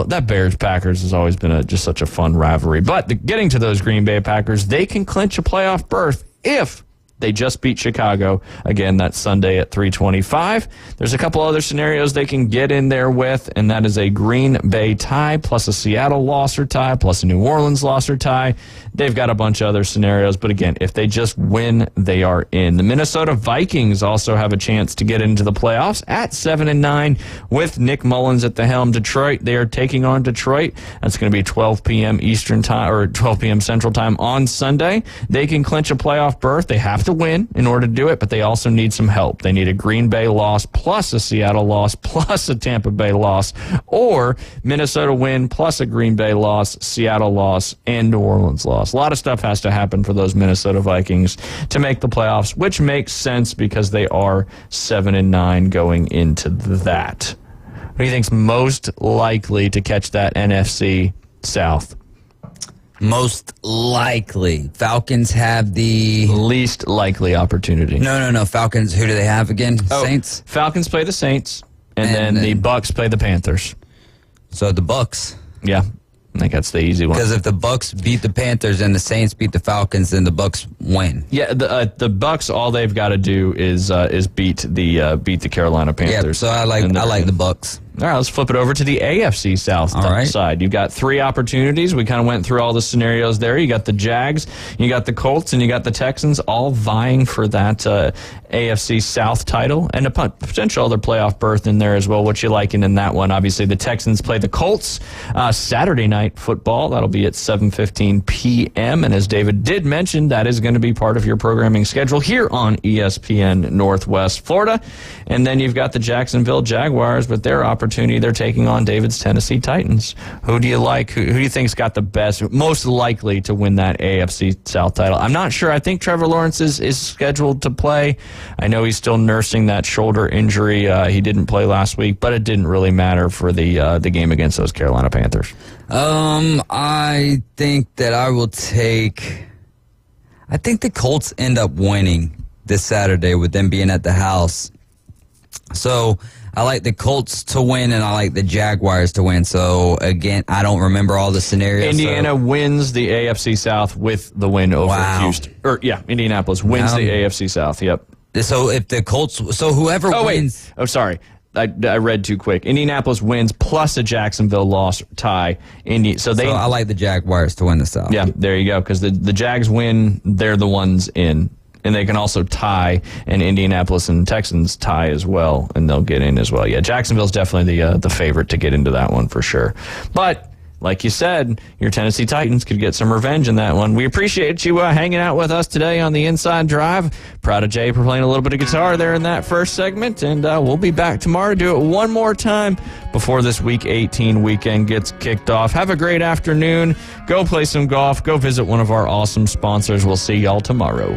that Bears-Packers has always been just such a fun rivalry. But getting to those Green Bay Packers, they can clinch a playoff berth if they just beat Chicago. Again, that's Sunday at 3:25. There's a couple other scenarios they can get in there with, and that is a Green Bay tie plus a Seattle loss or tie plus a New Orleans loss or tie. They've got a bunch of other scenarios, but again, if they just win, they are in. The Minnesota Vikings also have a chance to get into the playoffs at 7-9 with Nick Mullins at the helm. Detroit, they are taking on Detroit. That's going to be 12 p.m. Eastern time or 12 p.m. Central time on Sunday. They can clinch a playoff berth. They have to win in order to do it, but they also need some help. They need a Green Bay loss plus a Seattle loss plus a Tampa Bay loss, or Minnesota win plus a Green Bay loss, Seattle loss, and New Orleans loss. A lot of stuff has to happen for those Minnesota Vikings to make the playoffs, which makes sense because they are 7-9 going into that. Who do you think's most likely to catch that NFC South? Most likely. Falcons have the least likely opportunity. No. Falcons, who do they have again? Saints? Falcons play the Saints. And then the Bucks play the Panthers. So the Bucks. Yeah. I think that's the easy one. Because if the Bucks beat the Panthers and the Saints beat the Falcons, then the Bucks win. Yeah, the Bucks. All they've got to do is beat the Carolina Panthers. Yeah, so I like the Bucks. All right, let's flip it over to the AFC South side. You've got 3 opportunities. We kind of went through all the scenarios there. You got the Jags, you got the Colts, and you got the Texans all vying for that AFC South title and a potential other playoff berth in there as well. What you liking in that one? Obviously, the Texans play the Colts Saturday night football. That'll be at 7:15 p.m. And as David did mention, that is going to be part of your programming schedule here on ESPN Northwest Florida. And then you've got the Jacksonville Jaguars with their opportunity. They're taking on David's Tennessee Titans. Who do you like? Who do you think's got the best, most likely to win that AFC South title? I'm not sure. I think Trevor Lawrence is scheduled to play. I know he's still nursing that shoulder injury. He didn't play last week, but it didn't really matter for the game against those Carolina Panthers. I think that I think the Colts end up winning this Saturday with them being at the house. So I like the Colts to win, and I like the Jaguars to win. So, again, I don't remember all the scenarios. Indiana wins the AFC South with the win over Houston. Indianapolis wins the AFC South. Yep. So if the Colts, whoever wins. Oh, sorry. I read too quick. Indianapolis wins plus a Jacksonville loss tie. So I like the Jaguars to win the South. Yeah, there you go. Because the Jags win, they're the ones in. And they can also tie, and Indianapolis and Texans tie as well, and they'll get in as well. Yeah, Jacksonville's definitely the favorite to get into that one for sure. But like you said, your Tennessee Titans could get some revenge in that one. We appreciate you hanging out with us today on the Inside Drive. Proud of Jay for playing a little bit of guitar there in that first segment, and we'll be back tomorrow to do it one more time before this Week 18 weekend gets kicked off. Have a great afternoon. Go play some golf. Go visit one of our awesome sponsors. We'll see y'all tomorrow.